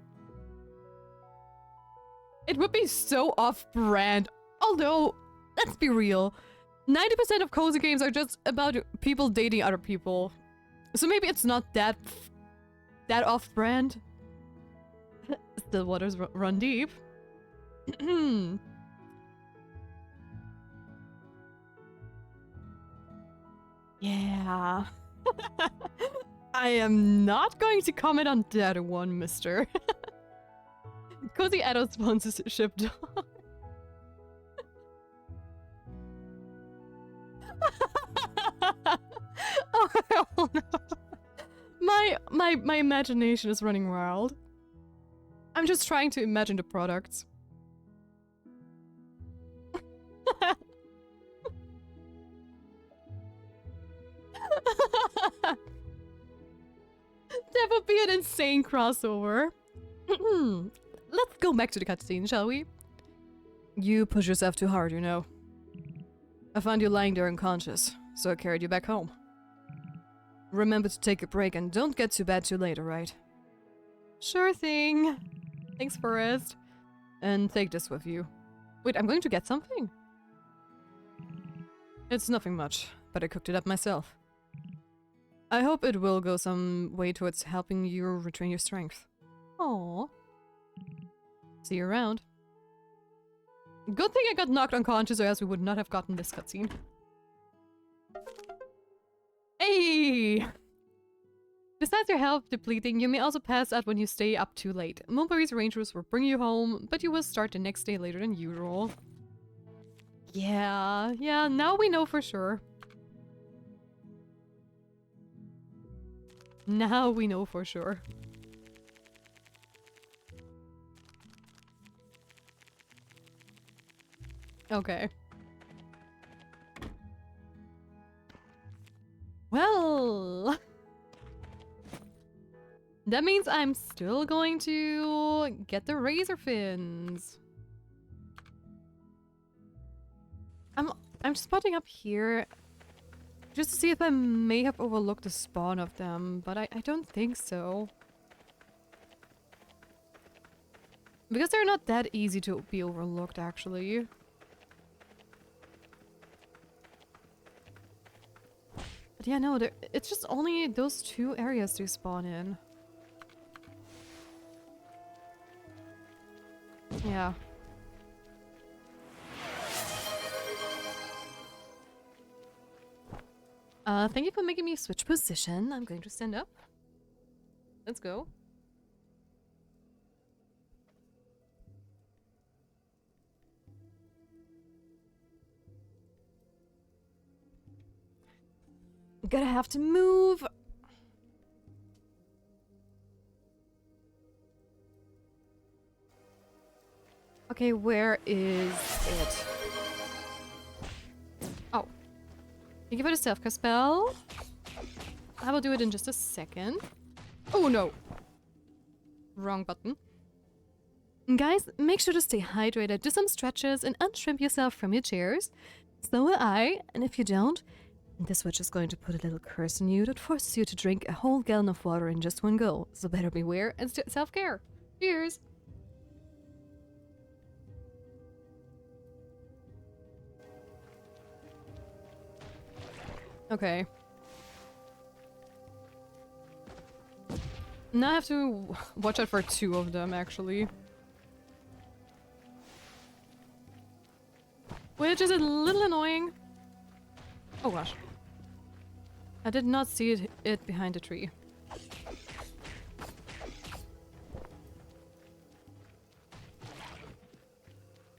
S1: It would be so off-brand. Although, let's be real. 90% of cozy games are just about people dating other people. So maybe it's not that off-brand. Still waters run deep. Yeah. I am not going to comment on that one, mister. Cozy adult sponsorship dog. Oh no. My imagination is running wild. I'm just trying to imagine the products. That would be an insane crossover. Let's go back to the cutscene, shall we? You push yourself too hard, you know. I found you lying there unconscious, so I carried you back home. Remember to take a break and don't get too bad too late, alright? Sure thing. Thanks, Forrest. And take this with you. Wait, I'm going to get something? It's nothing much, but I cooked it up myself. I hope it will go some way towards helping you retrain your strength. Aww. See you around. Good thing I got knocked unconscious, or else we would not have gotten this cutscene. Hey! Besides your health depleting, you may also pass out when you stay up too late. Moonbury's rangers will bring you home, but you will start the next day later than usual. Yeah, now we know for sure. Now we know for sure. Okay. Well... that means I'm still going to get the razor fins. I'm just spotting up here just to see if I may have overlooked the spawn of them, but I don't think so. Because they're not that easy to be overlooked, actually. But yeah, no, it's just only those two areas to spawn in. Yeah. Thank you for making me switch position. I'm going to stand up. Let's go. Gonna have to move. Okay, where is it? Oh. Thank you for the self-cast spell. I will do it in just a second. Oh no! Wrong button. Guys, make sure to stay hydrated, do some stretches, and unshrimp yourself from your chairs.
S3: So will I, and if you don't, this witch is going to put a little curse on you that forces you to drink a whole gallon of water in just one go. So better beware and self-care. Cheers! Okay. Now I have to watch out for 2 of them, actually. Which is a little annoying. Oh gosh. I did not see it behind the tree.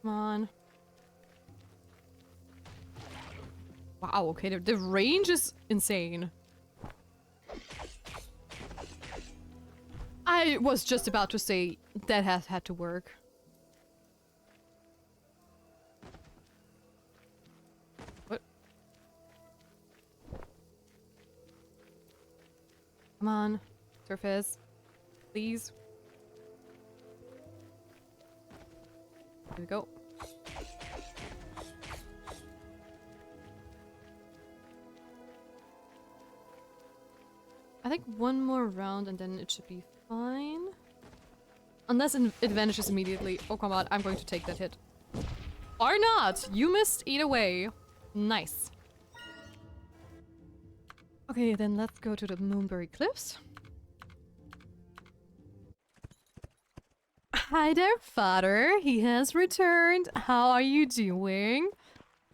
S3: Come on. Wow, okay, the range is insane. I was just about to say that has had to work. What? Come on, surface. Please. Here we go. I think one more round and then it should be fine. Unless it vanishes immediately. Oh, come on. I'm going to take that hit. Or not! You missed either way. Nice. Okay, then let's go to the Moonbury Cliffs. Hi there, father. He has returned. How are you doing?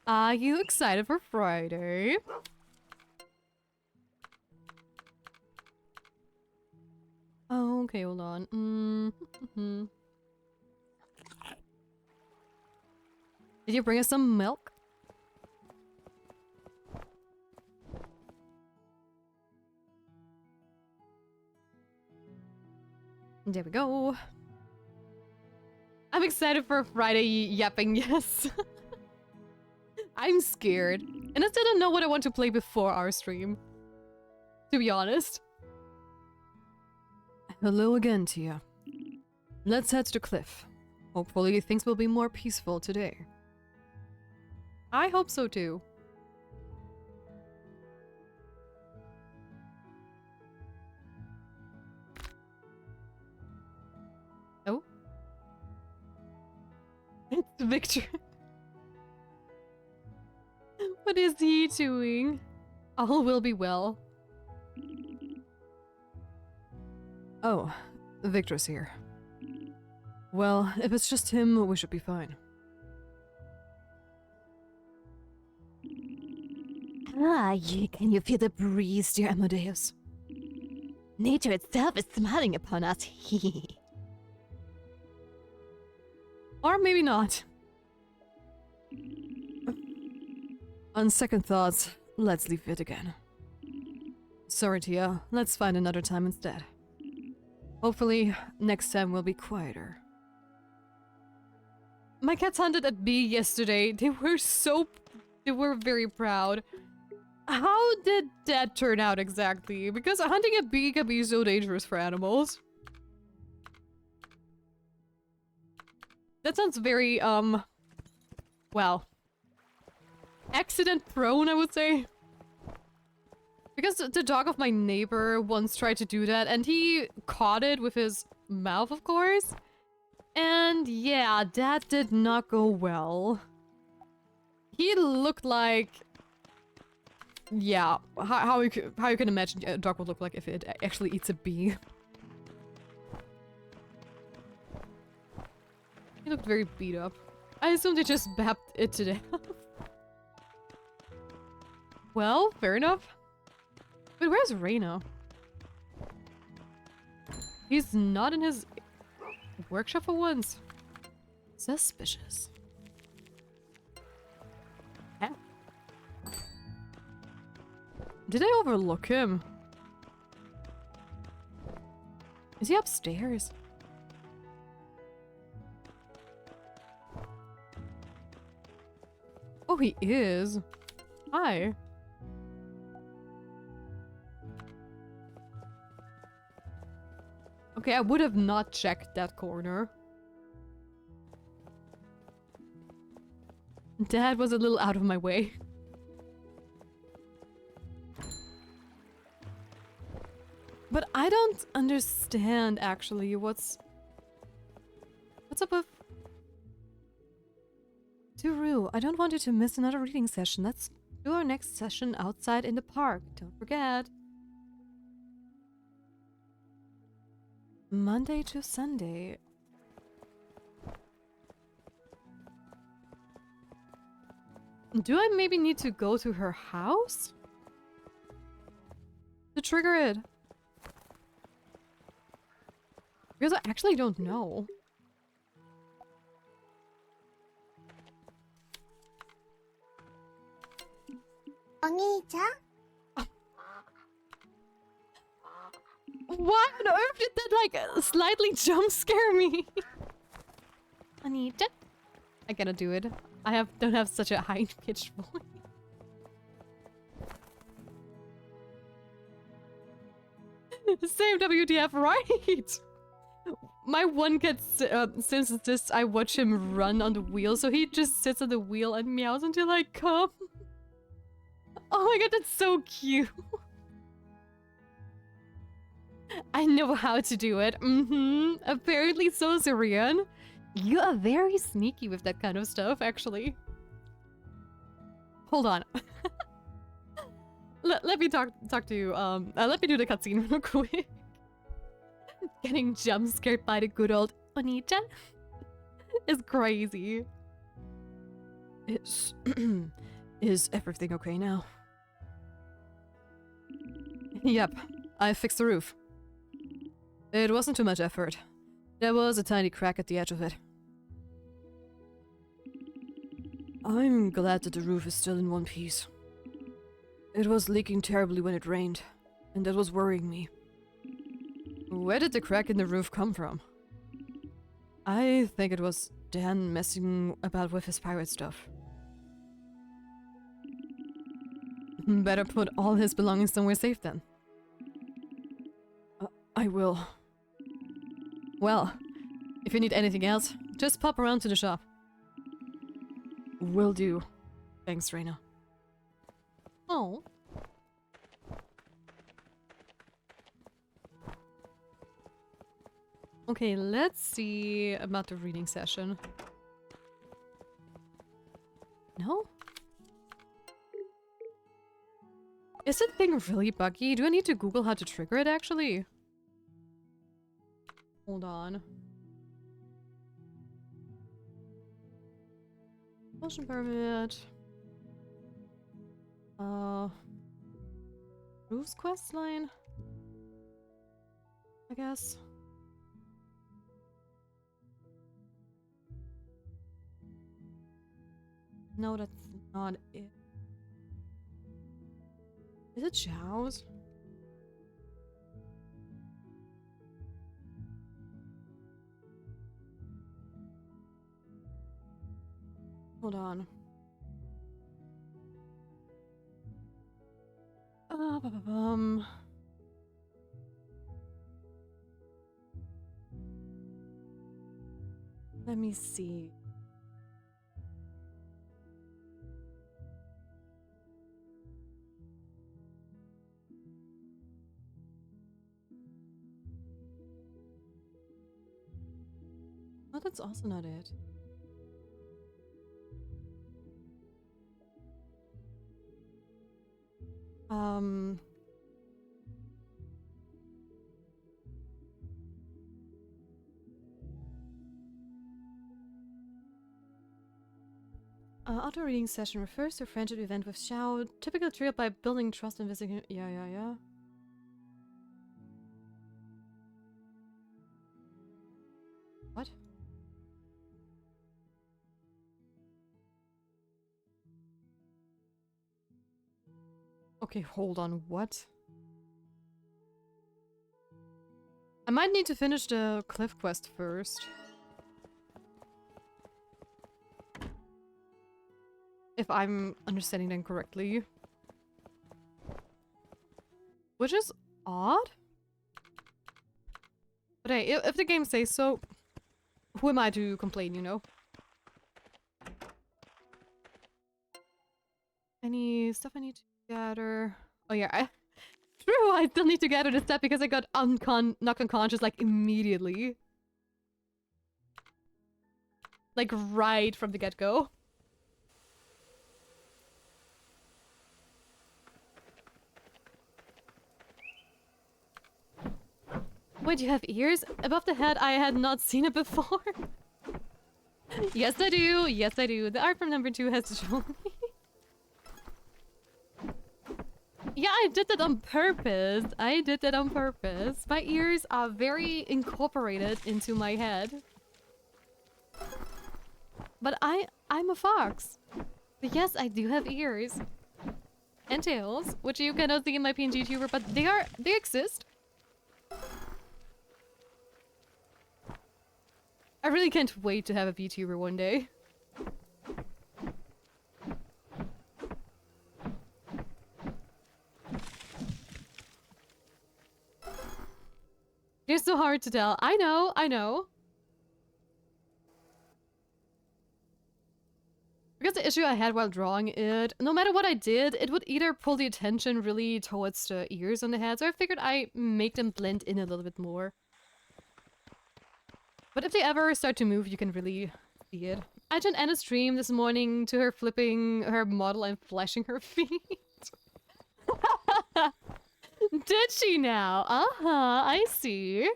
S3: Are you excited for Friday? Oh, okay, hold on. Did you bring us some milk? There we go. I'm excited for Friday yapping, yes. I'm scared. And I still don't know what I want to play before our stream. To be honest. Hello again, Tia. Let's head to the cliff. Hopefully things will be more peaceful today. I hope so too. Oh? It's Victor. What is he doing? All will be well. Oh, Victor's here. Well, if it's just him, we should be fine.
S5: Can you feel the breeze, dear Amadeus? Nature itself is smiling upon us.
S3: Or maybe not. On second thoughts, let's leave it again. Sorry, Tia. Let's find another time instead. Hopefully, next time will be quieter. My cats hunted a bee yesterday. They were very proud. How did that turn out exactly? Because hunting a bee can be so dangerous for animals. That sounds very, well, accident prone, I would say. Because the dog of my neighbor once tried to do that, and he caught it with his mouth, of course. And yeah, that did not go well. He looked like... yeah, how you can imagine a dog would look like if it actually eats a bee. He looked very beat up. I assume they just bapped it to death. Well, fair enough. Wait, where's Reyna? He's not in his workshop for once. Suspicious. Huh? Did I overlook him? Is he upstairs? Oh, he is. Hi. Okay, I would have not checked that corner.
S1: Dad was a little out of my way. But I don't understand, actually, what's up with... Duru, I don't want you to miss another reading session. Let's do our next session outside in the park. Don't forget. Monday to Sunday. Do I maybe need to go to her house? To trigger it? Because I actually don't know. Why on earth did that, like, slightly jump scare me? Anita? I gotta do it. Don't have such a high-pitched voice. Same WTF, right? My one cat, since this, I watch him run on the wheel, so he just sits on the wheel and meows until I come. Oh my god, that's so cute. I know how to do it. Apparently so, Syrian. You are very sneaky with that kind of stuff, actually. Hold on. Let me talk to you. Let me do the cutscene real quick. Getting jump scared by the good old Onita is crazy.
S4: Is everything okay now?
S1: Yep, I fixed the roof. It wasn't too much effort. There was a tiny crack at the edge of it.
S4: I'm glad that the roof is still in one piece. It was leaking terribly when it rained, and that was worrying me.
S1: Where did the crack in the roof come from?
S4: I think it was Dan messing about with his pirate stuff.
S1: Better put all his belongings somewhere safe then.
S4: I will.
S1: Well, if you need anything else, just pop around to the shop.
S4: Will do.
S1: Thanks, Reina. Oh. Okay, let's see about the reading session. No? Is the thing really buggy? Do I need to Google how to trigger it, actually? Hold on. Motion permit. Roof's quest line? I guess. No, that's not it. Is it Zhao's? Hold on. Let me see. Oh, that's also not it. Auto reading session refers to a friendship event with Xiao, typically triggered by building trust and visiting. Yeah. What? Okay, hold on, what? I might need to finish the cliff quest first. If I'm understanding them correctly. Which is odd. But hey, if the game says so, who am I to complain, you know?
S3: Any stuff I need to gather? Oh yeah, true, I still need to gather the stuff because I got knocked unconscious like immediately. Like right from the get-go. Wait, you have ears? Above the head, I had not seen it before. Yes, I do. Yes, I do. The art from number 2 has to show me. Yeah, I did that on purpose. I did that on purpose. My ears are very incorporated into my head. But I'm a fox. But yes, I do have ears. And tails, which you cannot see in my PNG tuber, but they exist. I really can't wait to have a VTuber one day. They're so hard to tell. I know, I know. Because the issue I had while drawing it, no matter what I did, it would either pull the attention really towards the ears on the head, so I figured I make them blend in a little bit more. But if they ever start to move, you can really see it. I joined Anna's stream this morning to her flipping her model and flashing her feet. Did she now? Uh-huh, I see.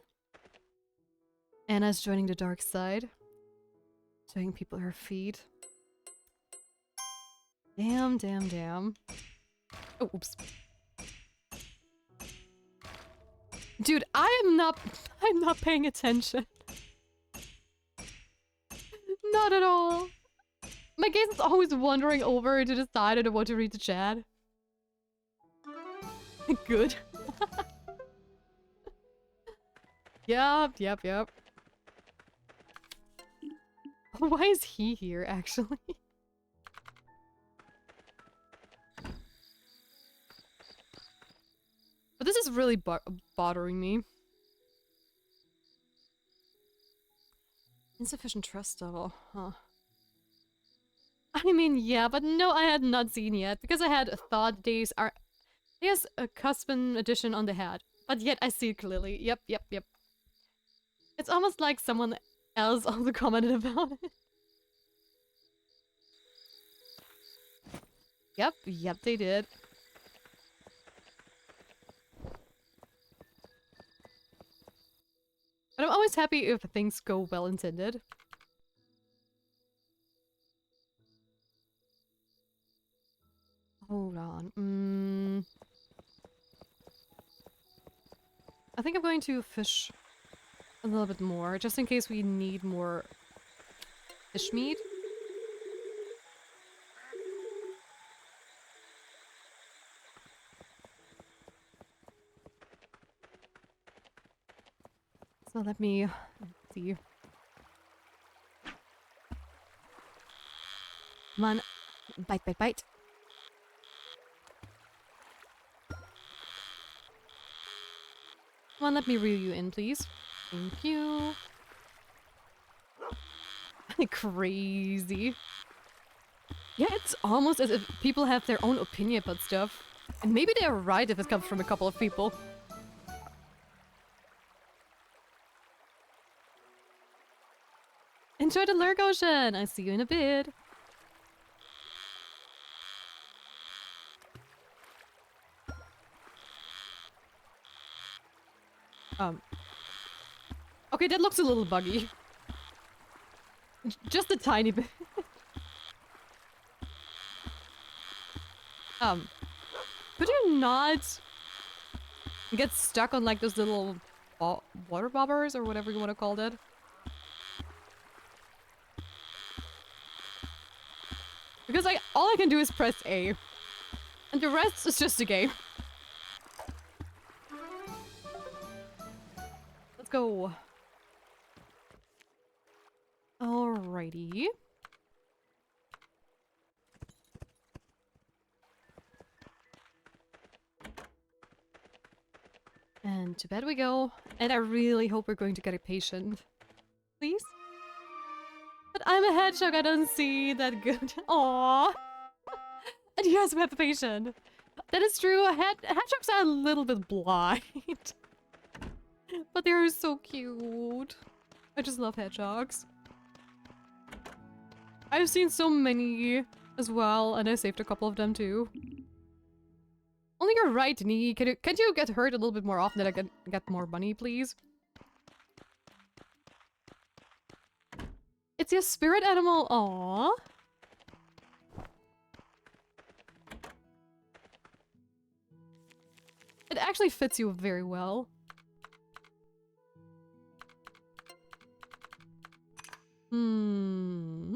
S3: Anna's joining the dark side. Showing people her feet. Damn, damn, damn. Oh, oops. Dude, I'm not paying attention. Not at all. My gaze is always wandering over to the side. I don't want to read the chat. Good. Yep. Why is he here, actually? But this is really bothering me. Insufficient trust level, huh? I mean, yeah, but no, I had not seen yet, because I had thought these are... There's a custom edition on the head, but yet I see it clearly. Yep. It's almost like someone else also commented about it. Yep, they did. But I'm always happy if things go well intended. Hold on. I think I'm going to fish a little bit more, just in case we need more fish meat. So let me see. Come on. Bite. Come on, let me reel you in, please. Thank you. Crazy. Yeah, it's almost as if people have their own opinion about stuff. And maybe they're right if it comes from a couple of people. Enjoy the lurk ocean! I see you in a bit. Okay, that looks a little buggy. Just a tiny bit. Could you not get stuck on like those little water bobbers or whatever you want to call it? Because all I can do is press A. And the rest is just a game. Let's go. Alrighty. And to bed we go. And I really hope we're going to get a patient. Please? But I'm a hedgehog, I don't see that good. Aww.
S1: And you guys have the patient. That is true. Hedgehogs are a little bit blind. But they're so cute. I just love hedgehogs. I've seen so many as well, and I saved a couple of them too. Only your right knee. Can you get hurt a little bit more often that I can get more money, please? It's your spirit animal. Aww. It actually fits you very well. Hmm.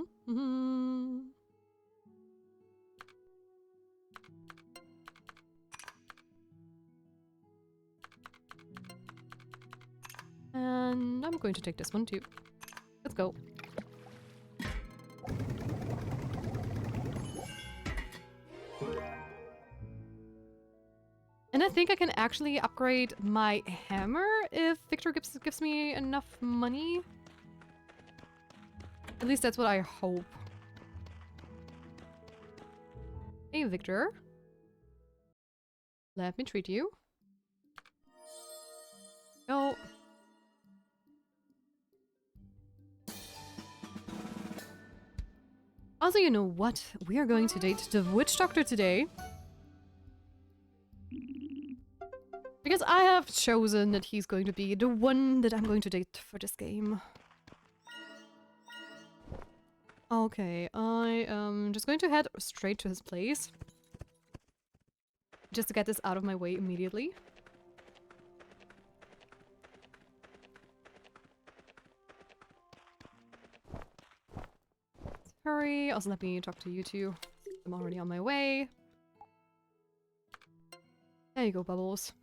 S1: And I'm going to take this one too. Let's go. And I think I can actually upgrade my hammer if Victor gives me enough money. At least that's what I hope. Hey, Victor. Let me treat you. Oh. Also, you know what? We are going to date the witch doctor today. Because I have chosen that he's going to be the one that I'm going to date for this game. Okay, I am just going to head straight to his place. Just to get this out of my way immediately. Let's hurry. Also, let me talk to you two. I'm already on my way. There you go, Bubbles.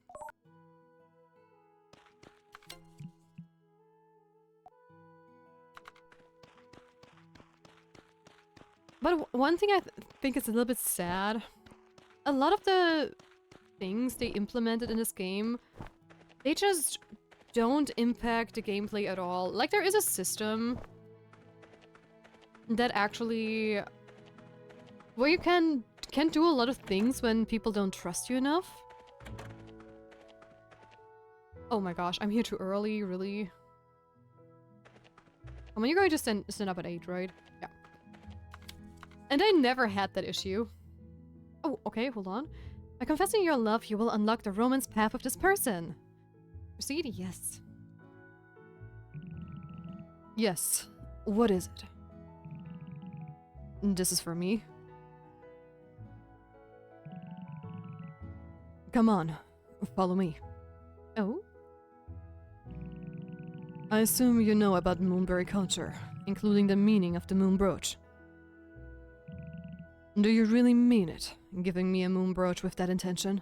S1: But one thing I think is a little bit sad, a lot of the things they implemented in this game, they just don't impact the gameplay at all. Like, there is a system that actually, where you can do a lot of things when people don't trust you enough. Oh my gosh, I'm here too early, really? I mean, you're going to stand up at 8, right? Yeah. And I never had that issue. Oh, okay, hold on. By confessing your love, you will unlock the romance path of this person. Proceed? Yes. Yes. What is it? This is for me. Come on. Follow me. Oh? I assume you know about Moonbury culture, including the meaning of the moon brooch. Do you really mean it, giving me a moon brooch with that intention?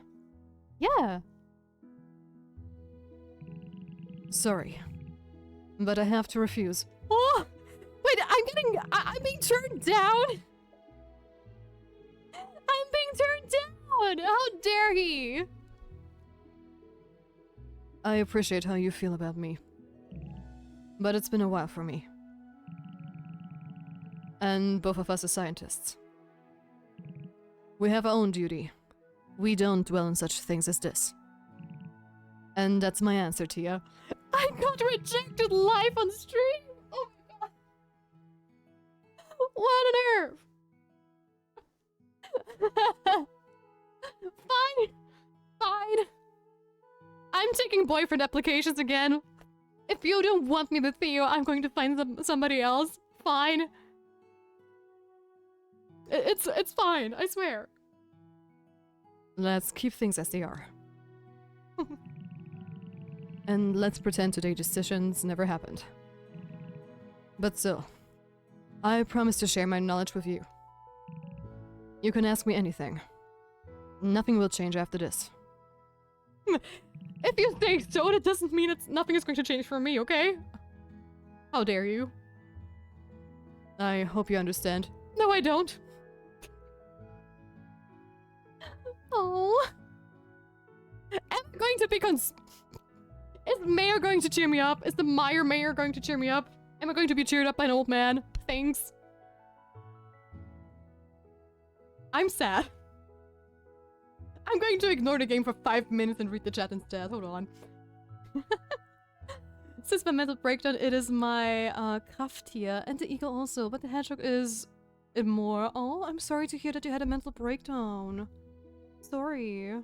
S1: Yeah. Sorry, but I have to refuse. Oh! Wait, I'm being turned down! I'm being turned down! How dare he! I appreciate how you feel about me. But it's been a while for me. And both of us are scientists. We have our own duty. We don't dwell on such things as this. And that's my answer, Tia. I got rejected live on stream! Oh my god. What on earth? Fine. Fine. I'm taking boyfriend applications again. If you don't want me with Theo, I'm going to find somebody else. Fine. It's fine, I swear. Let's keep things as they are. And let's pretend today's decisions never happened. But still, I promise to share my knowledge with you. You can ask me anything. Nothing will change after this. If you think so, that doesn't mean nothing is going to change for me, okay? How dare you? I hope you understand. No, I don't. Oh. Am I going to be is Mayor going to cheer me up? Is the mayor going to cheer me up? Am I going to be cheered up by an old man? Thanks. I'm sad. I'm going to ignore the game for 5 minutes and read the chat instead. Hold on. Since my mental breakdown, it is my craft here, and the eagle also, but the hedgehog is more. Oh, I'm sorry to hear that you had a mental breakdown. Sorry.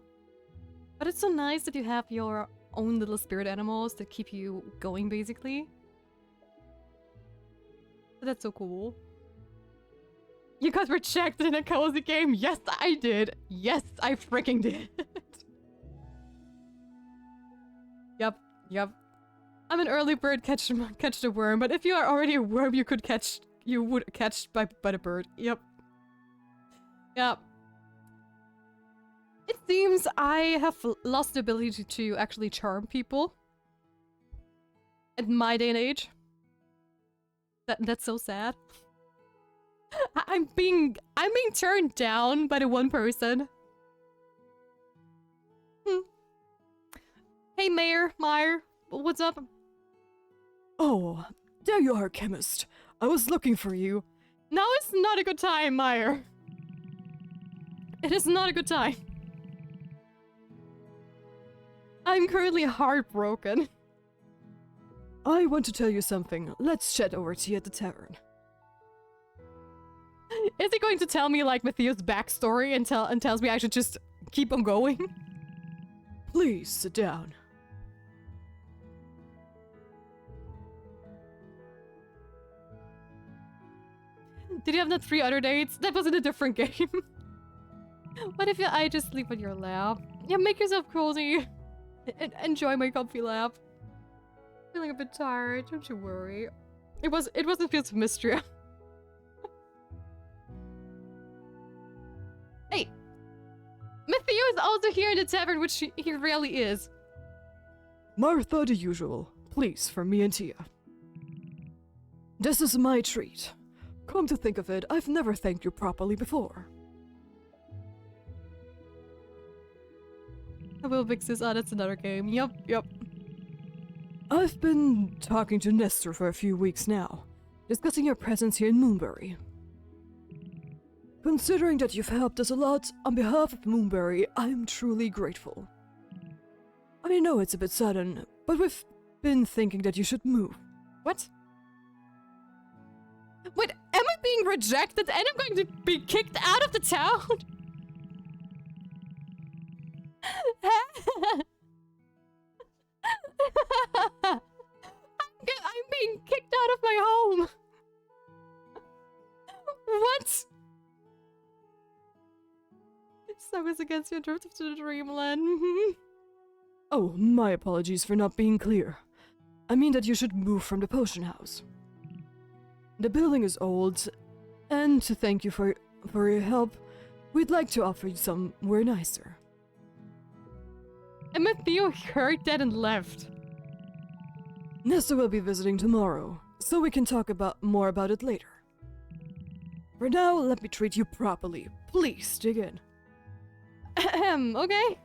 S1: But it's so nice that you have your own little spirit animals that keep you going, basically. That's so cool. You guys were checked in a cozy game. Yes, I did. Yes, I freaking did. Yep, yep. I'm an early bird, catch the worm. But if you are already a worm, you would catch by the bird. Yep. Yep. It seems I have lost the ability to actually charm people. At my day and age. That's so sad. I'm being turned down by the one person. Hey, Meyer, what's up?
S4: Oh, there you are, chemist. I was looking for you.
S1: Now is not a good time, Meyer. It is not a good time. I'm currently heartbroken.
S4: I want to tell you something. Let's chat over tea at the tavern.
S1: Is he going to tell me, like, Matthias' backstory and tells me I should just keep on going?
S4: Please, sit down.
S1: Did you have that 3 other dates? That was in a different game. What if I just sleep on your lap? Yeah, make yourself cozy. Enjoy my comfy lap. Feeling a bit tired, don't you worry. It wasn't Fields of Mystria. Hey! Matthias is also here in the tavern, which he rarely is.
S4: Martha, the usual. Please, for me and Tia. This is my treat. Come to think of it, I've never thanked you properly before.
S1: I will fix this. Oh, that's another game. Yep.
S4: I've been talking to Nestor for a few weeks now, discussing your presence here in Moonbury. Considering that you've helped us a lot on behalf of Moonbury, I'm truly grateful. I know it's a bit sudden, but we've been thinking that you should move.
S1: What? Wait, am I being rejected and I'm going to be kicked out of the town? I'm being kicked out of my home. What? Song is against you, drifted to the dreamland.
S4: Oh, my apologies for not being clear. I mean that you should move from the potion house. The building is old, and to thank you for your help, we'd like to offer you somewhere nicer.
S1: And Matthew heard that and left.
S4: Nesta will be visiting tomorrow, so we can talk more about it later. For now, let me treat you properly. Please, dig in.
S1: Okay.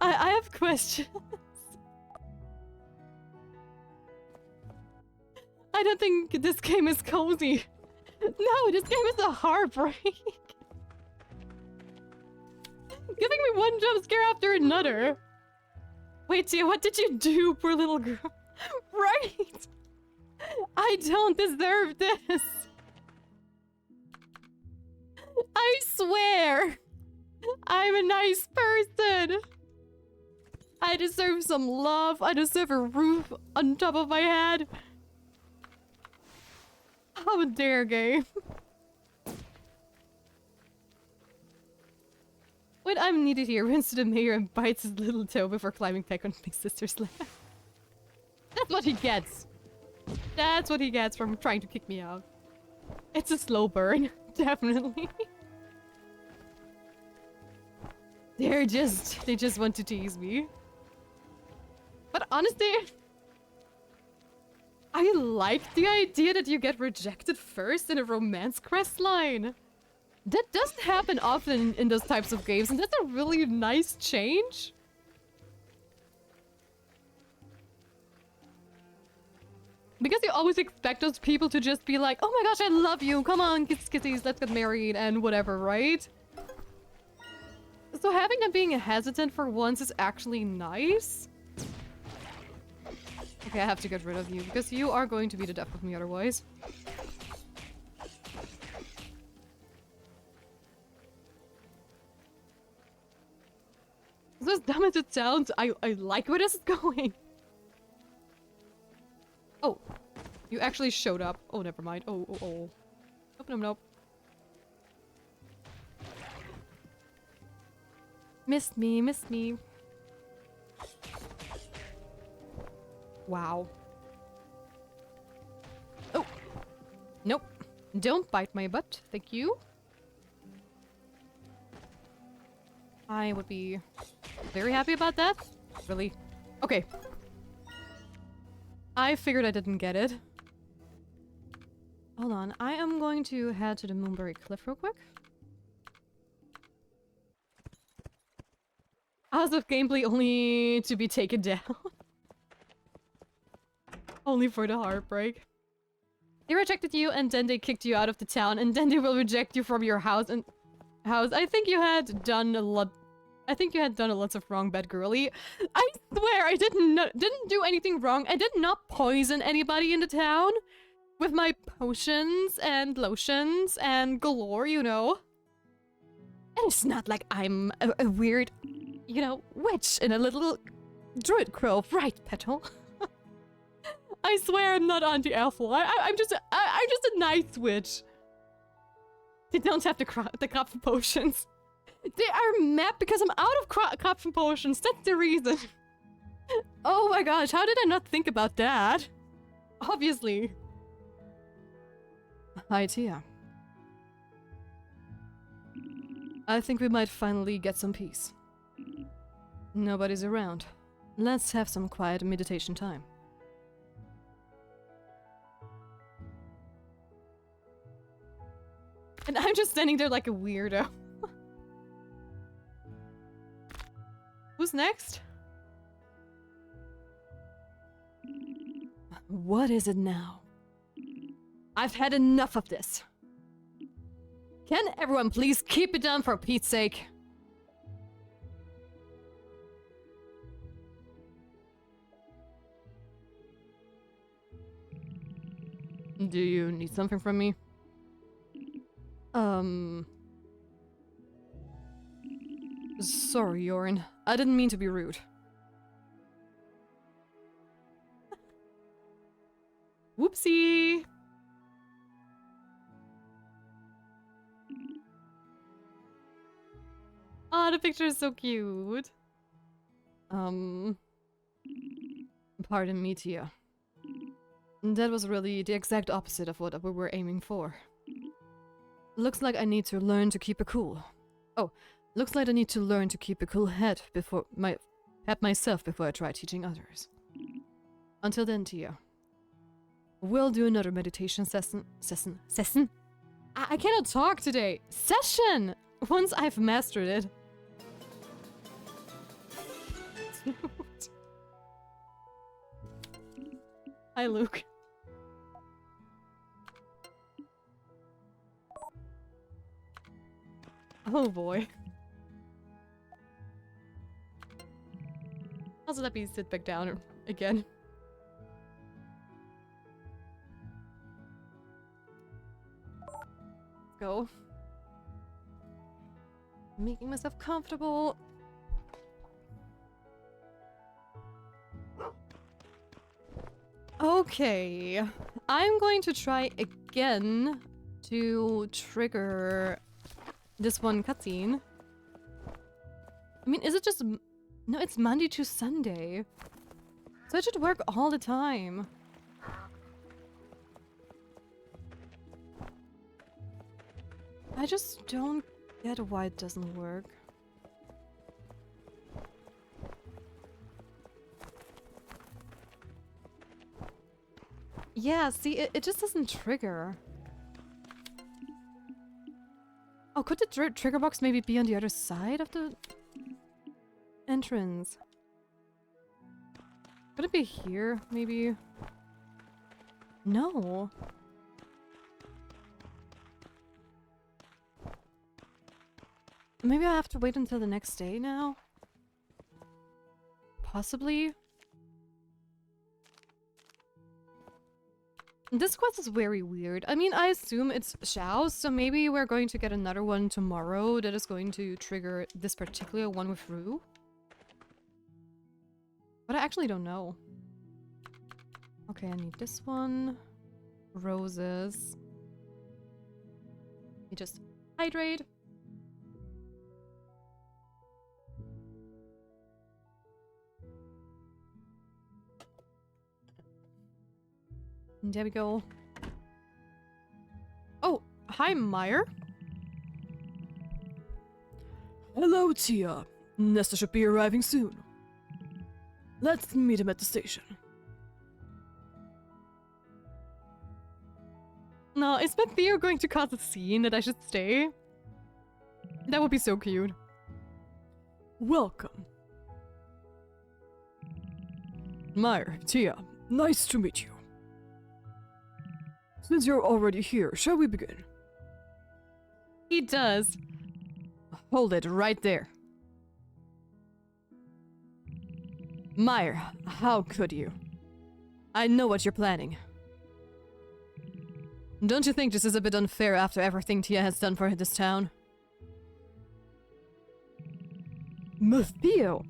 S1: I have questions. I don't think this game is cozy. No, this game is a heartbreak. Giving me one jump scare after another. Wait, Tia, what did you do, poor little girl? Right! I don't deserve this. I swear. I'm a nice person. I deserve some love. I deserve a roof on top of my head. How dare game. Wait, I'm needed here. Runs to the mayor and bites his little toe before climbing back on Big Sister's lap. That's what he gets. That's what he gets from trying to kick me out. It's a slow burn, definitely. They just want to tease me. But honestly, I like the idea that you get rejected first in a romance quest line. That doesn't happen often in those types of games, and that's a really nice change. Because you always expect those people to just be like, oh my gosh, I love you, come on, kiss kissies, let's get married, and whatever, right? So having them being hesitant for once is actually nice. Okay, I have to get rid of you, because you are going to be the death of me otherwise. So as dumb as it sounds, I like where this is going. Oh, you actually showed up. Oh, never mind. Oh. Nope. Missed me. Wow. Oh. Nope. Don't bite my butt. Thank you. I would be very happy about that. Really? Okay. I figured I didn't get it. Hold on. I am going to head to the Moonbury Cliff real quick. Hours of gameplay only to be taken down. Only for the heartbreak. They rejected you and then they kicked you out of the town and then they will reject you from your house and... I think you had done a lot... I think you had done a lot of wrong, bad girly. I swear I didn't do anything wrong. I did not poison anybody in the town with my potions and lotions and galore, you know. And it's not like I'm a weird, you know, witch in a little druid grove, right, Petal? I swear I'm not anti-elful. I'm just a nice witch. They don't have the crop for potions. They are mad because I'm out of crop for potions. That's the reason. Oh my gosh, how did I not think about that? Obviously.
S3: Hi, Tia. I think we might finally get some peace. Nobody's around. Let's have some quiet meditation time.
S1: And I'm just standing there like a weirdo. Who's next?
S3: What is it now? I've had enough of this.
S1: Can everyone please keep it down for Pete's sake?
S3: Do you need something from me? Sorry, Yorin. I didn't mean to be rude.
S1: Whoopsie! Oh, the picture is so cute.
S3: Pardon me, Tia. That was really the exact opposite of what we were aiming for. Looks like I need to learn to keep a cool. Oh, looks like I need to learn to keep a cool head myself before I try teaching others. Until then, Tia. We'll do another meditation session.
S1: I cannot talk today. Session! Once I've mastered it. Hi, Luke. Oh boy. Also, let me sit back down again. Let's go. Making myself comfortable. Okay. I'm going to try again to trigger this one cutscene. I mean, is it just... No, it's Monday to Sunday. So it should work all the time. I just don't get why it doesn't work. Yeah, see, it just doesn't trigger. Oh, could the trigger box maybe be on the other side of the entrance? Could it be here, maybe?
S3: No. Maybe I have to wait until the next day now? Possibly. This quest is very weird. I mean, I assume it's Xiao's, so maybe we're going to get another one tomorrow that is going to trigger this particular one with Rue. But I actually don't know. Okay, I need this one. Roses. You just hydrate. There we go. Oh, hi, Meyer.
S4: Hello, Tia. Nesta should be arriving soon. Let's meet him at the station.
S3: No, is Theo going to cause a scene that I should stay? That would be so cute.
S4: Welcome. Meyer, Tia, nice to meet you. Since you're already here, shall we begin?
S3: He does.
S4: Hold it right there. Meyer, how could you? I know what you're planning.
S3: Don't you think this is a bit unfair after everything Tia has done for this town?
S4: Theo,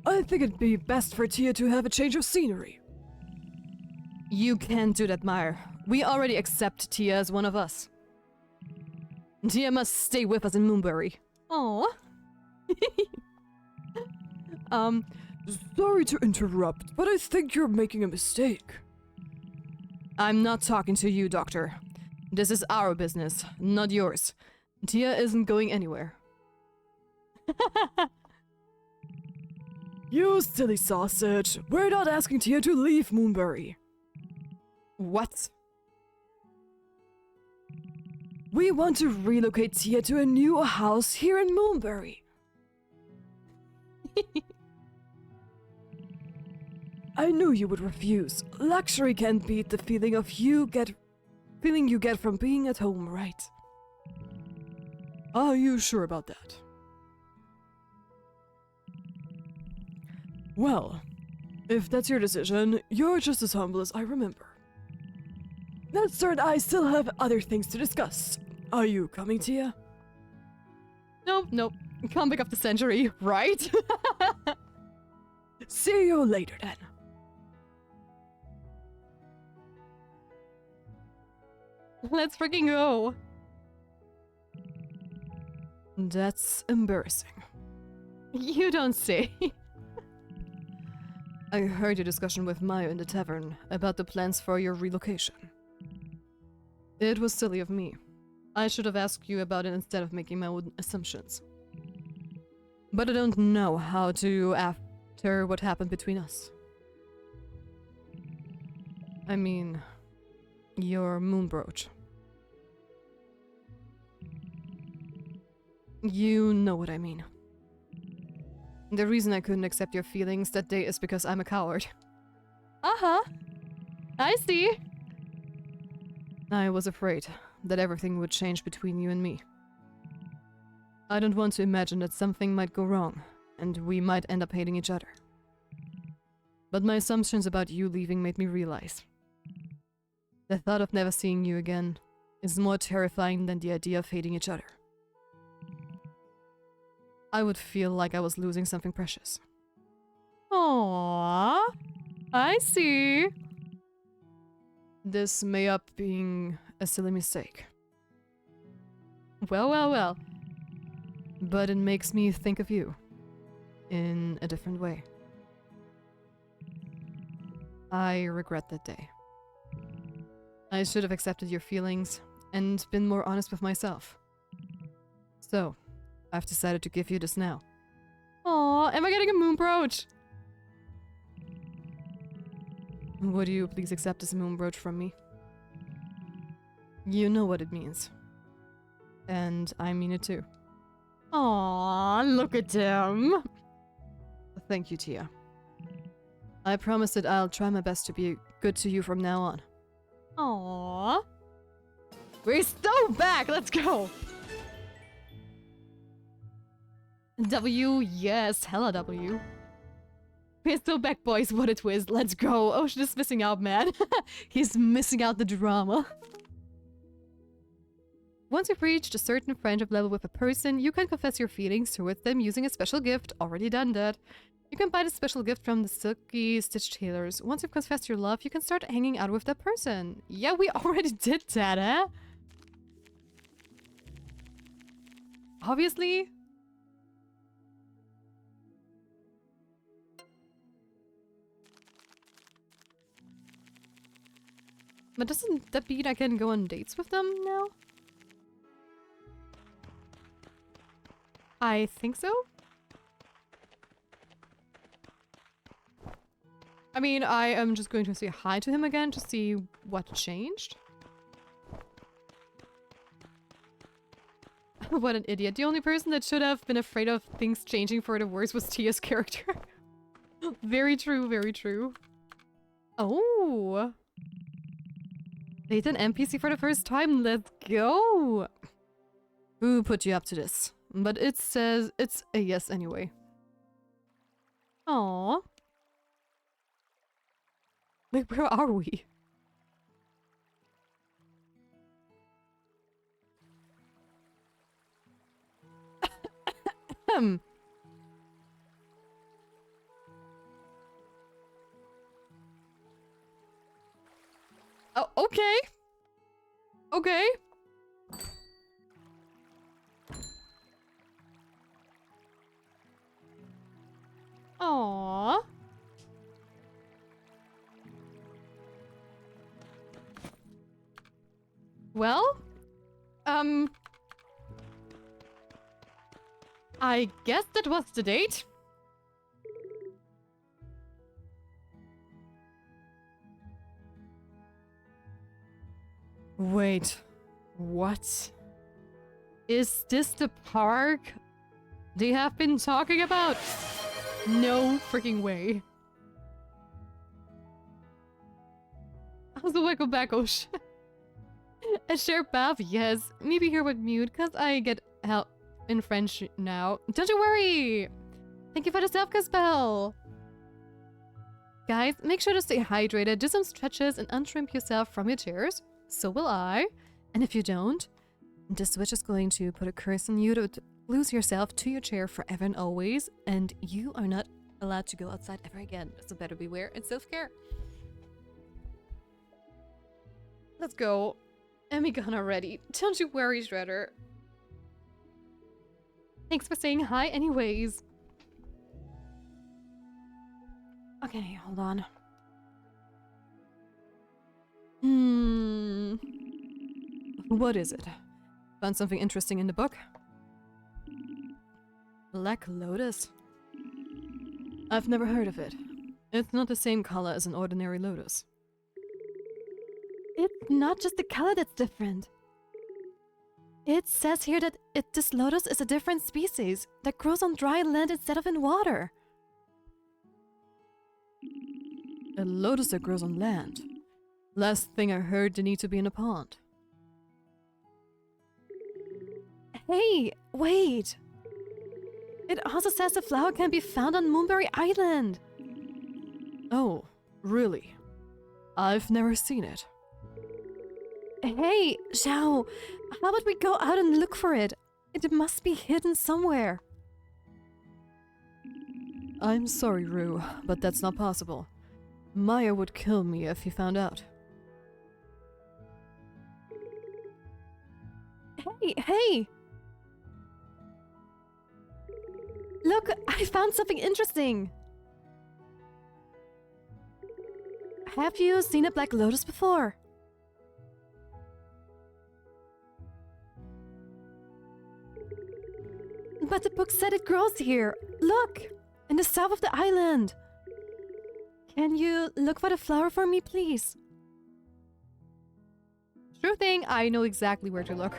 S4: I think it'd be best for Tia to have a change of scenery.
S3: You can't do that, Meyer. We already accept Tia as one of us. Tia must stay with us in Moonbury. Aww.
S4: Sorry to interrupt, but I think you're making a mistake.
S3: I'm not talking to you, Doctor. This is our business, not yours. Tia isn't going anywhere.
S4: You silly sausage. We're not asking Tia to leave Moonbury.
S3: What?
S4: We want to relocate Tia to a new house here in Moonbury. I knew you would refuse. Luxury can't beat the feeling you get from being at home, right? Are you sure about that? Well, if that's your decision, you're just as humble as I remember. Nesta and I still have other things to discuss. Are you coming, Tia?
S3: Nope. Comeback of the century, right?
S4: See you later then.
S3: Let's freaking go.
S4: That's embarrassing.
S3: You don't say.
S4: I heard your discussion with Maya in the tavern about the plans for your relocation. It was silly of me. I should have asked you about it instead of making my own assumptions. But I don't know how to after what happened between us. I mean, your moon brooch. You know what I mean. The reason I couldn't accept your feelings that day is because I'm a coward.
S3: Uh-huh. I see.
S4: I was afraid that everything would change between you and me. I don't want to imagine that something might go wrong, and we might end up hating each other. But my assumptions about you leaving made me realize the thought of never seeing you again is more terrifying than the idea of hating each other. I would feel like I was losing something precious.
S3: Aww. I see.
S4: This may up being a silly mistake.
S3: Well.
S4: But it makes me think of you in a different way. I regret that day. I should have accepted your feelings and been more honest with myself. So, I've decided to give you this now.
S3: Aw, am I getting a moon brooch?
S4: Would you please accept this moon brooch from me? You know what it means. And I mean it too.
S3: Aw, look at him.
S4: Thank you, Tia. I promise that I'll try my best to be good to you from now on.
S1: Aww. We're still back. Let's go. W, yes. Hella W. We're still back, boys. What a twist. Let's go. Ocean is missing out, man. He's missing out the drama. Once you've reached a certain friendship level with a person, you can confess your feelings towards them using a special gift. Already done that. You can buy the special gift from the Silky Stitch Tailors. Once you've confessed your love, you can start hanging out with that person. Yeah, we already did that, eh? Obviously. But doesn't that mean I can go on dates with them now? I think so. I mean, I am just going to say hi to him again to see what changed. What an idiot. The only person that should have been afraid of things changing for the worse was Tia's character. Very true, very true. Oh. Date an NPC for the first time. Let's go. Who put you up to this? But it says it's a yes anyway. Aww. Like, where are we? Oh, okay. Okay. Aww. Well, I guess that was the date. Wait, what? Is this the park they have been talking about? No freaking way. Also, welcome back, Osh. A shared path, yes. Maybe here with mute, cause I get help in French now. Don't you worry! Thank you for the self-care spell! Guys, make sure to stay hydrated, do some stretches, and untrimp yourself from your chairs. So will I. And if you don't, this switch is going to put a curse on you to lose yourself to your chair forever and always, and you are not allowed to go outside ever again. So better beware and self-care. Let's go. Amigon already. Don't you worry, Shredder. Thanks for saying hi anyways. Okay, hold on. What is it? Found something interesting in the book? Black Lotus? I've never heard of it. It's not the same color as an ordinary lotus. It's not just the color that's different. It says here that this lotus is a different species that grows on dry land instead of in water. A lotus that grows on land? Last thing I heard, they need to be in a pond. Hey, wait! It also says the flower can be found on Moonbury Island! Oh, really? I've never seen it. Hey, Xiao, how about we go out and look for it? It must be hidden somewhere. I'm sorry, Rue, but that's not possible. Maya would kill me if he found out. Hey! Look, I found something interesting! Have you seen a black lotus before? But the book said it grows here. Look! In the south of the island. Can you look for the flower for me, please? Sure thing, I know exactly where to look.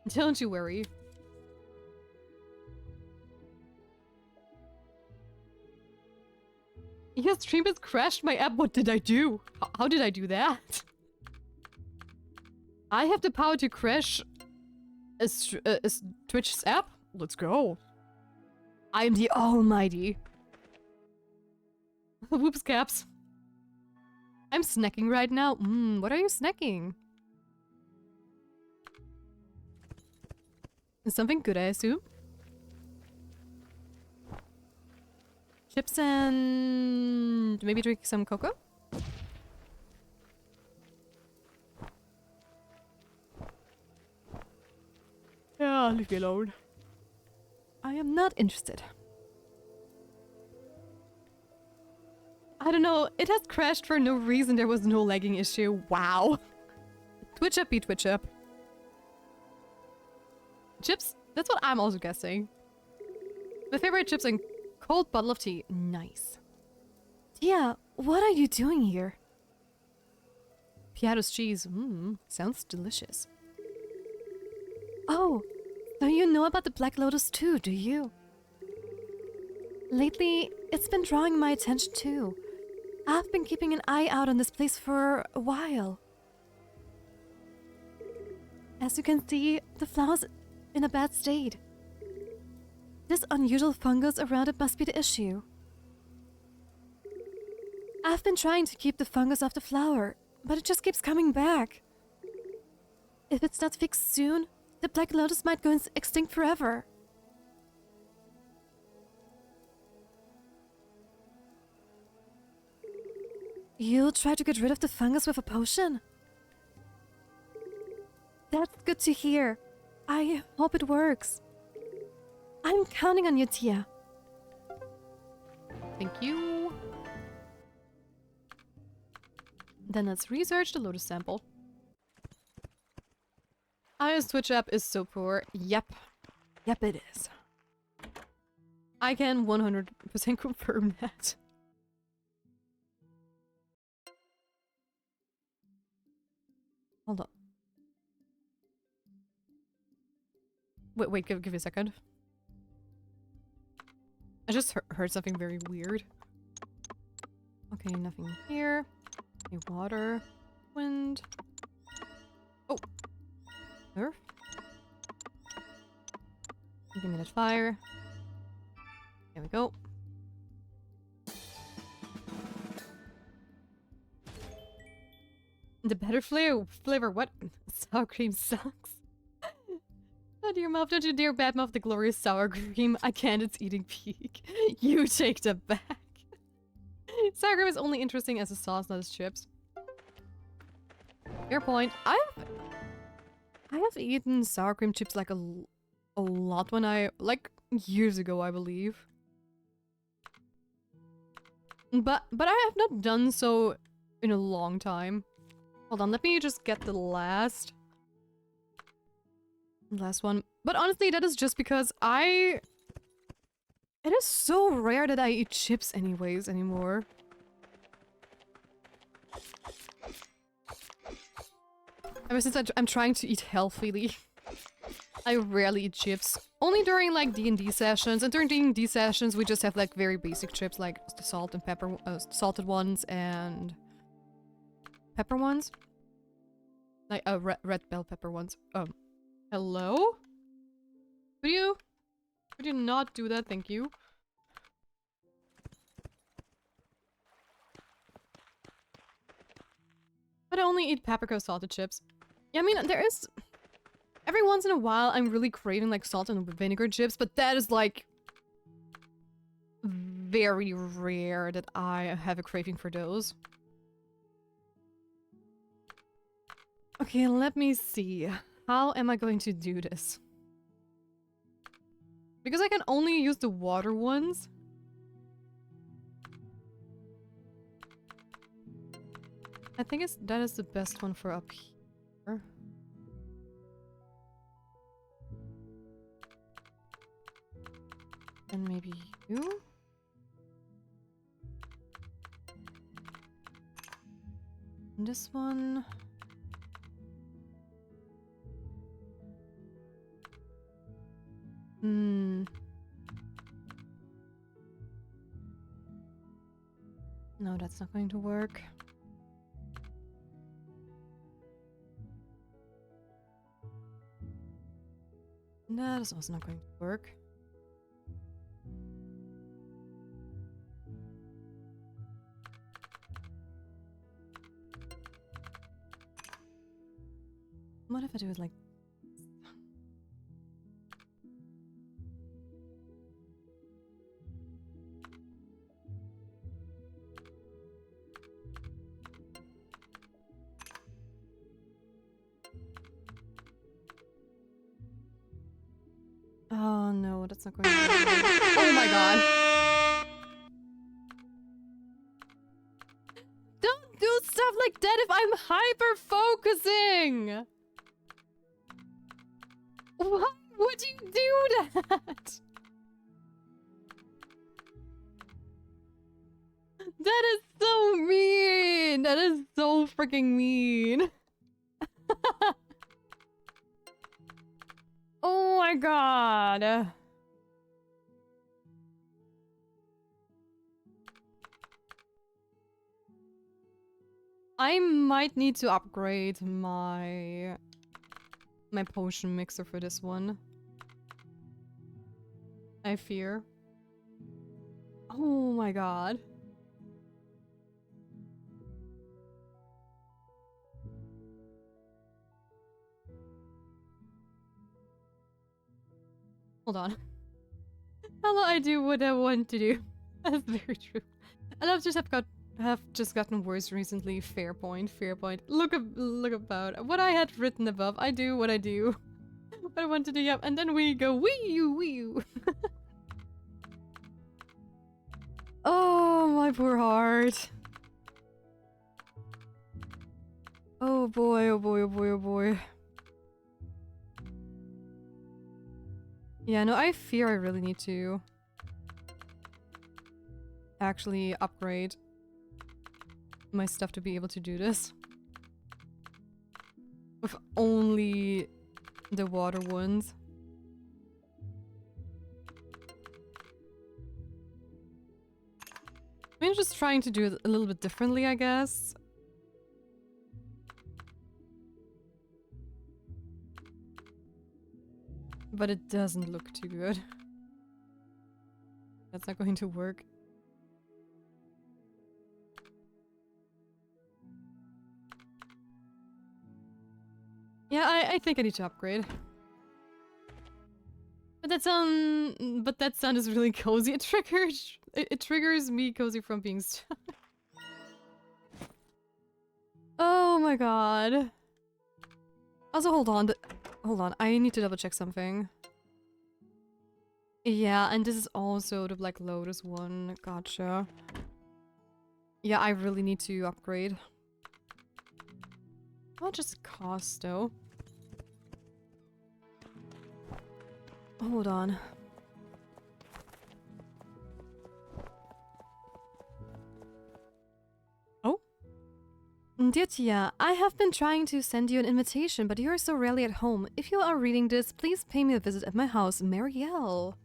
S1: Don't you worry. Your stream has crashed my app. What did I do? How did I do that? I have the power to crash a Twitch's app? Let's go. I am the almighty. Whoops caps. I'm snacking right now. What are you snacking? Something good, I assume. Chips and maybe drink some cocoa? Yeah, leave me alone. I am not interested. I don't know, it has crashed for no reason. There was no lagging issue. Wow. Twitch up, be Twitch up. Chips? That's what I'm also guessing. My favorite chips and cold bottle of tea. Nice.
S3: Tia, what are you doing here?
S1: Piato's cheese. Sounds delicious.
S3: Oh, so you know about the Black Lotus too, do you? Lately, it's been drawing my attention too. I've been keeping an eye out on this place for a while. As you can see, the flower's in a bad state. This unusual fungus around it must be the issue. I've been trying to keep the fungus off the flower, but it just keeps coming back. If it's not fixed soon, the Black Lotus might go extinct forever. You'll try to get rid of the fungus with a potion? That's good to hear. I hope it works. I'm counting on you, Tia.
S1: Thank you. Then let's research the lotus sample. iOS Twitch app is so poor. Yep. Yep, it is. I can 100% confirm that. Hold on. Wait, give me a second. I just heard something very weird. Okay, nothing here. Okay, water. Wind. Oh! Earth. Give me that fire. There we go. The better flavor, what? Sour cream sucks. Out of your mouth, don't you dare badmouth the glorious sour cream. I can't, it's eating peak. You take the back. Sour cream is only interesting as a sauce, not as chips. Fair point. I have eaten sour cream chips like a lot when like years ago, I believe. But I have not done so in a long time. Hold on, let me just get the last one. But honestly, that is just because it is so rare that I eat chips anyways anymore. Ever since I'm trying to eat healthily, I rarely eat chips. Only during like D&D sessions, and during D&D sessions we just have like very basic chips like the salt and pepper, salted ones and pepper ones. Like red bell pepper ones. Hello? Could you not do that? Thank you. But I only eat paprika salted chips. Yeah, I mean, there is... Every once in a while, I'm really craving, like, salt and vinegar chips, but that is, like... very rare that I have a craving for those. Okay, let me see. How am I going to do this? Because I can only use the water ones. I think that is the best one for up here. And maybe you? And this one.
S3: No, that's not going to work. That is also not going to work. What if I do it like... Oh no, that's not going to work. Oh my god! Don't do stuff like that if I'm hyper-focusing! Why would you do that? That is so mean! That is so freaking mean! Oh my god! I might need to upgrade my potion mixer for this one. I fear. Oh my god. Hold on. How will I do what I want to do? That's very true. And I've just gotten worse recently. Fair point, fair point. Look about what I had written above. I do what I do. What I want to do, yep. And then we go wee you. Oh, my poor heart. Oh boy, oh boy, oh boy, oh boy. Yeah, no, I fear I really need to actually upgrade my stuff to be able to do this. With only the water ones. I mean, just trying to do it a little bit differently, I guess. But it doesn't look too good. That's not going to work. Yeah, I think I need to upgrade. But that sound is really cozy. It triggers me cozy from being stuck. Oh my god. Also, hold on. Hold on, I need to double check something. Yeah, and this is also the Black Lotus one. Gotcha. Yeah, I really need to upgrade. How much does it cost, though? Hold on. Oh? Dear Tia, I have been trying to send you an invitation, but you are so rarely at home. If you are reading this, please pay me a visit at my house, Marielle.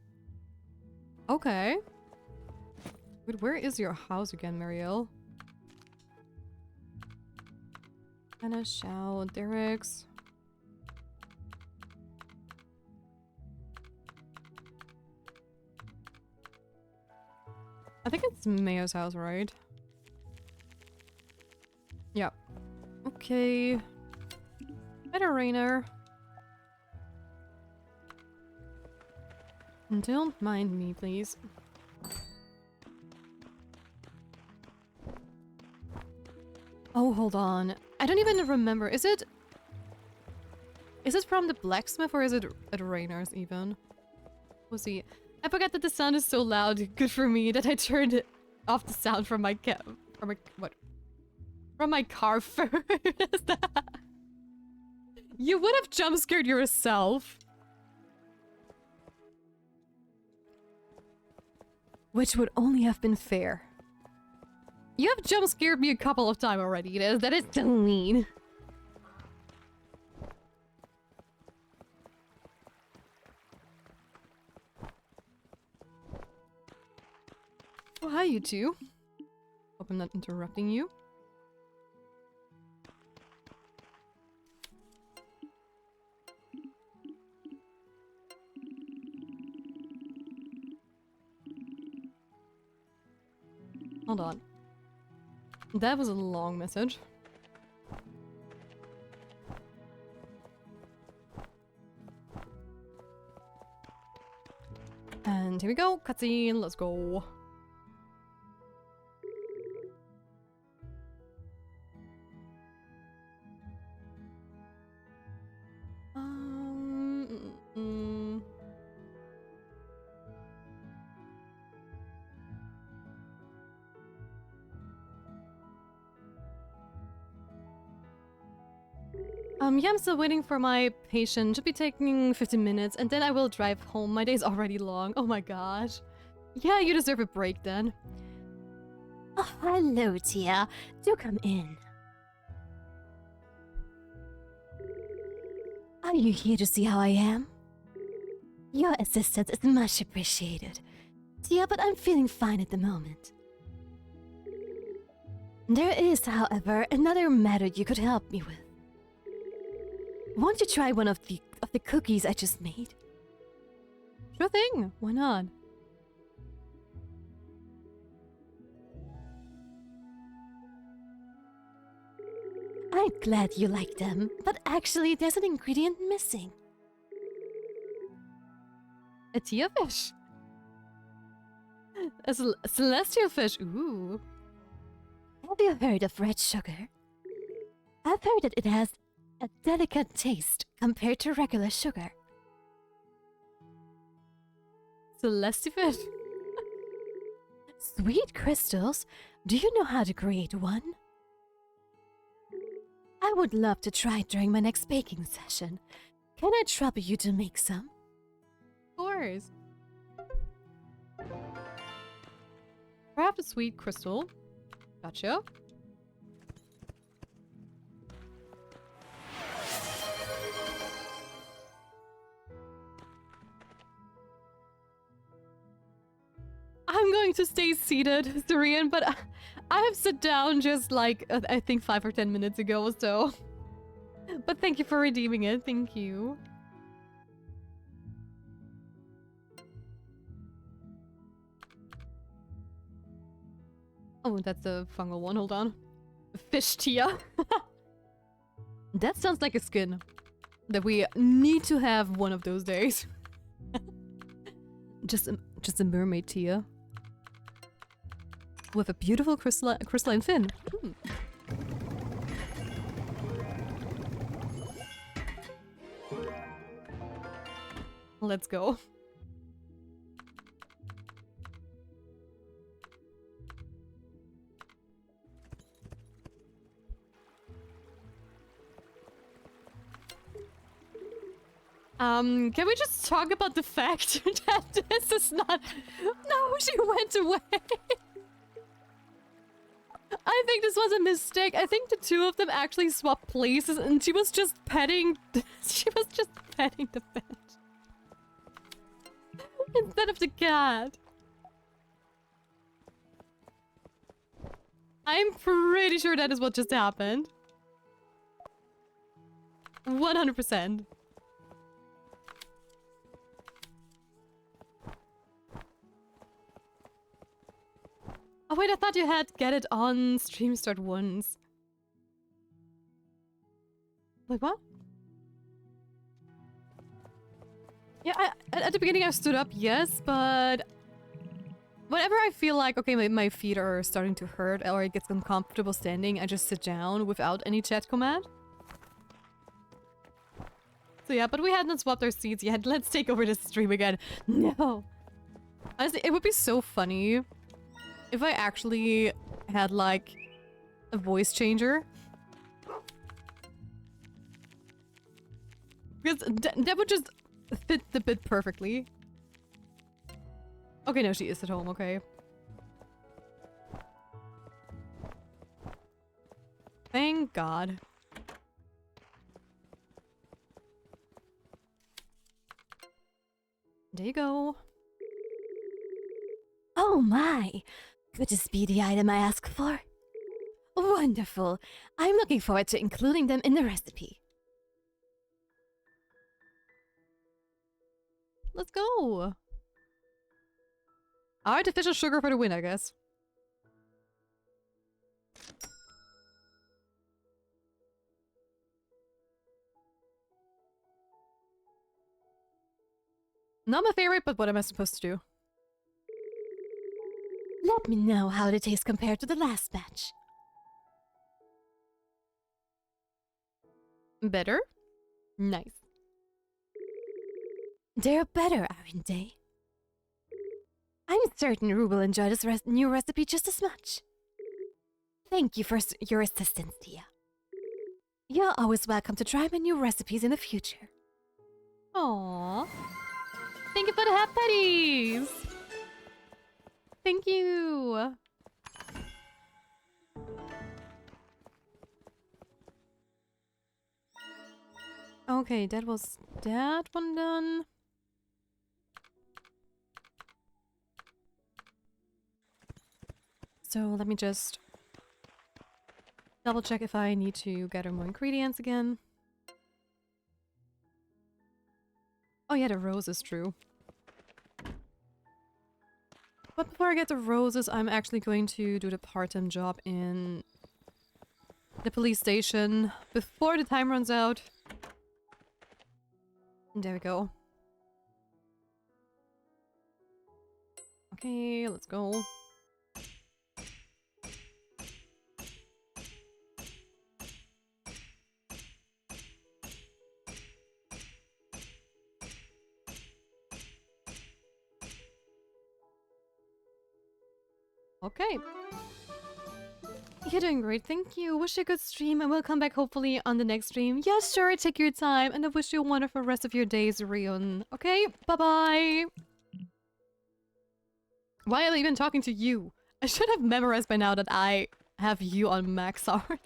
S3: Okay. Wait, where is your house again, Marielle? Anna, Shao, Derek's. I think it's Mayo's house, right? Yeah. Okay. Better, Rainer. Don't mind me, please. Oh, hold on. I don't even remember. Is it from the blacksmith or is it at Rainer's even? We'll see. I forgot that the sound is so loud. Good for me that I turned off the sound from my from my car first. You would have jump scared yourself. Which would only have been fair. You have jump scared me a couple of times already. That is so mean. Oh, hi, you two.
S1: Hope I'm not interrupting you. Hold on. That was a long message. And here we go, cutscene, let's go. Yeah, I'm still waiting for my patient. Should be taking 15 minutes, and then I will drive home. My day's already long. Oh my gosh. Yeah, you deserve a break then.
S5: Oh, hello, Tia. Do come in. Are you here to see how I am? Your assistance is much appreciated. Tia, but I'm feeling fine at the moment. There is, however, another matter you could help me with. Want to try one of the cookies I just made?
S1: Sure thing. Why not?
S5: I'm glad you like them, but actually there's an ingredient missing.
S1: A tia fish. A celestial fish. Ooh.
S5: Have you heard of red sugar? I've heard that it has a delicate taste compared to regular sugar.
S1: Celestial fish.
S5: Sweet crystals? Do you know how to create one? I would love to try during my next baking session. Can I trouble you to make some?
S1: Of course. Craft a sweet crystal. Gotcha. I'm going to stay seated, Syrian, but I have sat down just like, I think 5 or 10 minutes ago or so. But thank you for redeeming it, thank you. Oh, that's the fungal one, hold on. Fish Tia. That sounds like a skin that we need to have one of those days. just a mermaid Tia. With a beautiful crystalline fin. Hmm. Let's go. Can we just talk about the fact that this is not... No, she went away! I think this was a mistake. I think the two of them actually swapped places and she was just petting... she was just petting the fish. Instead of the cat. I'm pretty sure that is what just happened. 100%. Oh wait, I thought you had get it on stream start once. Wait, what? Yeah, at the beginning I stood up, yes, but... Whenever I feel like, okay, my feet are starting to hurt or it gets uncomfortable standing, I just sit down without any chat command. So yeah, but we hadn't swapped our seats yet. Let's take over the stream again. No! Honestly, it would be so funny if I actually had, like, a voice changer. Because that would just fit the bit perfectly. Okay, no, she is at home, okay. Thank God. There you go.
S5: Oh my! Could this be the item I asked for? Wonderful. I'm looking forward to including them in the recipe.
S3: Let's go. Artificial sugar for the win, I guess. Not my favorite, but what am I supposed to do?
S5: Let me know how the taste compared to the last batch.
S3: Better? Nice.
S5: They're better, aren't they? I'm certain Rue will enjoy this new recipe just as much. Thank you for your assistance, Tia. You're always welcome to try my new recipes in the future.
S3: Aww. Thank you for the hat patties! Thank you! Okay, that was that one done. So let me just double check if I need to gather more ingredients again. Oh yeah, the rose is true. But before I get the roses, I'm actually going to do the part-time job in the police station before the time runs out. There we go. Okay, let's go. Okay. You're doing great, thank you. Wish you a good stream and we'll come back hopefully on the next stream. Yeah, sure, take your time and I wish you a wonderful rest of your days, Rion. Okay, bye-bye. Why am I even talking to you? I should have memorized by now that I have you on max art.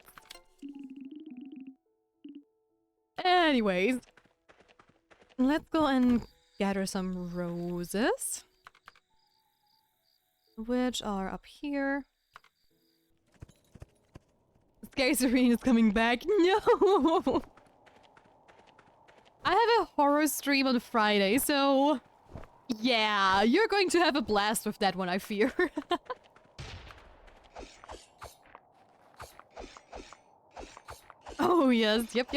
S3: Anyways. Let's go and gather some roses. Which are up here. Scary Serene is coming back. No! I have a horror stream on Friday, so... yeah, you're going to have a blast with that one, I fear. Oh yes, yep.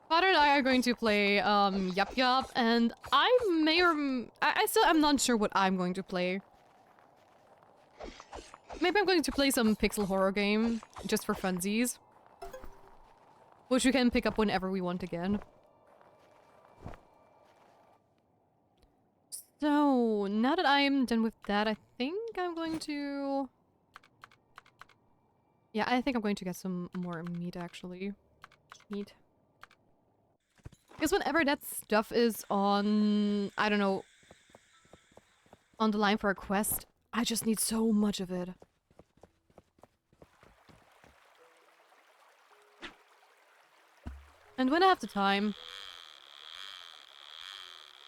S3: Father and I are going to play Yup Yup, and I may or I'm not sure what I'm going to play. Maybe I'm going to play some pixel horror game just for funsies, which we can pick up whenever we want again. So now that I'm done with that, I think I'm going to... yeah, I think I'm going to get some more meat actually. Meat. Because whenever that stuff is on, I don't know, on the line for a quest, I just need so much of it. And when I have the time,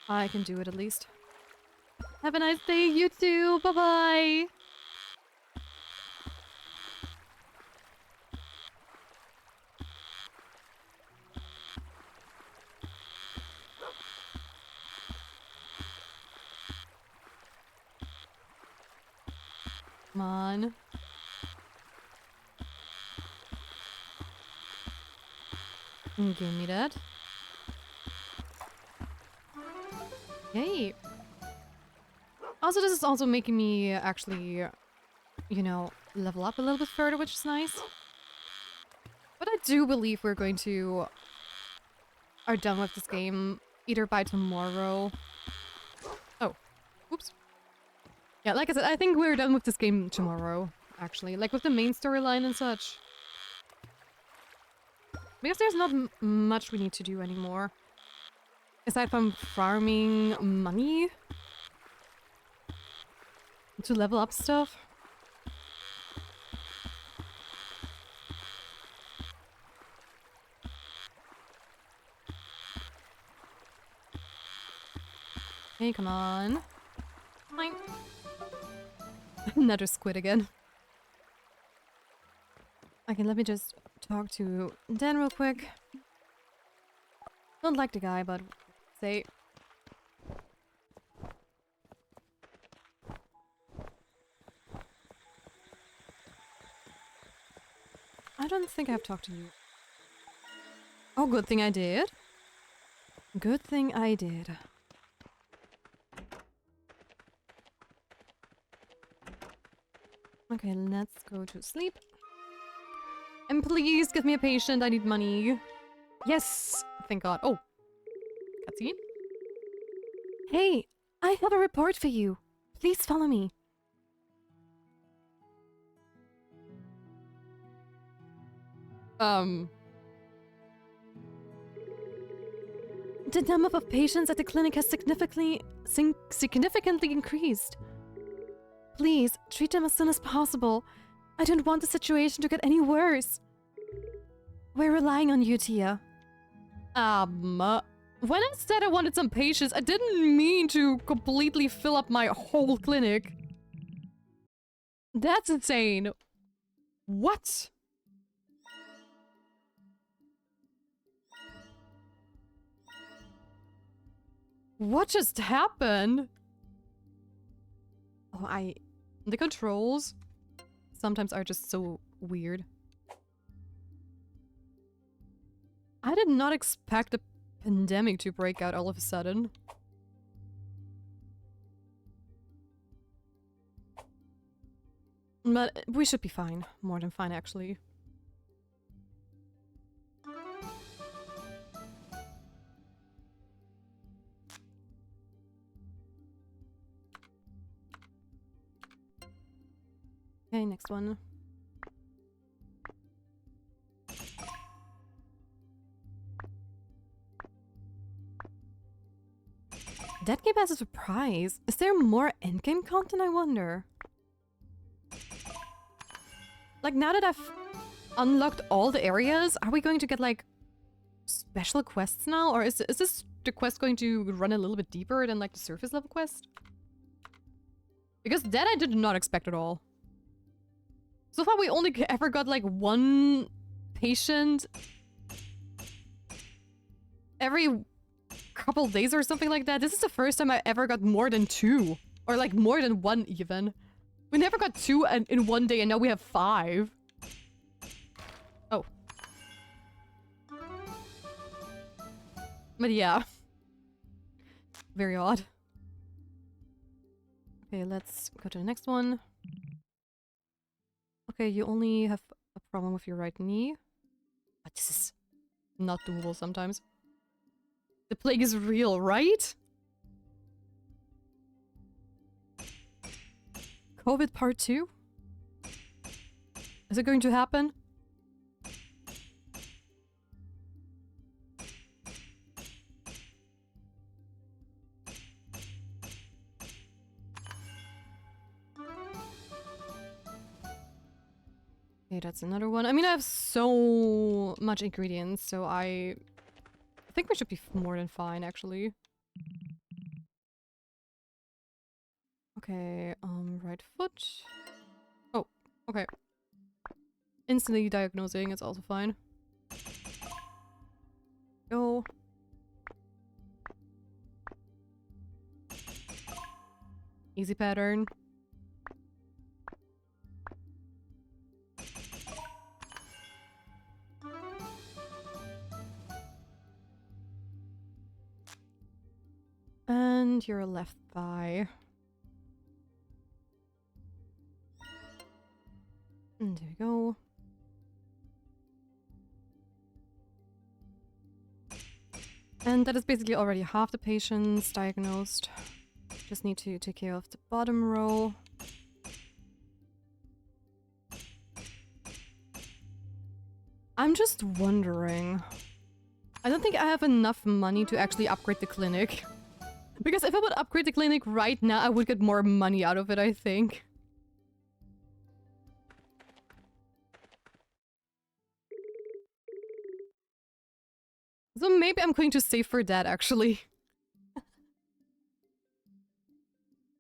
S3: I can do it at least. Have a nice day, you too! Bye-bye! Come on. Give me that. Yay! Also, this is also making me actually, you know, level up a little bit further, which is nice. But I do believe we're going to... are done with this game either by tomorrow. Oh. Oops. Yeah, like I said, I think we're done with this game tomorrow, actually. Like, with the main storyline and such. Because there's not much we need to do anymore. Aside from farming money to level up stuff. Okay, come on. Fine. Another squid again. Okay, let me just talk to Dan real quick. Don't like the guy, but say... I don't think I've talked to you. Oh, good thing I did. Good thing I did. Okay, let's go to sleep. And please give me a patient, I need money. Yes! Thank God. Oh. Cutscene? Hey, I have a report for you. Please follow me. The number of patients at the clinic has significantly increased. Please, treat them as soon as possible. I don't want the situation to get any worse. We're relying on you, Tia. When I said I wanted some patients, I didn't mean to completely fill up my whole clinic. That's insane. What? What just happened? Oh, the controls sometimes are just so weird. I did not expect a pandemic to break out all of a sudden. But we should be fine. More than fine, actually. Okay, next one. That game has a surprise. Is there more endgame content, I wonder? Like, now that I've unlocked all the areas, are we going to get, like, special quests now? Or is this the quest going to run a little bit deeper than, like, the surface level quest? Because that I did not expect at all. So far, we only ever got, like, one patient every couple days or something like that. This is the first time I ever got more than 2. Or, like, more than 1, even. We never got 2 in one day, and now we have 5. Oh. But yeah. Very odd. Okay, let's go to the next one. Okay, you only have a problem with your right knee. But this is not doable sometimes. The plague is real, right? COVID part 2? Is it going to happen? Okay, that's another one. I mean, I have so much ingredients, so I think we should be more than fine, actually. Okay, right foot. Oh, okay. Instantly diagnosing is also fine. Go. Easy pattern. And your left thigh. And there we go. And that is basically already half the patients diagnosed. Just need to take care of the bottom row. I'm just wondering. I don't think I have enough money to actually upgrade the clinic. Because if I would upgrade the clinic right now, I would get more money out of it, I think. So maybe I'm going to save for that, actually.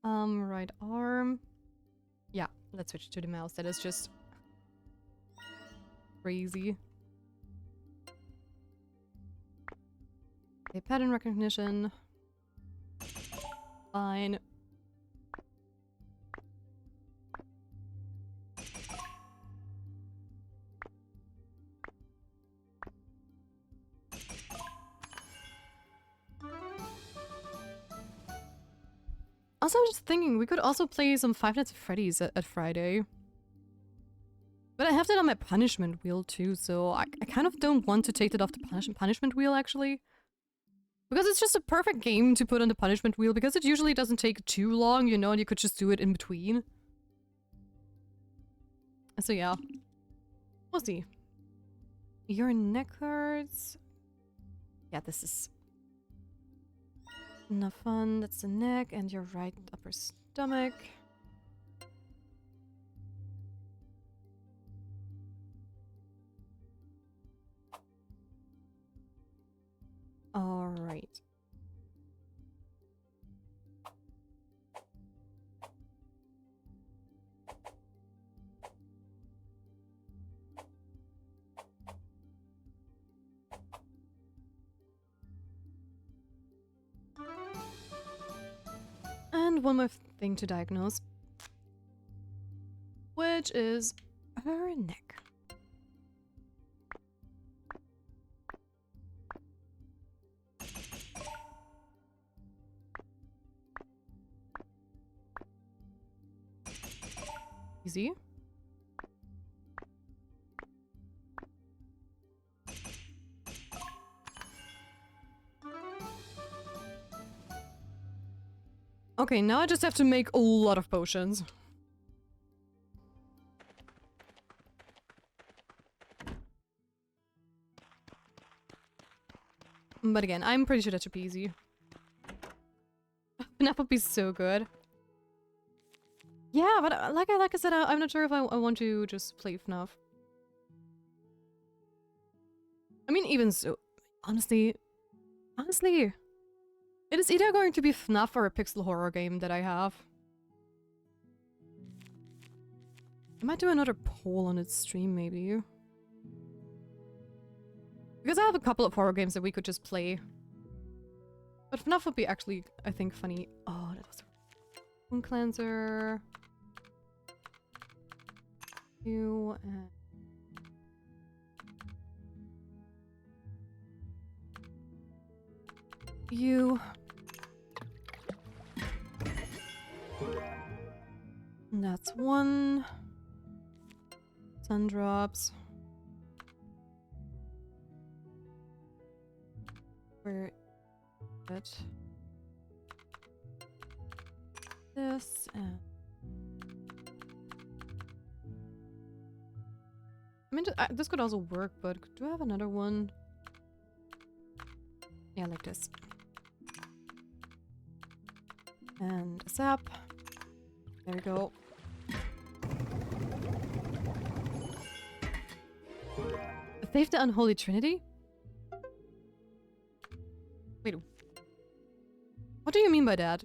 S3: Right arm. Yeah, let's switch to the mouse. That is just crazy. Okay, pattern recognition. Fine. Also, I'm just thinking, we could also play some Five Nights at Freddy's at Friday. But I have that on my punishment wheel too, so I kind of don't want to take that off the punishment wheel, actually. Because it's just a perfect game to put on the punishment wheel, because it usually doesn't take too long, you know, and you could just do it in between. So yeah. We'll see. Your neck hurts. Yeah, this is enough fun. That's the neck and your right upper stomach. All right. And one more thing to diagnose, which is her neck. Easy. Okay, now I just have to make a lot of potions. But again, I'm pretty sure that should be easy. That would be so good. Yeah, but like I said, I'm not sure if I want to just play FNAF. I mean, even so, honestly, it is either going to be FNAF or a pixel horror game that I have. I might do another poll on its stream, maybe. Because I have a couple of horror games that we could just play. But FNAF would be actually, I think, funny. Oh, that was a wound cleanser. You and you. And that's one. Sun drops. Where it? This and I mean, this could also work, but do I have another one? Yeah, like this. And a sap. There we go. Save the Unholy Trinity? Wait. What do you mean by that?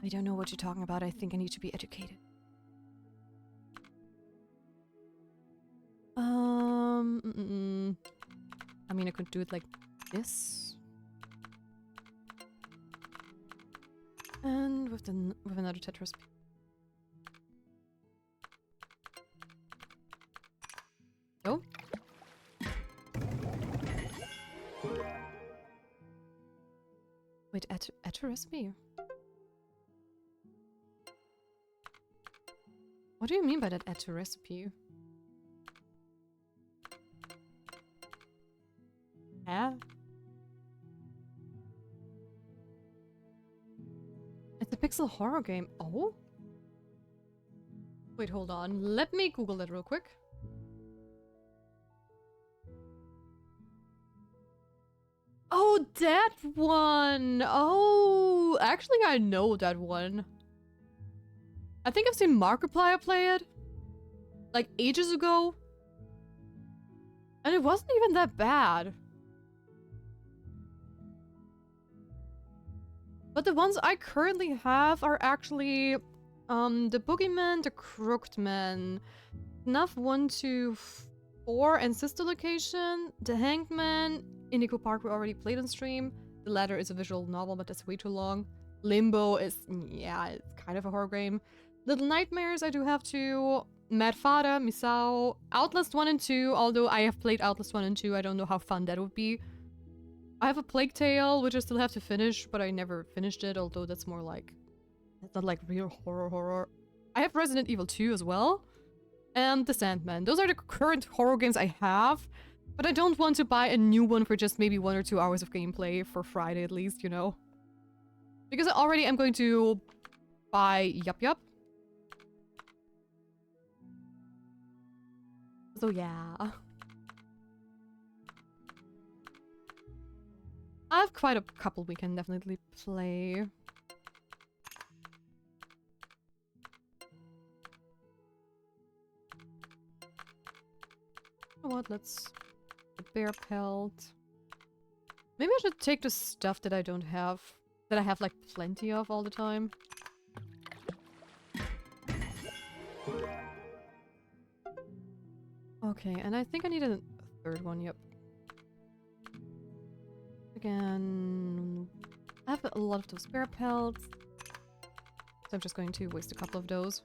S3: I don't know what you're talking about. I think I need to be educated. I mean, I could do it like this. And with another Tetris. Oh. Wait, add to recipe? What do you mean by that add to recipe? Yeah. It's a pixel horror game. Oh? Wait, hold on. Let me Google that real quick. Oh, that one! Oh, actually I know that one. I think I've seen Markiplier play it. Like, ages ago. And it wasn't even that bad. But the ones I currently have are actually the Boogeyman, the Crooked Man, FNAF 1 to 4 and Sister Location, the Hanged Man, Indigo Park we already played on stream. The latter is a visual novel, but that's way too long. Limbo is, yeah, it's kind of a horror game. Little Nightmares I do have to. Mad Fada, Misao, Outlast 1 and 2, although I have played Outlast 1 and 2, I don't know how fun that would be. I have a Plague Tale, which I still have to finish, but I never finished it, although that's more like... That's not like real horror. I have Resident Evil 2 as well, and The Sandman. Those are the current horror games I have, but I don't want to buy a new one for just maybe 1 or 2 hours of gameplay for Friday at least, you know? Because I already am going to buy Yup Yup. So yeah. I have quite a couple we can definitely play. You know what, let's... The bear pelt. Maybe I should take the stuff that I don't have. That I have like plenty of all the time. Okay, and I think I need a third one, yep. Again, I have a lot of those bear pelts. So I'm just going to waste a couple of those.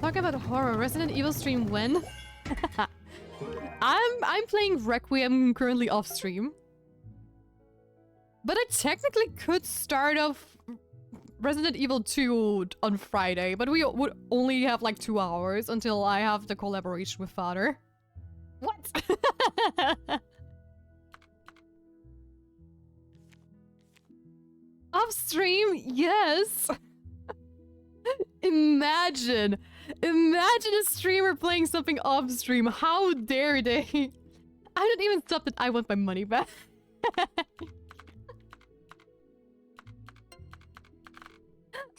S3: Talk about horror. Resident Evil stream when? I'm playing Requiem currently off stream. But I technically could start off Resident Evil 2 on Friday, but we would only have like 2 hours until I have the collaboration with Father. What? Off stream? Yes. Imagine a streamer playing something off stream. How dare they? I don't even stop that. I want my money back.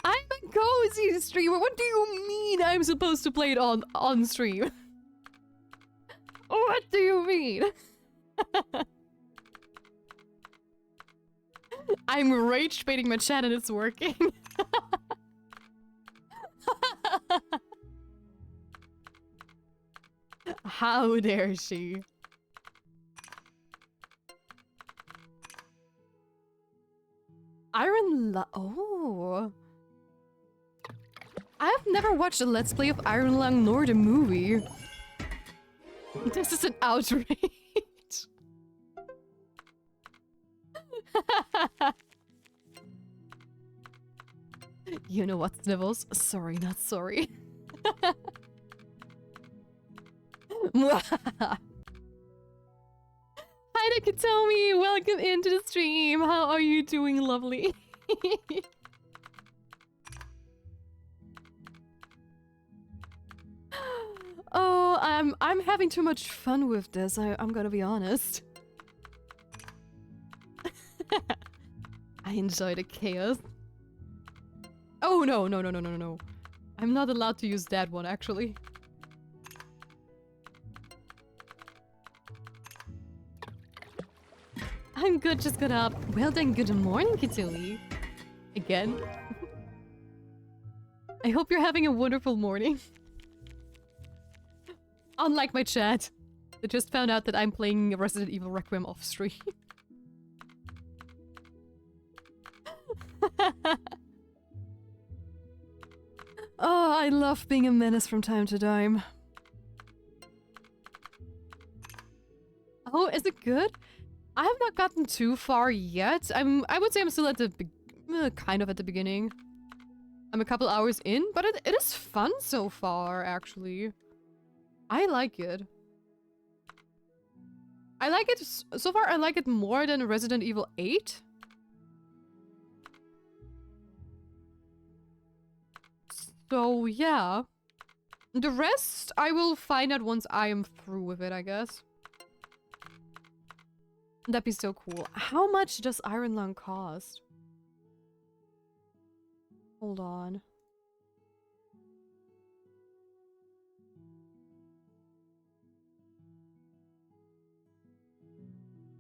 S3: I'm a cozy streamer. What do you mean I'm supposed to play it on stream? What do you mean? I'm rage baiting my chat and it's working. How dare she? Oh. I have never watched a Let's Play of Iron Lung nor the movie. This is an outrage. You know what, Snivels? Sorry, not sorry. Hi, Nakatomi! Welcome into the stream! How are you doing, lovely? Oh, I'm having too much fun with this, I'm gonna be honest. I enjoy the chaos. Oh, no. I'm not allowed to use that one, actually. I'm good, just got up. Well then, good morning, Kituli. Again. I hope you're having a wonderful morning. Unlike my chat. They just found out that I'm playing Resident Evil Requiem off stream. Oh, I love being a menace from time to time. Oh, is it good? I have not gotten too far yet. I would say I'm still at the kind of at the beginning. I'm a couple hours in, but it is fun so far, actually. I like it. I like it so far. I like it more than Resident Evil 8. So yeah, the rest I will find out once I am through with it, I guess. That'd be so cool. How much does iron lung cost? Hold on.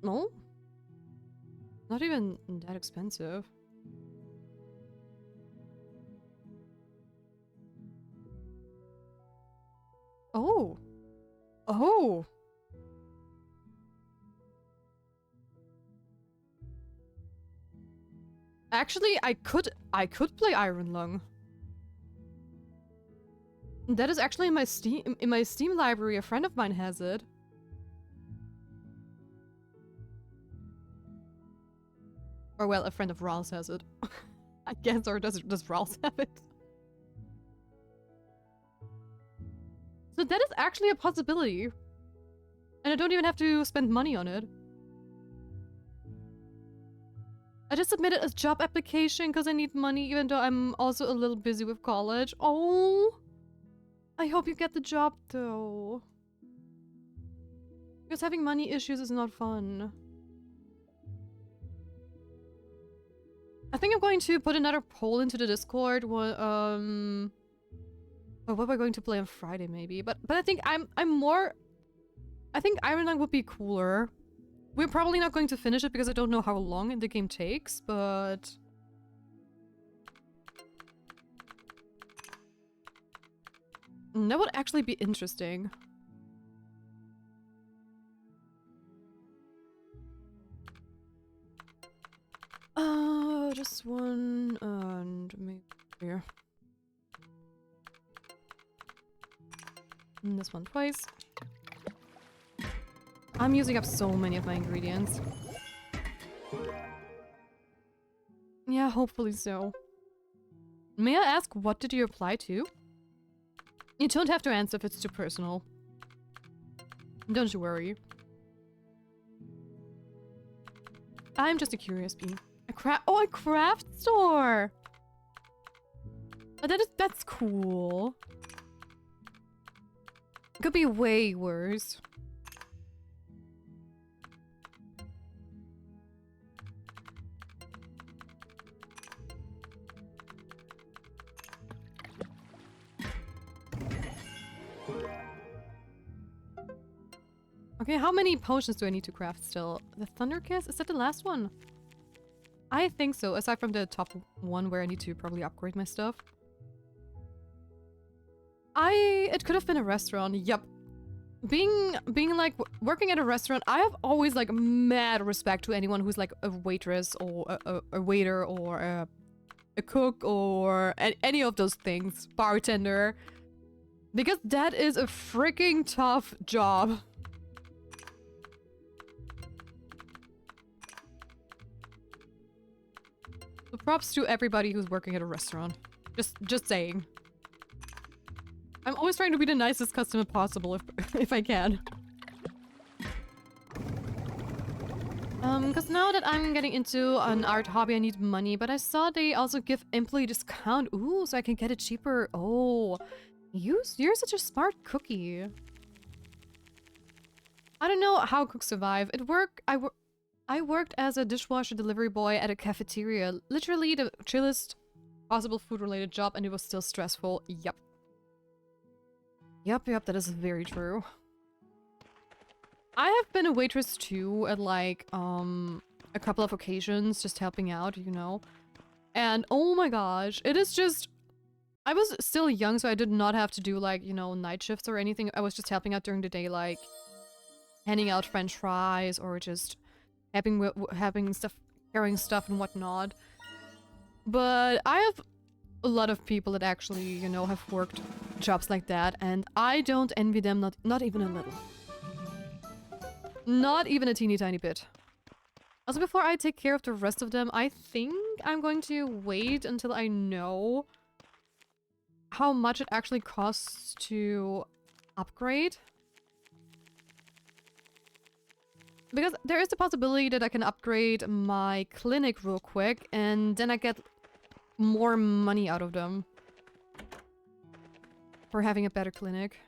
S3: No? Not even that expensive. Oh. Oh. Actually, I could play Iron Lung. That is actually in my Steam library. A friend of mine has it. Or well, a friend of Ral's has it. I guess, or does Ral's have it? So that is actually a possibility. And I don't even have to spend money on it. I just submitted a job application because I need money, even though I'm also a little busy with college. Oh! I hope you get the job, though. Because having money issues is not fun. I think I'm going to put another poll into the Discord. What am I going to play on Friday, maybe? But I think I think Iron Lung would be cooler. We're probably not going to finish it because I don't know how long the game takes, but... that would actually be interesting. Just one, and maybe here. And this one twice. I'm using up so many of my ingredients. Yeah, hopefully so. May I ask, what did you apply to? You don't have to answer if it's too personal. Don't you worry. I'm just a curious bee. A craft store! Oh, that's cool. Could be way worse. Okay, how many potions do I need to craft still? The Thunder Kiss? Is that the last one? I think so, aside from the top one where I need to probably upgrade my stuff. It could have been a restaurant, yup. Being like, working at a restaurant, I have always like mad respect to anyone who's like a waitress or a waiter or a cook or any of those things, bartender. Because that is a freaking tough job. So props to everybody who's working at a restaurant. Just saying. I'm always trying to be the nicest customer possible if I can. Because now that I'm getting into an art hobby, I need money, but I saw they also give employee discount. Ooh, so I can get it cheaper. Oh, you're such a smart cookie. I don't know how cooks survive. I worked as a dishwasher delivery boy at a cafeteria. Literally the chillest possible food-related job, and it was still stressful. Yep. Yep, that is very true. I have been a waitress too at like, a couple of occasions, just helping out, you know. And oh my gosh, it is just... I was still young, so I did not have to do like, you know, night shifts or anything. I was just helping out during the day, like handing out french fries or just having stuff, carrying stuff and whatnot. But I have a lot of people that actually, you know, have worked jobs like that, and I don't envy them, not even a little. Not even a teeny tiny bit. Also, before I take care of the rest of them, I think I'm going to wait until I know how much it actually costs to upgrade. Because there is the possibility that I can upgrade my clinic real quick, and then I get more money out of them for having a better clinic.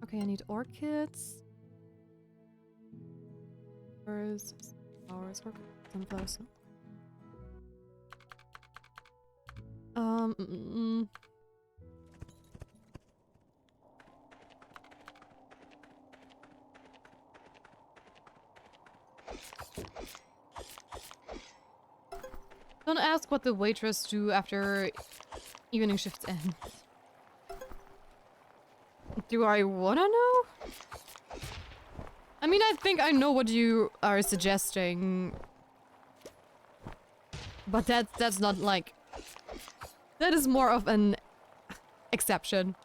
S3: Okay, I need orchids. Flowers. Flowers. Okay. Sunflowers. Don't ask what the waitress do after evening shift ends. Do I wanna know? I mean, I think I know what you are suggesting. But that's not like... That is more of an exception.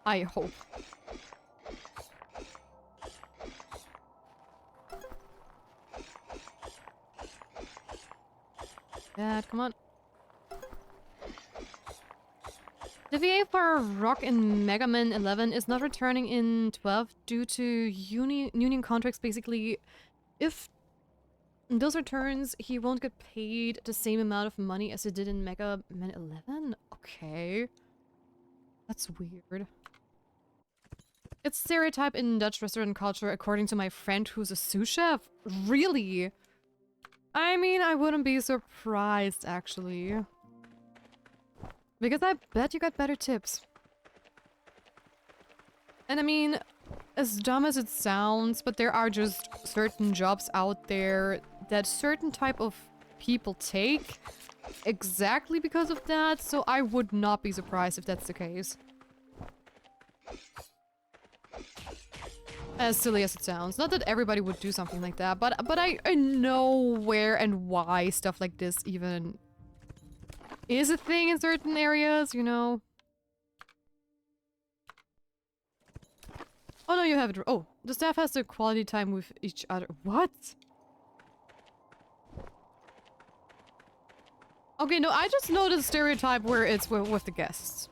S3: I hope. Dad, come on. The VA for Rock in Mega Man 11 is not returning in 12 due to union contracts. Basically, if those returns, he won't get paid the same amount of money as he did in Mega Man 11? Okay. That's weird. It's stereotype in Dutch restaurant culture, according to my friend who's a sous chef. Really? I mean, I wouldn't be surprised, actually. Because I bet you got better tips. And I mean, as dumb as it sounds, but there are just certain jobs out there that certain type of people take exactly because of that, so I would not be surprised if that's the case. As silly as it sounds. Not that everybody would do something like that, but I know where and why stuff like this even is a thing in certain areas, you know? Oh no, you have it. Oh, the staff has the quality time with each other. What? Okay, no, I just know the stereotype where it's with the guests.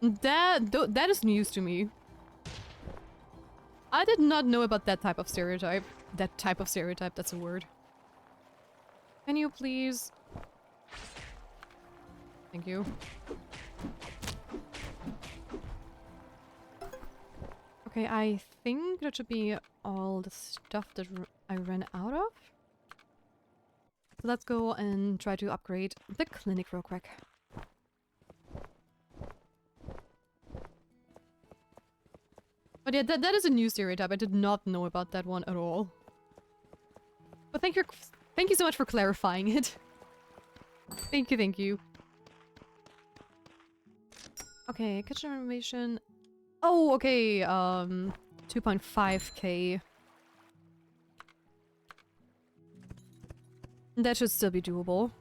S3: That is news to me. I did not know about that type of stereotype. That type of stereotype, that's a word. Can you please? Thank you. Okay, I think that should be all the stuff that I ran out of. So let's go and try to upgrade the clinic real quick. But yeah, that is a new stereotype. I did not know about that one at all. But thank you so much for clarifying it. Thank you, thank you. Okay, kitchen renovation. Oh, okay, 2.5k. That should still be doable.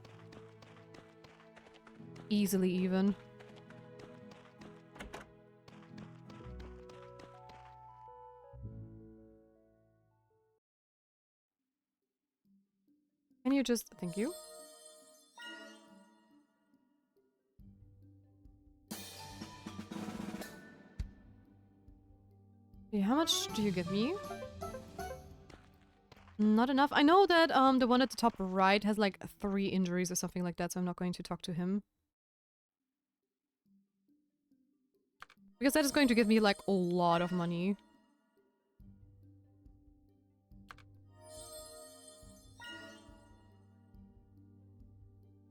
S3: Easily even. Can you just... Thank you. Okay, how much do you give me? Not enough. I know that the one at the top right has like 3 injuries or something like that, so I'm not going to talk to him. Because that is going to give me like a lot of money.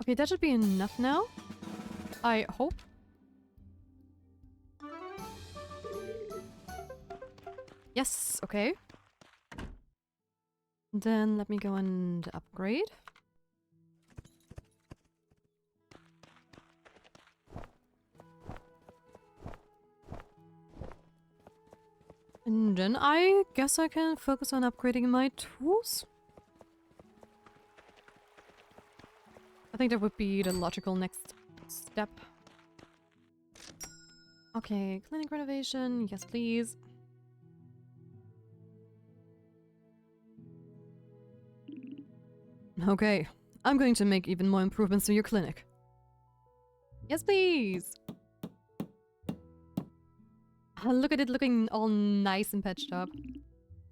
S3: Okay, that should be enough now. I hope. Yes, okay. Then let me go and upgrade. And then I guess I can focus on upgrading my tools. I think that would be the logical next step. Okay, clinic renovation, yes please. Okay, I'm going to make even more improvements to your clinic. Yes please! Look at it looking all nice and patched up.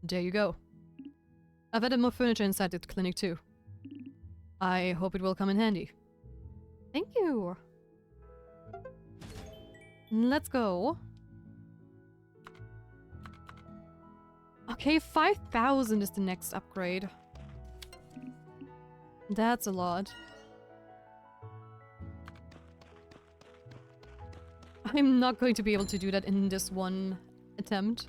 S3: There you go. I've added more furniture inside the clinic too. I hope it will come in handy. Thank you. Let's go. Okay, 5,000 is the next upgrade. That's a lot. I'm not going to be able to do that in this one attempt.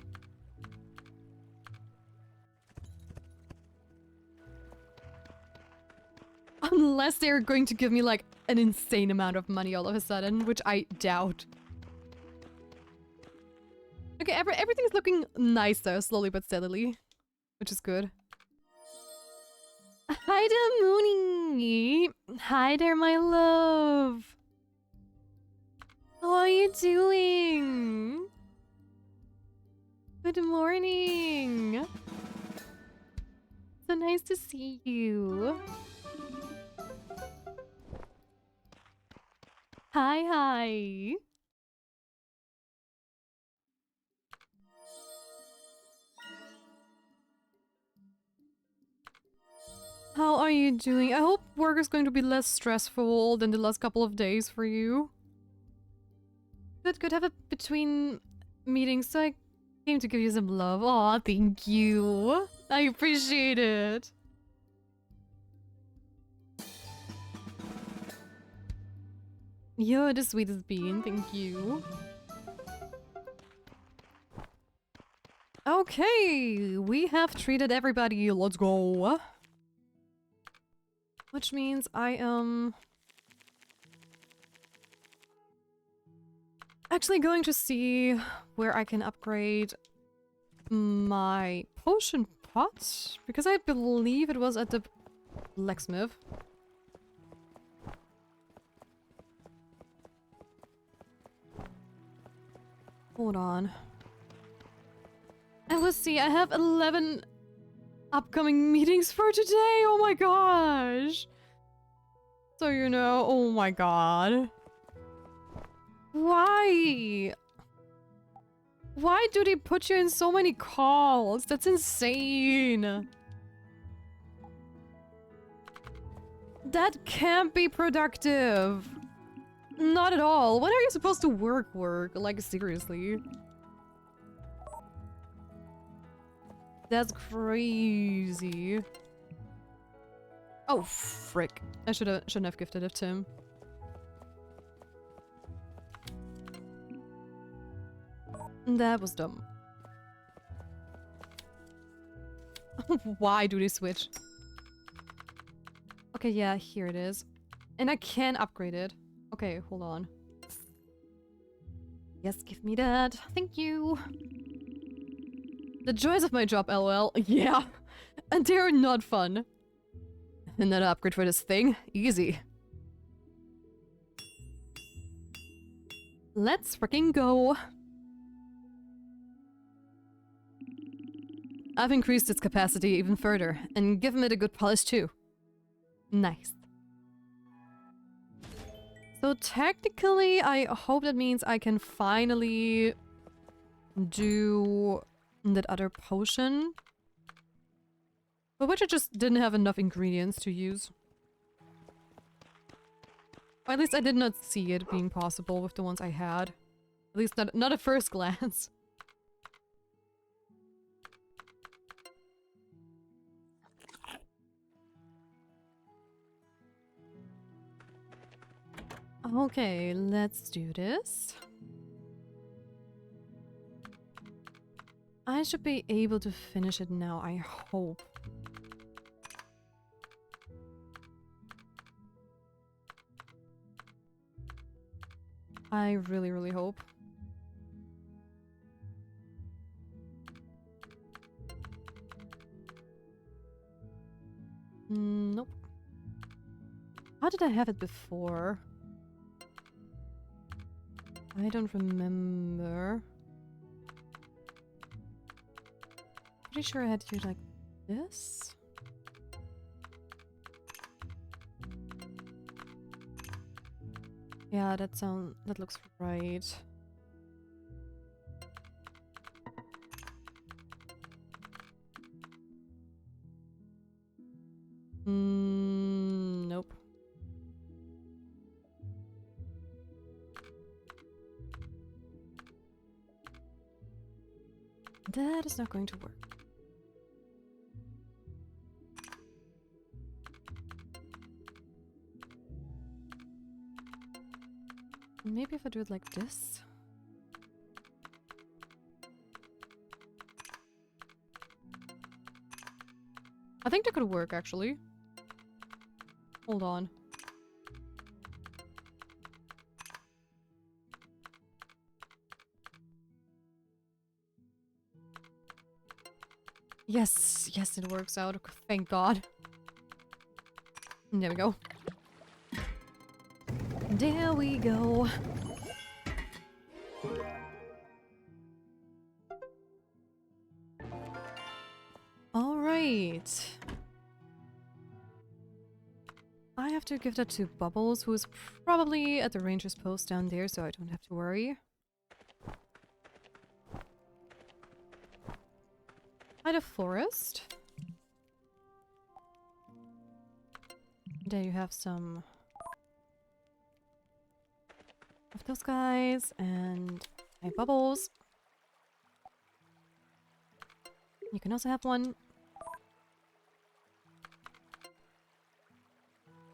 S3: Unless they're going to give me like an insane amount of money all of a sudden, which I doubt. Okay, everything's looking nicer slowly but steadily, which is good. Hi there, Mooney. Hi there, my love. How are you doing? Good morning. So nice to see you. Hi, hi. How are you doing? I hope work is going to be less stressful than the last couple of days for you. Good, good. Have a between meetings, so I came to give you some love. Aw, thank you. I appreciate it. You're the sweetest bean, thank you. Okay, we have treated everybody. Let's go. Which means I am actually going to see where I can upgrade my potion pot, because I believe it was at the blacksmith. Hold on. And we'll see, I have 11 upcoming meetings for today. Oh my gosh. So you know, oh my god. Why? Why do they put you in so many calls? That's insane. That can't be productive. Not at all. When are you supposed to work? Like, seriously. That's crazy. Oh, frick. I shouldn't have gifted it to him. That was dumb. Why do they switch? Okay, yeah, here it is. And I can upgrade it. Okay, hold on. Yes, give me that. Thank you. The joys of my job, lol. Yeah. And they're not fun. Another upgrade for this thing? Easy. Let's freaking go. I've increased its capacity even further, and given it a good polish too. Nice. So technically, I hope that means I can finally do that other potion. But which I just didn't have enough ingredients to use. Or at least I did not see it being possible with the ones I had. At least not at first glance. Okay, let's do this. I should be able to finish it now, I hope. I really, really hope. Nope. How did I have it before? I don't remember. Pretty sure I had to do like this. Yeah, that looks right. Nope. That is not going to work. Maybe if I do it like this. I think that could work, actually. Hold on. Yes, yes, it works out. Thank God. There we go. There we go. All right. I have to give that to Bubbles, who is probably at the ranger's post down there, so I don't have to worry. By the forest. There you have some of those guys, and my Bubbles. You can also have one.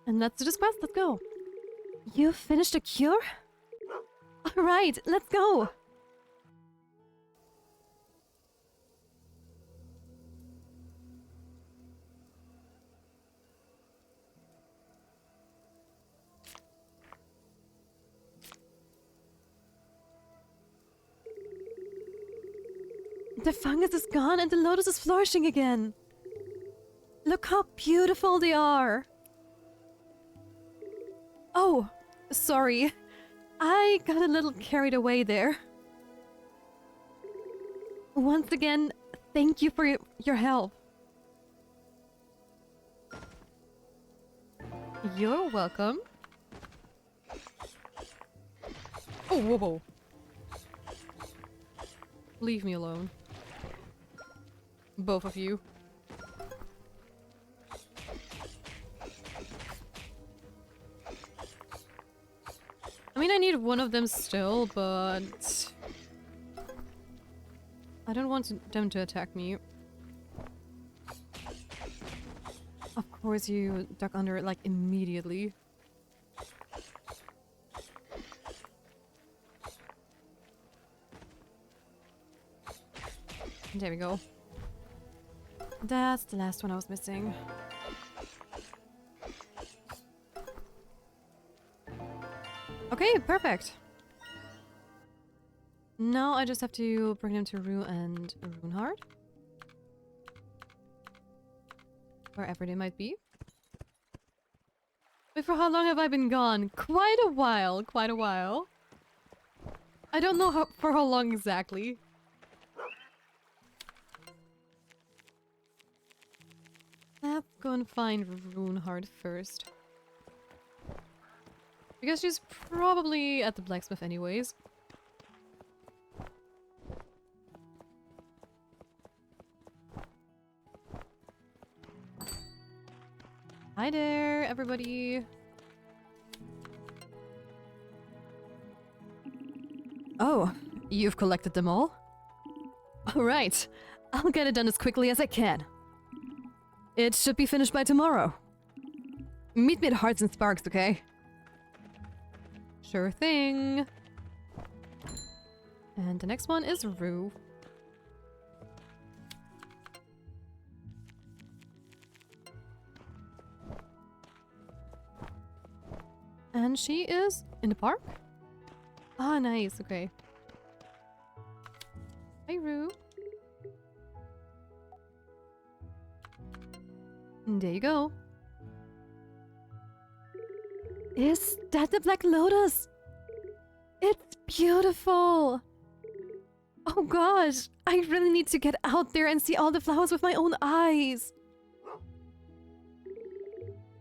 S3: And let's do this quest, let's go. You finished a cure? Alright, let's go! The fungus is gone and the lotus is flourishing again. Look how beautiful they are. Oh, sorry. I got a little carried away there. Once again, thank you for your help. You're welcome. Oh, whoa, whoa. Leave me alone. Both of you. I mean, I need one of them still, but I don't want them to attack me. Of course you duck under it, like, immediately. There we go. That's the last one I was missing. Okay, perfect. Now I just have to bring them to Rue and Runeheart. Wherever they might be. Wait, for how long have I been gone? Quite a while, quite a while. I don't know for how long exactly. Let's go and find Runeheart first. Because she's probably at the blacksmith anyways. Hi there, everybody. Oh, you've collected them all? Alright, I'll get it done as quickly as I can. It should be finished by tomorrow. Meet me at Hearts and Sparks, okay? Sure thing. And the next one is Rue. And she is in the park? Ah, nice, okay. Hi, Rue. There you go. Is that the Black Lotus? It's beautiful! Oh gosh, I really need to get out there and see all the flowers with my own eyes.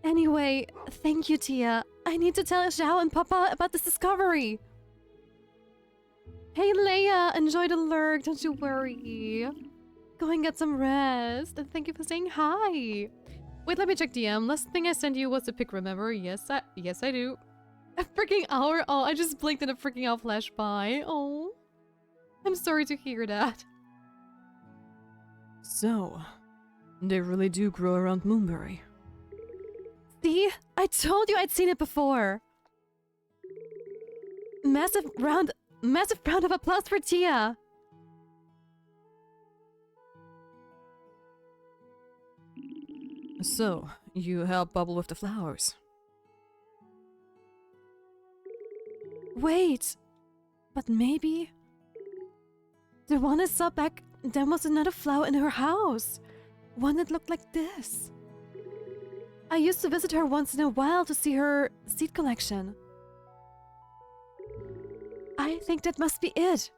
S3: Anyway, thank you, Tia. I need to tell Xiao and Papa about this discovery. Hey Leia, enjoy the lurk, don't you worry. Go and get some rest, and thank you for saying hi. Wait, let me check DM. Last thing I sent you was a pic, remember? Yes, I do. A freaking hour? Oh, I just blinked and a freaking hour flashed by. Oh. I'm sorry to hear that.
S4: So, they really do grow around Moonbury.
S3: See? I told you I'd seen it before! Massive round of applause for Tia!
S4: So, you help Bubble with the flowers.
S3: Wait! But maybe... The one I saw back then was another flower in her house. One that looked like this. I used to visit her once in a while to see her seed collection. I think that must be it.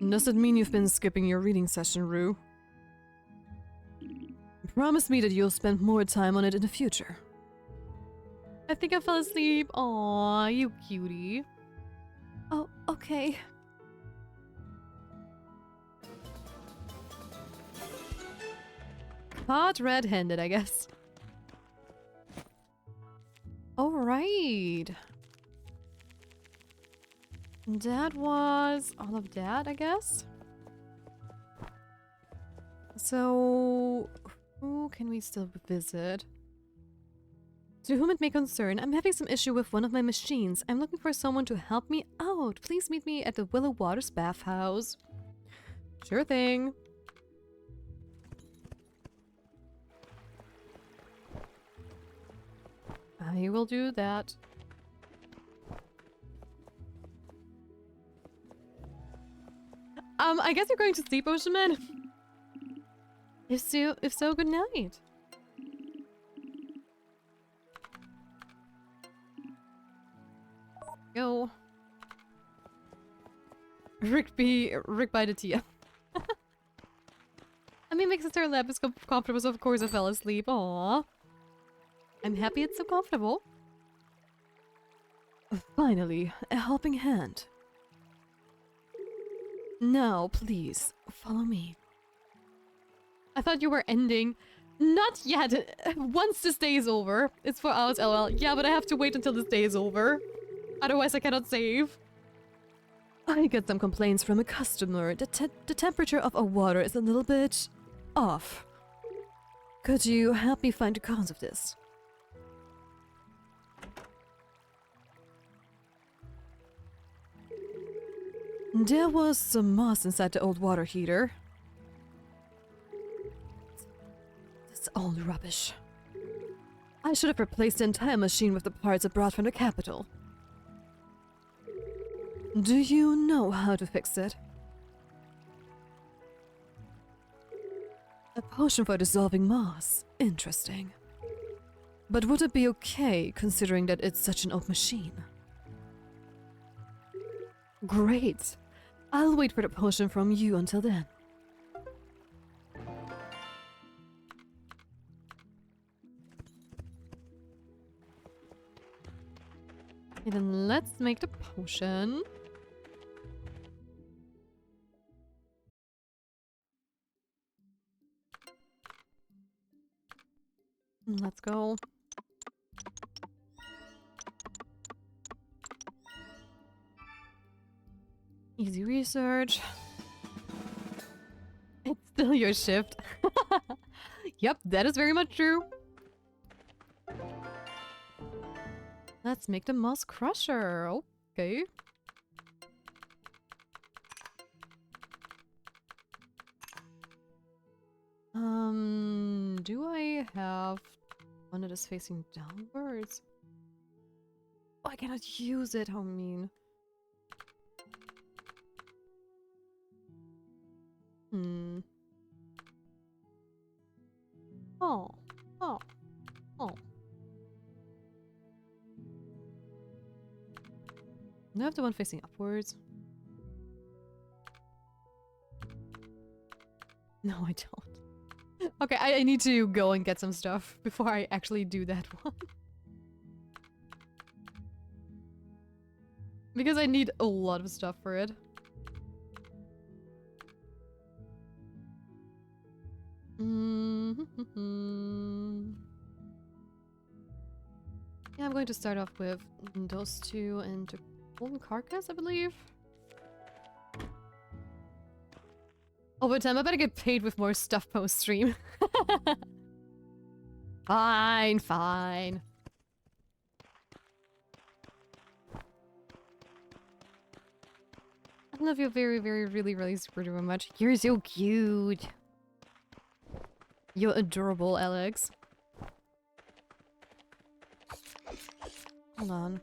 S4: Does it mean you've been skipping your reading session, Rue? Promise me that you'll spend more time on it in the future.
S1: I think I fell asleep. Aw, you cutie.
S3: Oh, okay.
S1: Caught red-handed, I guess. Alright. That was all of that, I guess. So, who can we still visit? To whom it may concern, I'm having some issue with one of my machines. I'm looking for someone to help me out. Please meet me at the Willow Waters bathhouse. Sure thing. I will do that. I guess you're going to sleep, Ocean Man. If so, good night. Go. Rick by the Tia. I mean, makes Sister lap is comfortable, so of course I fell asleep. Aww. I'm happy it's so comfortable.
S4: Finally, a helping hand. Now, please, follow me.
S1: I thought you were ending. Not yet. Once this day is over. It's 4 hours, lol. Yeah, but I have to wait until this day is over. Otherwise, I cannot save.
S4: I get some complaints from a customer that the temperature of our water is a little bit off. Could you help me find the cause of this? There was some moss inside the old water heater. It's all rubbish. I should have replaced the entire machine with the parts I brought from the capital. Do you know how to fix it? A potion for dissolving moss. Interesting. But would it be okay, considering that it's such an old machine? Great! I'll wait for the potion from you until then.
S1: Okay, then let's make the potion. Let's go. Easy research. It's still your shift. Yep, that is very much true. Let's make the moss crusher. Okay. Do I have one that is facing downwards? Oh, I cannot use it. How mean. Oh. Oh. Oh. Do I have the one facing upwards? No, I don't. Okay, I need to go and get some stuff before I actually do that one. Because I need a lot of stuff for it. Yeah, I'm going to start off with those two and the golden carcass, I believe. Over time, I better get paid with more stuff post-stream. Fine, fine. I love you very, very, really, really super duper much. You're so cute. You're adorable, Alex. Hold on.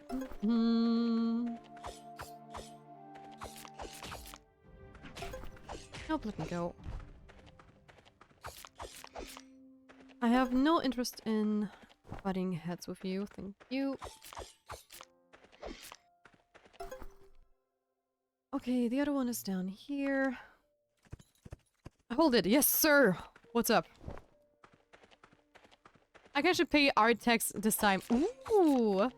S1: Nope, let me go. I have no interest in butting heads with you. Thank you. Okay, the other one is down here. Hold it. Yes, sir. What's up? I guess I should pay art tax this time. Ooh.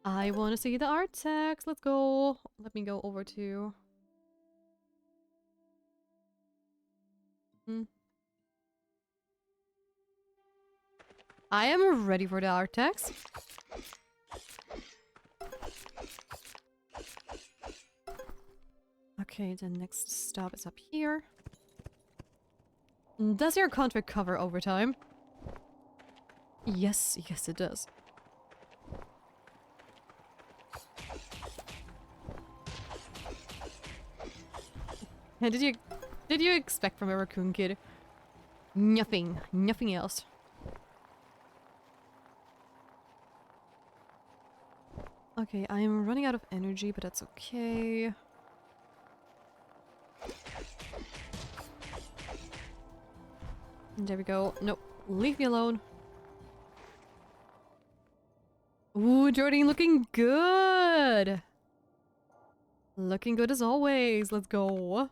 S1: I want to see the art tax. Let's go. Let me go over to... I am ready for the art tax. Okay, the next stop is up here. Does your contract cover overtime? Yes, yes it does. And did you expect from a raccoon kid? Nothing. Nothing else. Okay, I am running out of energy, but that's okay. There we go. Nope. Leave me alone. Ooh, Jordan, looking good! Looking good as always. Let's go.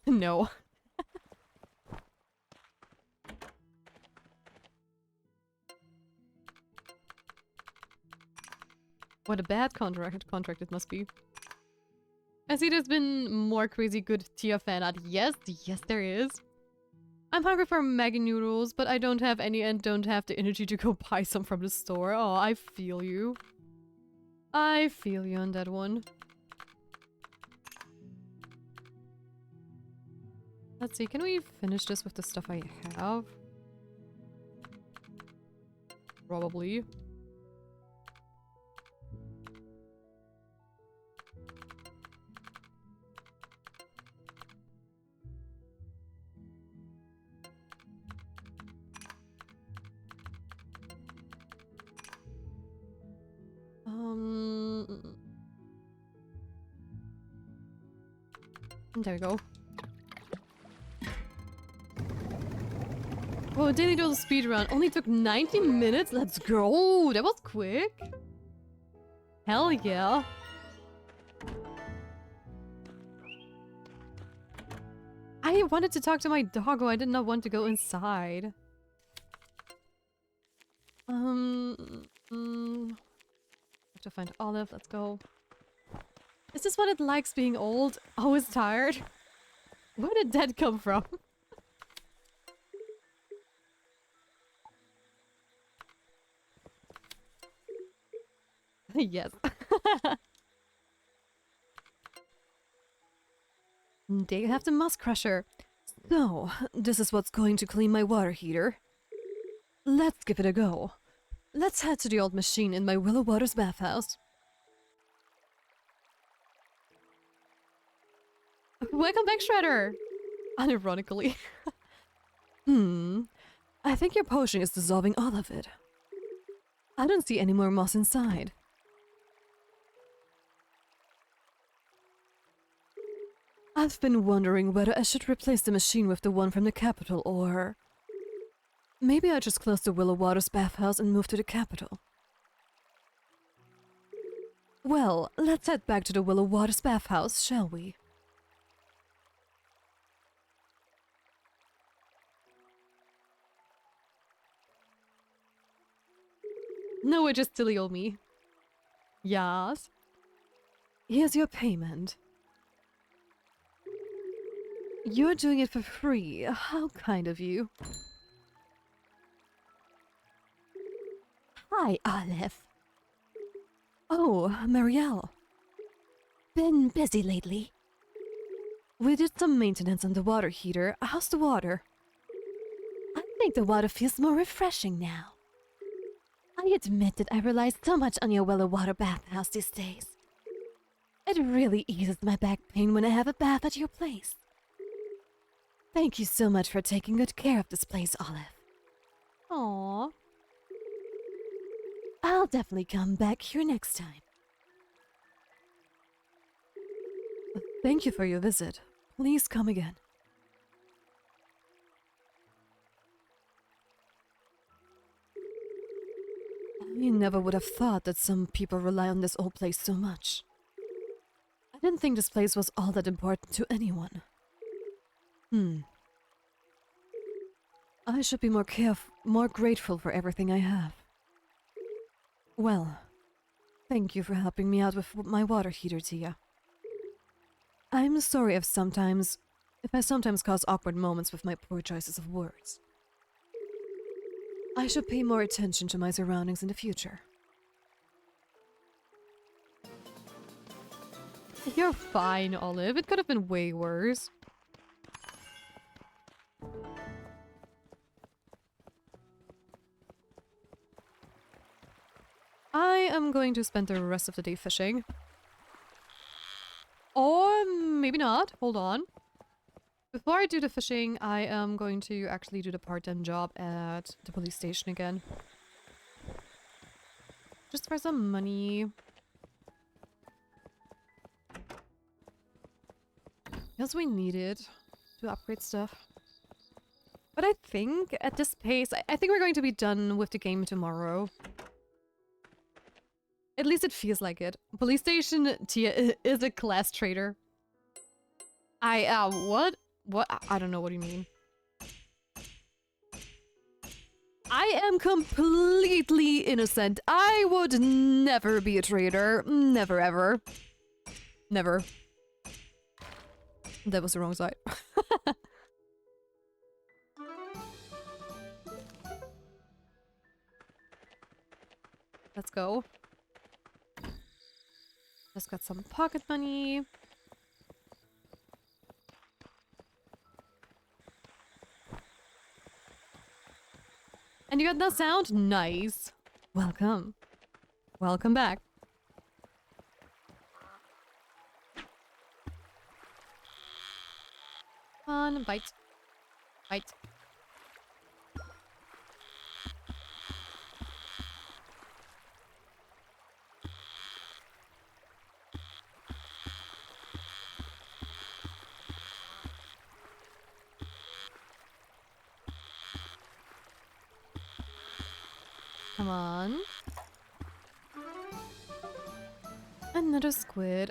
S1: No. What a bad contract it must be. I see there's been more crazy good tier fan art. Yes, yes there is. I'm hungry for Maggie noodles, but I don't have any and don't have the energy to go buy some from the store. Oh, I feel you. I feel you on that one. Let's see, can we finish this with the stuff I have? Probably. There we go. Whoa, Daily Doodle speedrun only took 90 minutes? Let's go! That was quick! Hell yeah! I wanted to talk to my doggo, I did not want to go inside. Have to find Olive, let's go. Is this what it likes being old? Always tired? Where did that come from? Yes. There you have the Musk Crusher. So, this is what's going to clean my water heater. Let's give it a go. Let's head to the old machine in my Willow Waters bathhouse. Welcome back, Shredder! Unironically. I think your potion is dissolving all of it. I don't see any more moss inside. I've been wondering whether I should replace the machine with the one from the capital, or... maybe I just close the Willow Waters bathhouse and move to the capital. Well, let's head back to the Willow Waters bathhouse, shall we? No, it just silly old me. Yes? Here's your payment. You're doing it for free. How kind of you.
S5: Hi, Olive.
S3: Oh, Marielle.
S5: Been busy lately?
S3: We did some maintenance on the water heater. How's the water?
S5: I think the water feels more refreshing now. I admit that I rely so much on your Willow Water bathhouse these days. It really eases my back pain when I have a bath at your place. Thank you so much for taking good care of this place, Olive.
S3: Aww.
S5: I'll definitely come back here next time.
S3: Thank you for your visit. Please come again. I never would have thought that some people rely on this old place so much. I didn't think this place was all that important to anyone. I should be more grateful for everything I have. Well, thank you for helping me out with my water heater, Tia. I'm sorry if I sometimes cause awkward moments with my poor choices of words. I should pay more attention to my surroundings in the future. You're fine, Olive. It could have been way worse. I am going to spend the rest of the day fishing. Or maybe not. Hold on. Before I do the fishing, I am going to actually do the part-time job at the police station again. Just for some money. Because we need it to upgrade stuff. But I think at this pace, I think we're going to be done with the game tomorrow. At least it feels like it. Police station Tia is a class traitor. What? What? I don't know what you mean. I am completely innocent. I would never be a traitor. Never ever. Never. That was the wrong side. Let's go. Just got some pocket money. And you got that sound? Nice. Welcome. Welcome back. Come on, bite. Bite. Come on. Another squid.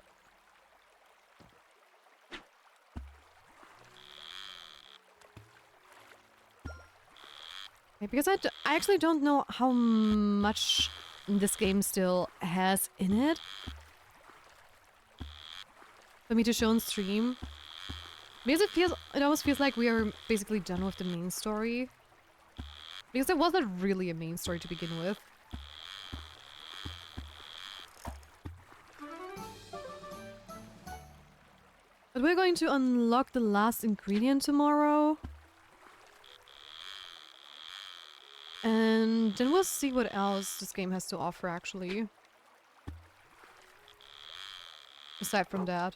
S3: Okay, because I actually don't know how much this game still has in it for me to show on stream. Because it almost feels like we are basically done with the main story. Because it wasn't really a main story to begin with. But we're going to unlock the last ingredient tomorrow. And then we'll see what else this game has to offer, actually. Aside from that.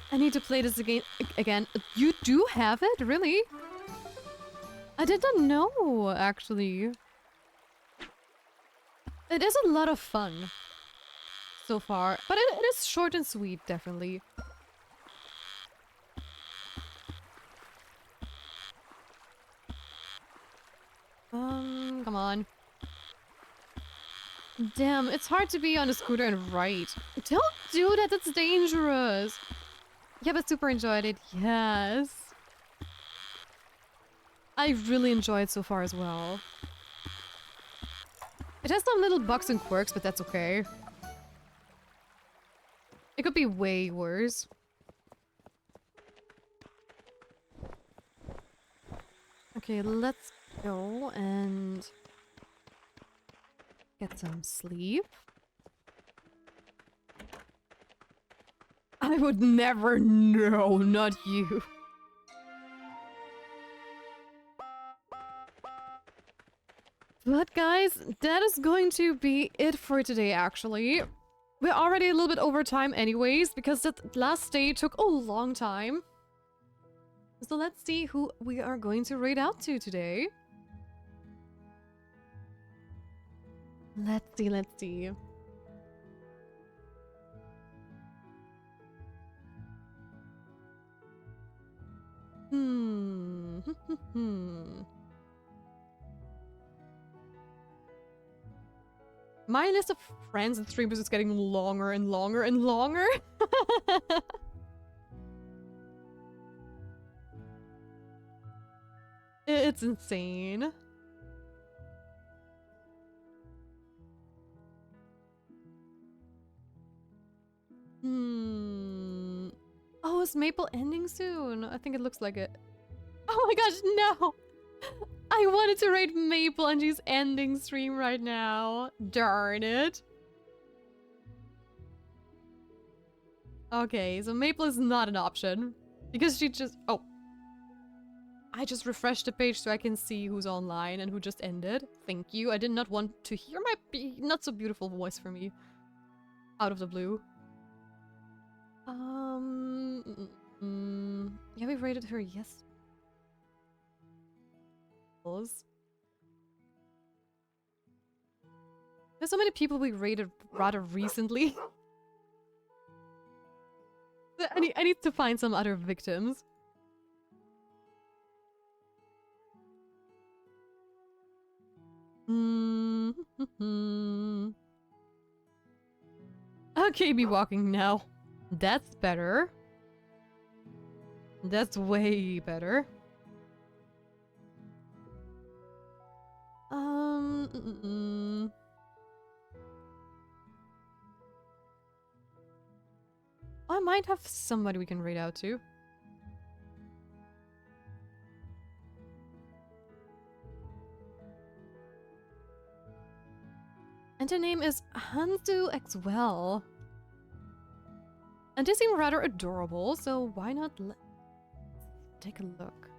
S3: I need to play this again. You do have it? Really? I did not know, actually. It is a lot of fun so far, but it is short and sweet, definitely. Come on. Damn, it's hard to be on a scooter and ride. Don't do that, that's dangerous. Yeah, but super enjoyed it, yes. I really enjoyed it so far as well. It has some little bugs and quirks, but that's okay. It could be way worse. Okay, let's go and get some sleep. I would never know, not you. But guys, that is going to be it for today, actually. We're already a little bit over time anyways, because that last day took a long time. So let's see who we are going to raid out to today. Let's see. My list of friends and streamers is getting longer and longer and longer. It's insane. Oh, is Maple ending soon? I think it looks like it. Oh my gosh, no! I wanted to raid Maple and she's ending stream right now. Darn it. Okay, so Maple is not an option. Because she just... Oh. I just refreshed the page so I can see who's online and who just ended. Thank you. I did not want to hear my not so beautiful voice for me. Out of the blue. Yeah, we rated her, yes. There's so many people we rated rather recently. I need to find some other victims. Okay, be walking now. That's better. That's way better. I might have somebody we can raid out to. And her name is Hansu X Well. And they seem rather adorable, so why not take a look.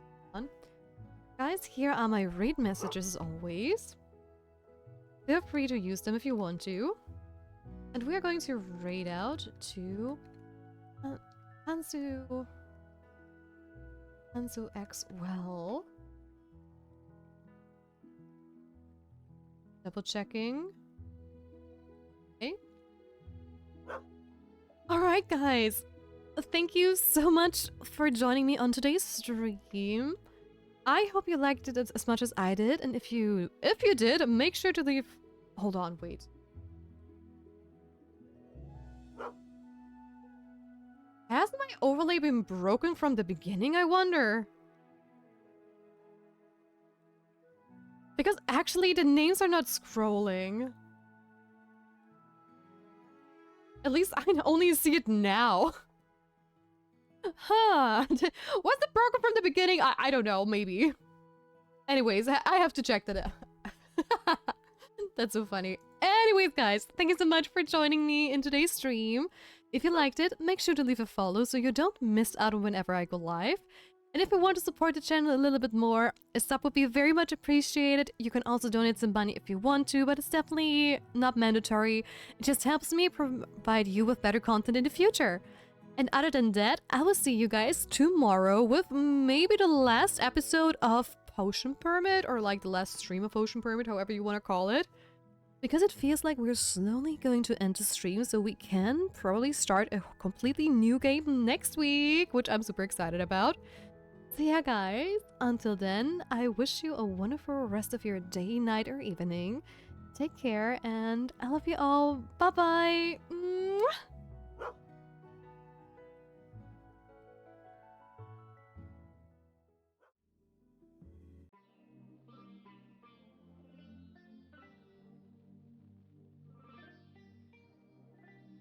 S3: Guys, here are my raid messages as always. Feel free to use them if you want to. And we are going to raid out to Hansu X Well. Double checking. Okay. Alright guys, thank you so much for joining me on today's stream. I hope you liked it as much as I did, and if you did, make sure to leave... Hold on, wait. Has my overlay been broken from the beginning, I wonder? Because actually the names are not scrolling. At least I only see it now. Huh. Was it broken from the beginning? I don't know, maybe. Anyways, I have to check that out. That's so funny. Anyways, guys, thank you so much for joining me in today's stream. If you liked it, make sure to leave a follow so you don't miss out on whenever I go live. And if you want to support the channel a little bit more, a sub would be very much appreciated. You can also donate some money if you want to, but it's definitely not mandatory. It just helps me provide you with better content in the future. And other than that, I will see you guys tomorrow with maybe the last episode of Potion Permit, or like the last stream of Potion Permit, however you want to call it. Because it feels like we're slowly going to end the stream, so we can probably start a completely new game next week, which I'm super excited about. So yeah, guys, until then, I wish you a wonderful rest of your day, night, or evening. Take care, and I love you all. Bye-bye!